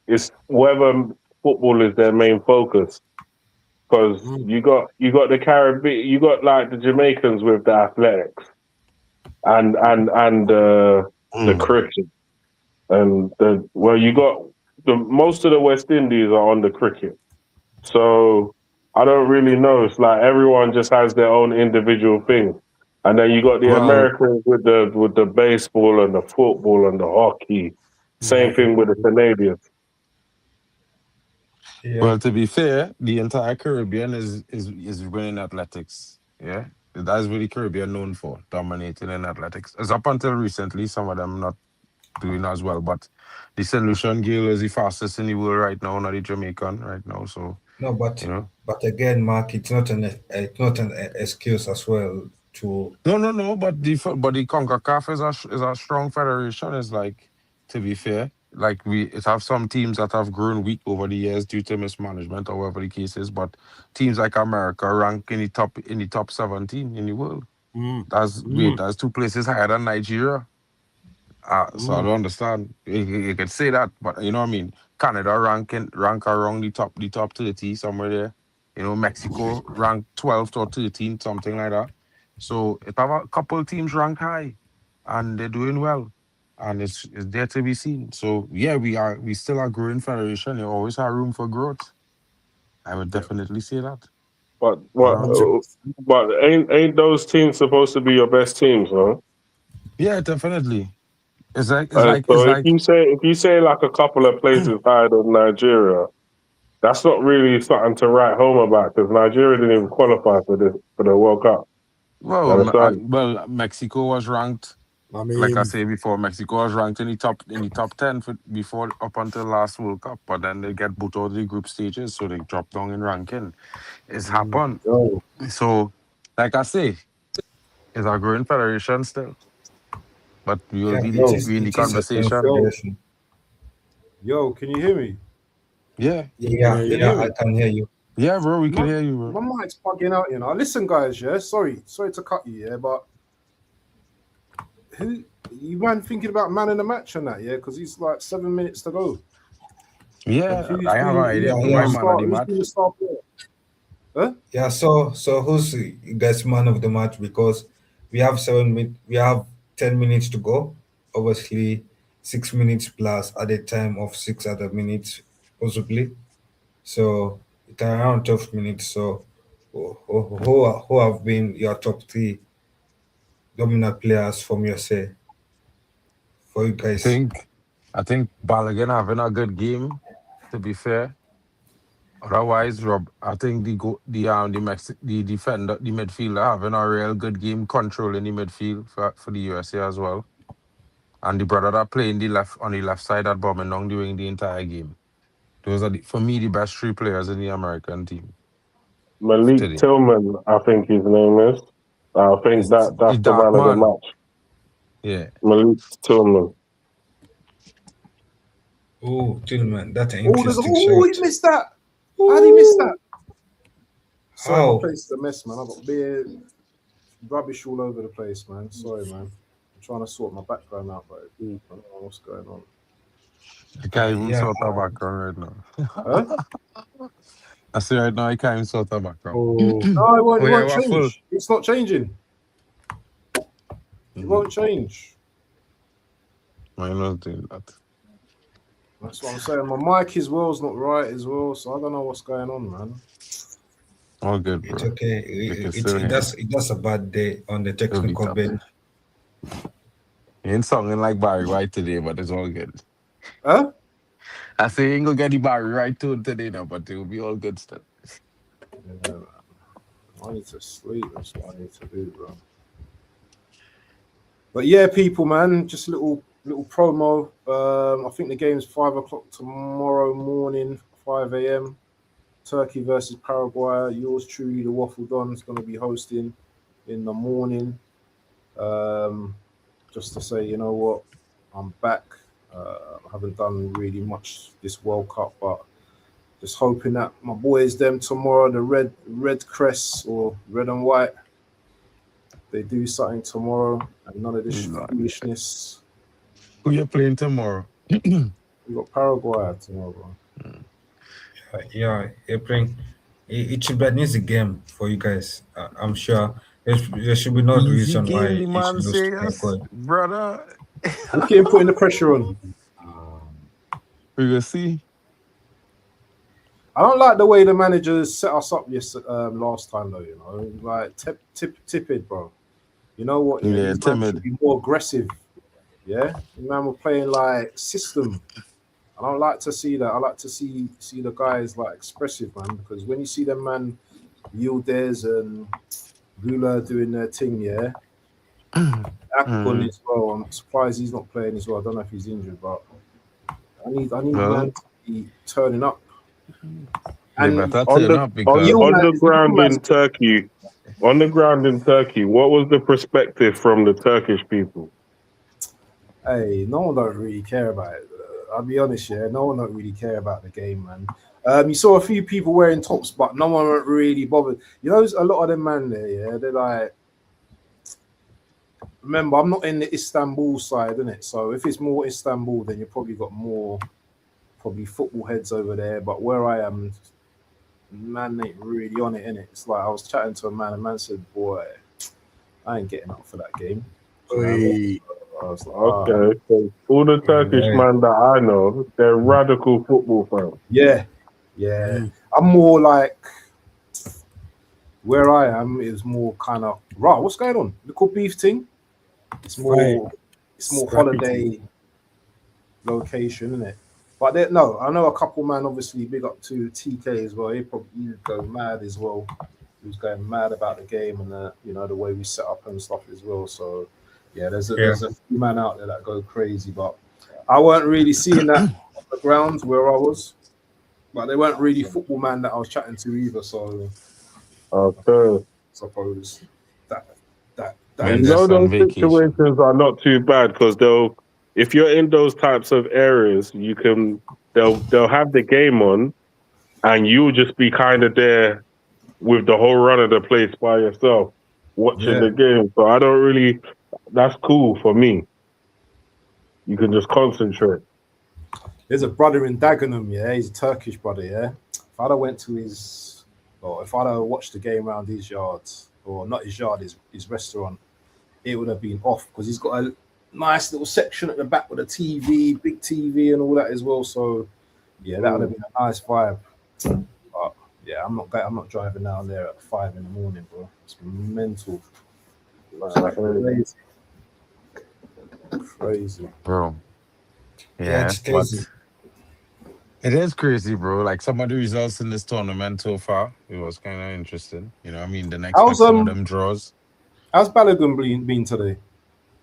it's whether football is their main focus. Because you got the Caribbean, you got like the Jamaicans with the athletics, and the cricket, and you got most of the West Indies are on the cricket. So I don't really know. It's like everyone just has their own individual thing. And then you got the Americans with the baseball and the football and the hockey. Same thing with the Canadians. yeah. Well, to be fair, the entire Caribbean is winning athletics. Yeah, that's what the Caribbean known for, dominating in athletics. As up until recently, some of them not doing as well. But the St. Lucian Gale is the fastest in the world right now, not the Jamaican right now. So No, but you know. but again, Mark, it's not an excuse as well to. No. But the CONCACAF is a strong federation. It's like, to be fair, like it have some teams that have grown weak over the years due to mismanagement or whatever the case is. But teams like America rank in the top 17 in the world. That's 2 places higher than Nigeria. So I don't understand. You could say that, but you know what I mean. Canada rank around the top 30 somewhere there. You know, Mexico rank 12th or 13th, something like that. So it have a couple teams rank high, and they're doing well, and it's there to be seen. So yeah, we still are growing federation. You always have room for growth. I would definitely say that. But ain't those teams supposed to be your best teams, huh? Yeah, definitely. It's like if you say like a couple of places higher than Nigeria, that's not really something to write home about because Nigeria didn't even qualify for the World Cup. Well, Mexico was ranked I mean, like I say before, Mexico was ranked in the top 10 before up until last World Cup, but then they get booted out of the group stages, so they drop down in ranking. It's happened. Yo, So, like I say, it's a growing federation still, but we will Yeah, be yo, in the it is a conversation. confederation. yo, can you hear me? Yeah, Yeah, Can you yeah, hear I me? can hear you. yeah, bro, we can My, hear you, bro. my mic's bugging out, you know. Listen, guys, yeah. Sorry to cut you, yeah, but who you man thinking about man in the match and that, yeah? Because he's like 7 minutes to go. And Yeah, I have an idea. Yeah, Put yeah. my man on the who's match. been the star player? Huh? Yeah, so who's you guys man of the match? Because we have 10 minutes to go. Obviously, 6 minutes plus at a time of 6 other minutes, possibly. So it's around 12 minutes. So who have been your top three dominant players from your say for you guys? I think Balogun having a good game, to be fair. Otherwise, Rob, I think the defender, the midfielder having a real good game, controlling the midfield for the USA as well. And the brother that playing on the left side at Birmingham during the entire game. Those are for me the best three players in the American team Malik today. Tillman, I think his name is. I think It's that's the dark man of the man. match. Yeah. Malik Tillman. Oh, Tillman, that's an Oh, interesting he shot. missed that. How did he miss that? Sorry, How? my place is a mess, man. I've got beer, rubbish all over the place, man. Sorry, man. I'm trying to sort my background out, but I don't know what's going on. I can't even Yeah, sort our background right now. Huh? I say right now I can't even sort our background. oh, No, it won't, Oh, it yeah, won't we're full. change. It's not changing. It won't change. I'm not doing that. That's what I'm saying. My mic as well is not right as well, so I don't know what's going on, man. All good, bro. it's okay. We can still hear. That's a bad day on the It'll be technical tough. bench. You ain't sounding like Barry White today, but it's all good. Huh? I say you ain't gonna get the Barry White tune today now, but it will be all good stuff. Yeah, man. I need to sleep. That's what I need to do, bro. But yeah, people, man, just a little promo. I think the game's 5 o'clock tomorrow morning, 5 a.m. Turkey versus Paraguay. Yours truly, the Waffle Don, is going to be hosting in the morning. Just to say, you know what, I'm back. I haven't done really much this World Cup, but just hoping that my boys, them tomorrow, the red crest or red and white, they do something tomorrow and none of this foolishness. Who you playing tomorrow? We got Paraguay tomorrow, bro. Yeah, April. It should be an easy game for you guys. I'm sure there should be no Easy reason why game, the you man should lose to says, Paraguay. brother. Look at him putting the pressure on. We will see. I don't like the way the managers set us up last time, though. You know, like tepid, bro. You know what? Yeah, these timid. should be more aggressive. Yeah, man, we're playing like system. I don't like to see that. I like to see the guys like expressive, man. Because when you see them, man, Yildiz and Gula doing their thing, yeah. Akbun as well. I'm surprised he's not playing as well. I don't know if he's injured, but I need man to be turning up. And on the ground in Turkey, what was the perspective from the Turkish people? Hey, no one don't really care about it. I'll be honest, yeah, no one don't really care about the game, man. You saw a few people wearing tops, but no one really bothered. You know, a lot of them man there, yeah, they're like, remember, I'm not in the Istanbul side, innit? So if it's more Istanbul, then you probably got more football heads over there. But where I am, man ain't really on it, innit? It's like I was chatting to a man, and man said, boy, I ain't getting up for that game. I was like, okay, so all the Turkish man that I know, they're radical football fans. Yeah. I'm more like where I am is more kind of what's going on? Little beef thing. It's more holiday location, isn't it? But I know a couple man obviously big up to TK as well. He would go mad as well. He was going mad about the game and the way we set up and stuff as well. So Yeah, there's a few man out there that go crazy, but I weren't really seeing that on the ground where I was. But they weren't really football man that I was chatting to either, so Okay. suppose that Man, You know, just on those vacation. situations are not too bad because if you're in those types of areas, they'll have the game on, and you'll just be kind of there with the whole run of the place by yourself, watching the game. So I don't really. That's cool for me. You can just concentrate. There's a brother in Dagenham, yeah, he's a Turkish brother, yeah. If I'd have went to his, or if I'd have watched the game around his yard, or not his yard, his restaurant, it would have been off because he's got a nice little section at the back with a TV, big TV and all that as well. So yeah, that would have been a nice vibe. But yeah, I'm not driving down there at 5 in the morning, bro. It's mental. Crazy. Bro. Yeah, it's but crazy. it is crazy, bro. Like some of the results in this tournament so far, it was kind of interesting. You know what I mean? Didn't expect some of them draws. How's Balogun been today?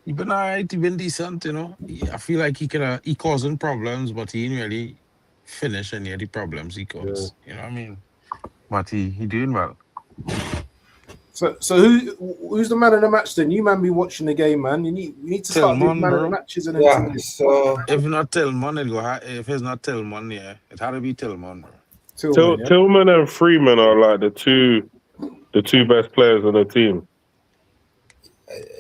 He been alright, he been decent, you know. I feel like he causing problems, but he didn't really finish any of the problems he caused. You know what I mean? But he doing well. So who's the man of the match then? You man be watching the game, man. You need to start doing man of the matches and everything. So if not Tillman, if it's not Tillman, yeah, it had to be Tillman, bro. Tillman and Freeman are like the two best players on the team.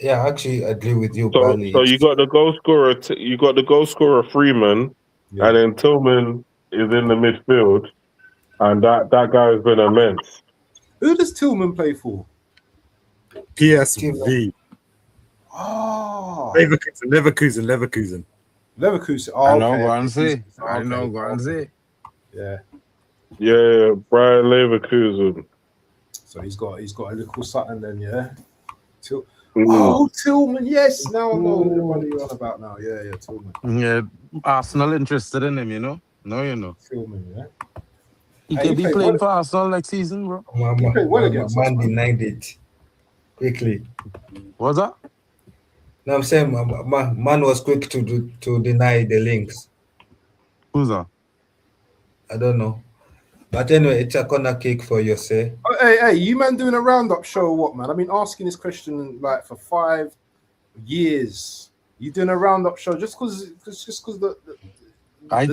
Yeah, actually, I agree with you. So you got the goal scorer, Freeman, and then Tillman is in the midfield, and that guy has been immense. Who does Tillman play for? PSV. Oh, Leverkusen. Oh, I know, Guanzi. Yeah. Yeah, Brian Leverkusen. So he's got a little something then, yeah. Tillman, yes. Now I know what you're on about now. Yeah, Tillman. Yeah, Arsenal interested in him, you know. No, you know. Tillman, yeah. He could be playing for Arsenal next season, bro. Man denied it quickly. What's that? No, I'm saying man was quick to deny the links. Who's that? I don't know. But anyway, it's a corner kick for Jose. Oh, hey, you man doing a roundup show or what, man? I've been asking this question like for 5 years. You doing a roundup show just because the I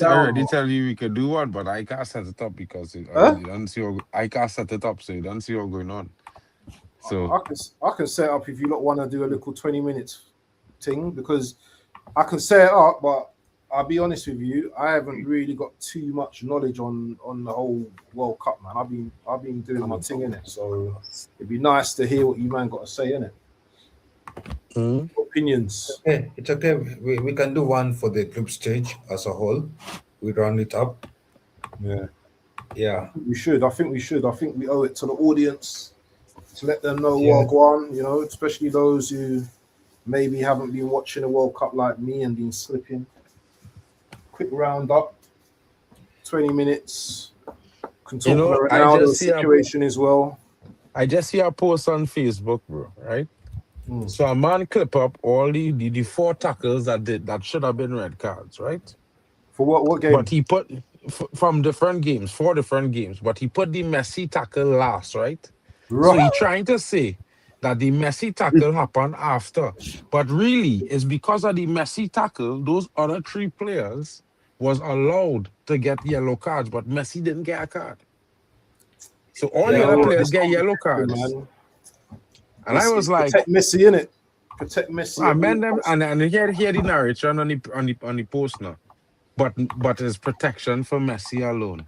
already tell you we could do one, but I can't set it up because you don't see. I can't set it up, so you don't see what's going on. So I can set up if you lot want to do a little 20 minutes thing because I can set it up, but I'll be honest with you, I haven't really got too much knowledge on the whole World Cup, man. I've been doing my thing in it, so it'd be nice to hear what you man got to say in it. Opinions. Okay, it's okay. We can do one for the group stage as a whole. We round it up. Yeah. We should. I think we should. I think we owe it to the audience to let them know what going on, you know, especially those who maybe haven't been watching the World Cup like me and been slipping. Quick roundup, 20 minutes. Can talk about Ronaldo's situation as well. I just see a post on Facebook, bro, right? So a man clip up all the 4 tackles that should have been red cards, right? For what game? But he put from different games, 4 different games, but he put the Messi tackle last, right? So he's trying to say that the Messi tackle happened after. But really, it's because of the Messi tackle, those other 3 players was allowed to get yellow cards, but Messi didn't get a card. So all the other players get yellow cards. Man. And I was like, protect Messi, innit? Protect Messi. I meant them, and hear the narration on the post now. But it's protection for Messi alone.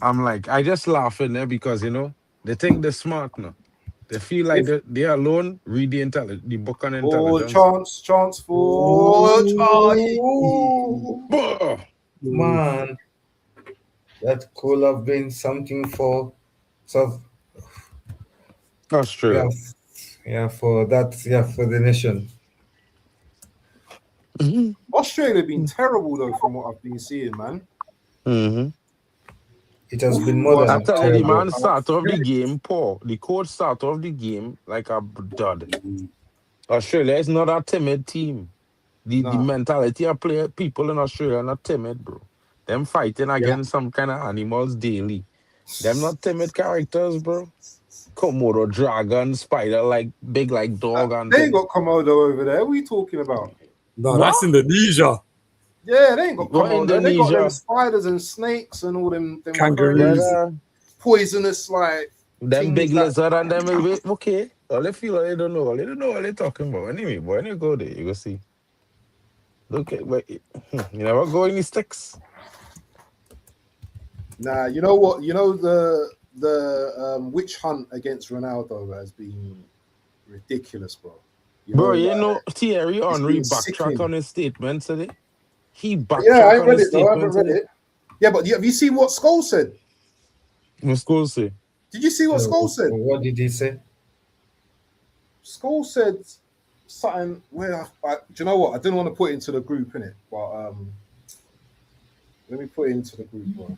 I'm like, I just laugh in there because, you know, they think they're smart now. They feel like they alone read the book on intelligence. Chance for Charlie. Man, that could have been something for Australia. Yeah, for the nation. Australia been terrible though, from what I've been seeing, man. It has been more than terrible. The man start off the game poor. The coach start off the game like a dud. Australia is not a timid team. The Nah. mentality of people in Australia are not timid, bro. Them fighting against some kind of animals daily. Them not timid characters, bro. Komodo dragon, spider like big like dog and They ain't thing. got Komodo over there. What are you talking about? No, What? that's Indonesia. Yeah, they ain't got What Komodo. They got them Indonesia? spiders and snakes and all them Kangaroos. crazy poisonous like Them big things that- lizard and them okay. All they feel like they don't know. They don't know what they're talking about. Anyway, boy, when you go there, you go see. Look at wait, you never go in the sticks. Nah, you know what? You know the witch hunt against Ronaldo has been ridiculous, bro. Bro, like, you know Thierry Henry been backtrack sickening. on his statement today. He backtrack yeah, I ain't on read his it though. I haven't statement read today. it. Yeah, but have you seen what Scholes said? What school say? Did you see what Scholes said? What did he say? Scholes said something where do you know what? I didn't want to put it into the group, innit? But let me put it into the group, bro.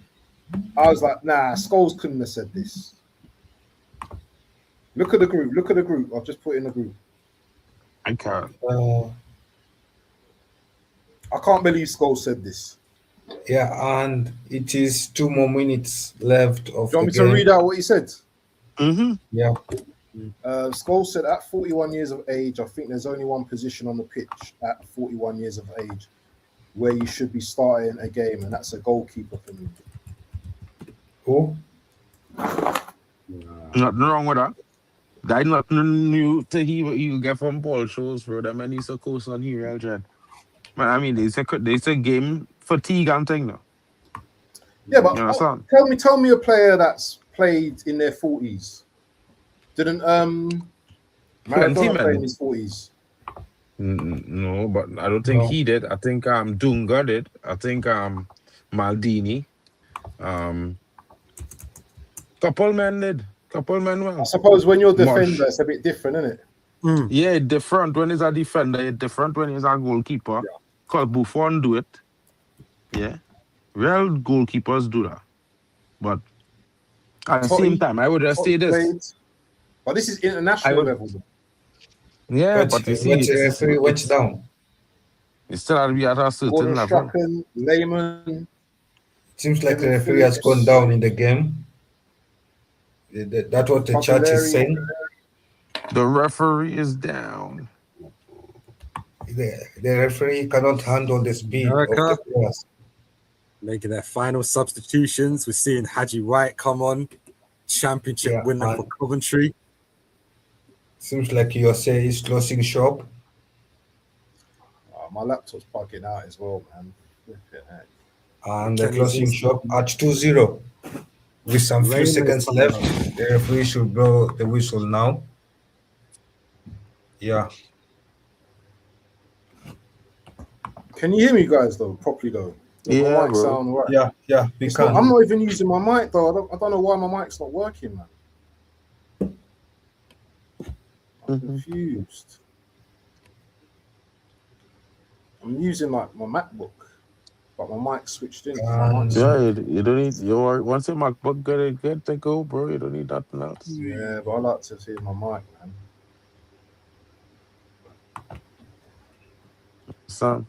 I was like, nah, Scholes couldn't have said this. Look at the group. Look at the group. I've just put in the group. I can't. I can't believe Scholes said this. Yeah, and it is 2 more minutes left of Do you want me the to game. read out what he said? Mm-hmm. Yeah. Scholes said, at 41 years of age, I think there's only one position on the pitch at 41 years of age where you should be starting a game, and that's a goalkeeper for me. Who? Nothing wrong with that. That nothing new to hear what you get from ball shows, bro. That man needs to coast on here, Elgin. Man, I mean, they say game fatigue and thing now. Yeah, but You understand? tell me a player that's played in their 40s. Didn't Maradona play in his 40s? No, but I don't think he did. I think Dunga did. I think Maldini. Couple men did. Couple men well. I suppose when you're a defender, it's a bit different, isn't it? Yeah, different when he's a defender, it's different when he's a goalkeeper. Because Buffon do it. Yeah. Real goalkeepers do that. But at the same time, I would just say this. But this is international level. Yeah, but you see, the referee went down. It still has to be at a certain Gordon level. Strachan, Lehman. Seems like the referee has gone down in the game. That's what the chat is saying. The referee is down. The referee cannot handle the speed of the players. Making their final substitutions. We're seeing Haji Wright come on. Championship winner for Coventry. Seems like USA is closing shop. My laptop's bugging out as well, man. And the closing shop at 2-0. With some few seconds left, the referee should blow the whistle now. Yeah. Can you hear me, guys, though, properly, though? Yeah, my mic bro. sound right? Yeah, we can. I'm not even using my mic, though. I don't know why my mic's not working, man. I'm confused. I'm using, like, my MacBook. But my mic switched in. Yeah, you don't need once your MacBook get to go, bro. You don't need nothing else. Yeah, but I like to hear my mic, man. Son,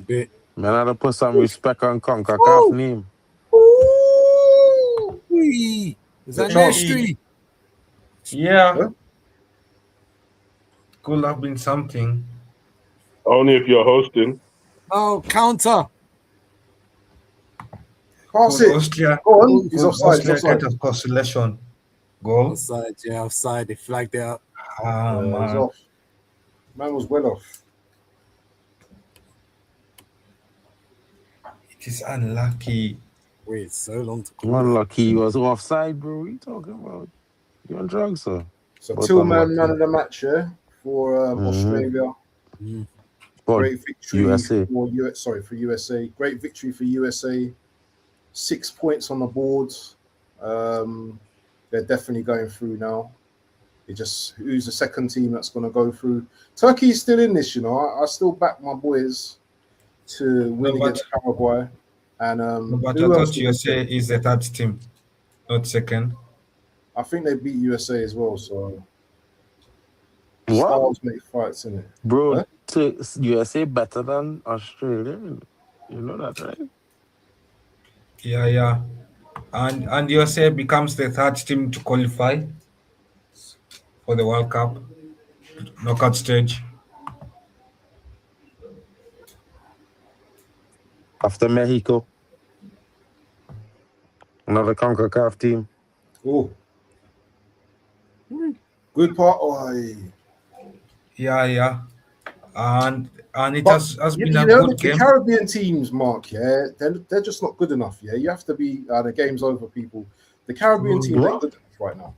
bit. man, I had to put some respect on CONCACAF name. Ooh, is that Matchday? Yeah. Could have been something. Only if you're hosting. Oh, counter. Pass it. Austria. Go on. He's offside. He's offside. Of consolation. Goal. Offside, yeah, offside. They flagged it up. Man. Off. Man was well off. It is unlucky. Wait, so long to call. Unlucky he was offside, bro. What are you talking about? You on drugs, sir? So Tillman man of the match, yeah, for Australia. Great victory USA. For USA. Great victory for USA. 6 points on the board. They're definitely going through now. Who's the second team that's going to go through? Turkey's still in this, you know. I still back my boys to win against Paraguay. And but I thought USA is the third team, not second. I think they beat USA as well. So What? Styles make fights, innit? Bro, Huh? USA better than Australia. You know that, right? Yeah. And USA becomes the third team to qualify for the World Cup knockout stage. After Mexico. Another CONCACAF team. Oh. Good part. Oh, Yeah. And it has been a know, good the game. Caribbean teams, Mark, yeah, they're just not good enough, yeah. You have to be the game's over, people. The Caribbean teams ain't good enough right now.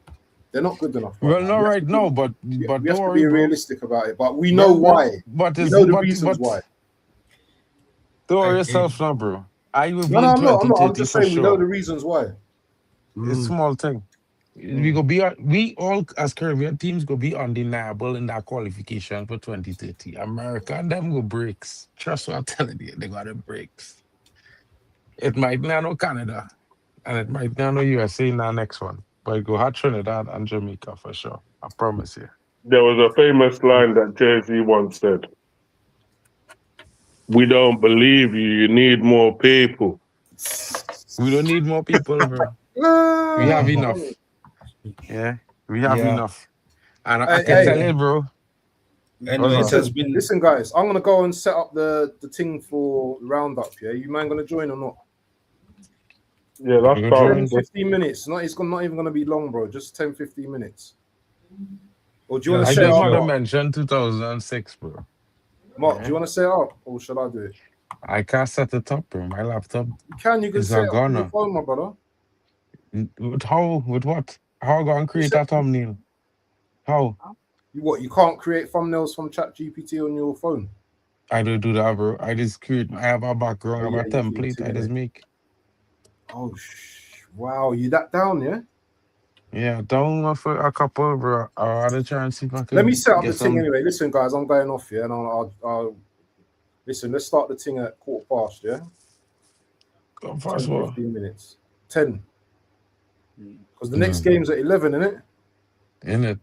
They're not good enough right now. Not right now, but we don't have to worry, be bro. realistic about it. But we know why. But we know the reasons why. Don't worry yourself now, bro. I will be No, in I'm not. 2030 I'm just for saying we know sure. the reasons why. It's a small thing. We all as Caribbean teams go be undeniable in that qualification for 2030. America and them go breaks. Trust what I'm telling you, they got the breaks. It might not know Canada, and it might not know USA in that next one, but it go have Trinidad and Jamaica for sure. I promise you. There was a famous line that Jay-Z once said, "We don't believe you. You need more people." We don't need more people, bro. We have enough. Yeah, we have enough. And I can tell you, bro. Anyway, it has been. Listen, guys, I'm gonna go and set up the thing for roundup. Yeah, you man gonna join or not? Yeah, that's 10, 15 minutes. It's not even gonna be long, bro. Just 10, 15 minutes. Or do you want to I set just up? want to mention 2006, bro. Mark, do you want to set it up, or should I do it? I can't set it up, bro. My laptop. You can set it up on your phone, my brother. With what? How am I gonna create that thumbnail? How? You can't create thumbnails from ChatGPT on your phone? I don't do that, bro. I just create. I have a background, I have a template. I just make. Oh, wow! You that down, yeah? Yeah, down for a couple, bro. I had a chance if I can. Let me set up the thing anyway. Listen, guys, I'm going off here, and I'll listen. Let's start the thing at 15:15. Yeah. Go 10, 15 minutes. 10. Because the next No. game's at 11, isn't it? In it.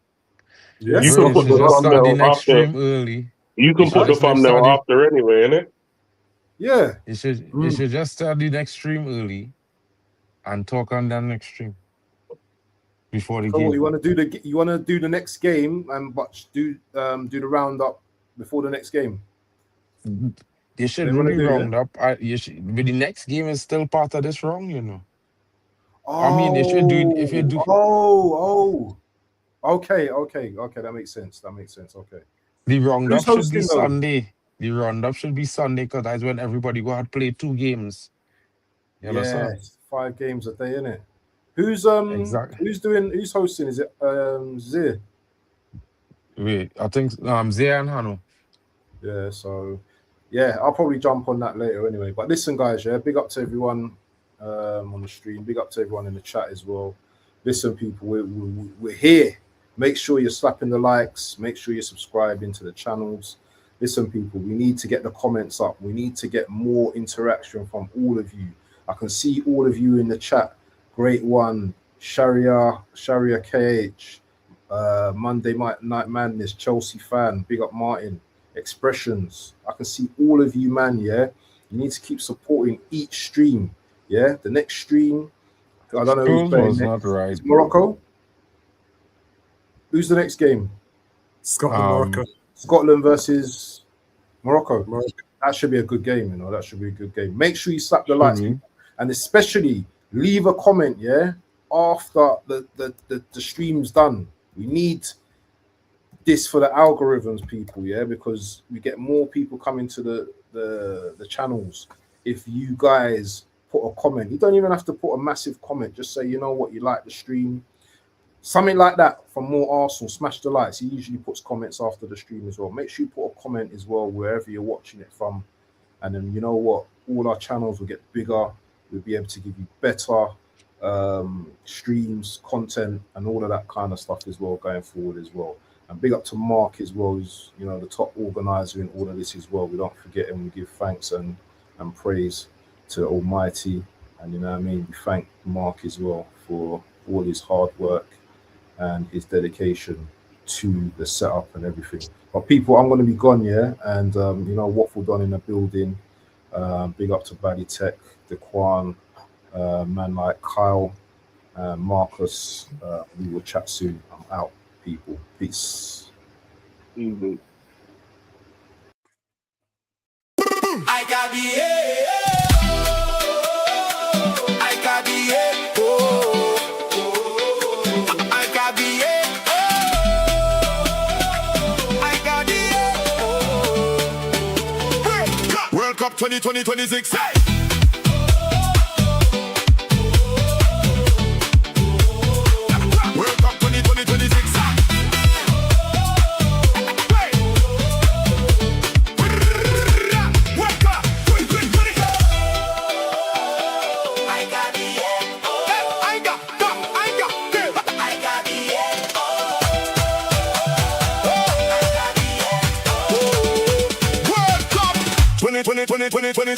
Yeah. You can put the thumbnail after. Early. You can put the thumbnail after anyway, innit? Yeah. You should just start the next stream early and talk on that next stream before the game. You want to do the next game and do the roundup before the next game. You should really round up. But the next game is still part of this round, you know. I mean, if you do. Okay, that makes sense. Okay. The roundup should be Sunday. The roundup should be Sunday because that's when everybody go out play 2 games. You understand? 5 games a day, innit? Who's hosting? Is it Zir? Wait, I think Zir and Hano. Yeah, so I'll probably jump on that later anyway. But listen, guys, big up to everyone on the stream, big up to everyone in the chat as well. Listen, people, we're here. Make sure you're slapping the likes, make sure you're subscribing to the channels. Listen, people, we need to get the comments up. We need to get more interaction from all of you. I can see all of you in the chat. Great one, Sharia KH, Monday Night Madness, Chelsea fan, big up Martin, Expressions. I can see all of you, man. Yeah, you need to keep supporting each stream. Yeah, the next stream, I don't know who's playing next. Right. It's Morocco. Who's the next game? Morocco. Scotland versus Morocco. That should be a good game, you know. That should be a good game. Make sure you slap the likes, people, and especially leave a comment, after the stream's done. We need this for the algorithms, people, because we get more people coming to the channels. If you guys put a comment, you don't even have to put a massive comment. Just say, you know what, you like the stream. Something like that from More Arsenal. Smash the likes. He usually puts comments after the stream as well. Make sure you put a comment as well wherever you're watching it from. And then you know what? All our channels will get bigger. We'll be able to give you better streams, content, and all of that kind of stuff as well going forward as well. And big up to Mark as well, who's the top organizer in all of this as well. We don't forget him. We give thanks and praise to Almighty. And we thank Mark as well for all his hard work and his dedication to the setup and everything. But people, I'm going to be gone, yeah, and you know, Waffle Don in the building. Big up to Bally Tech, Daquan, man like Kyle, Marcus. We will chat soon. I'm out, people. Peace. Easy. I got the I got the I got the I got the World Cup 2026. World Cup 2026. Twenty.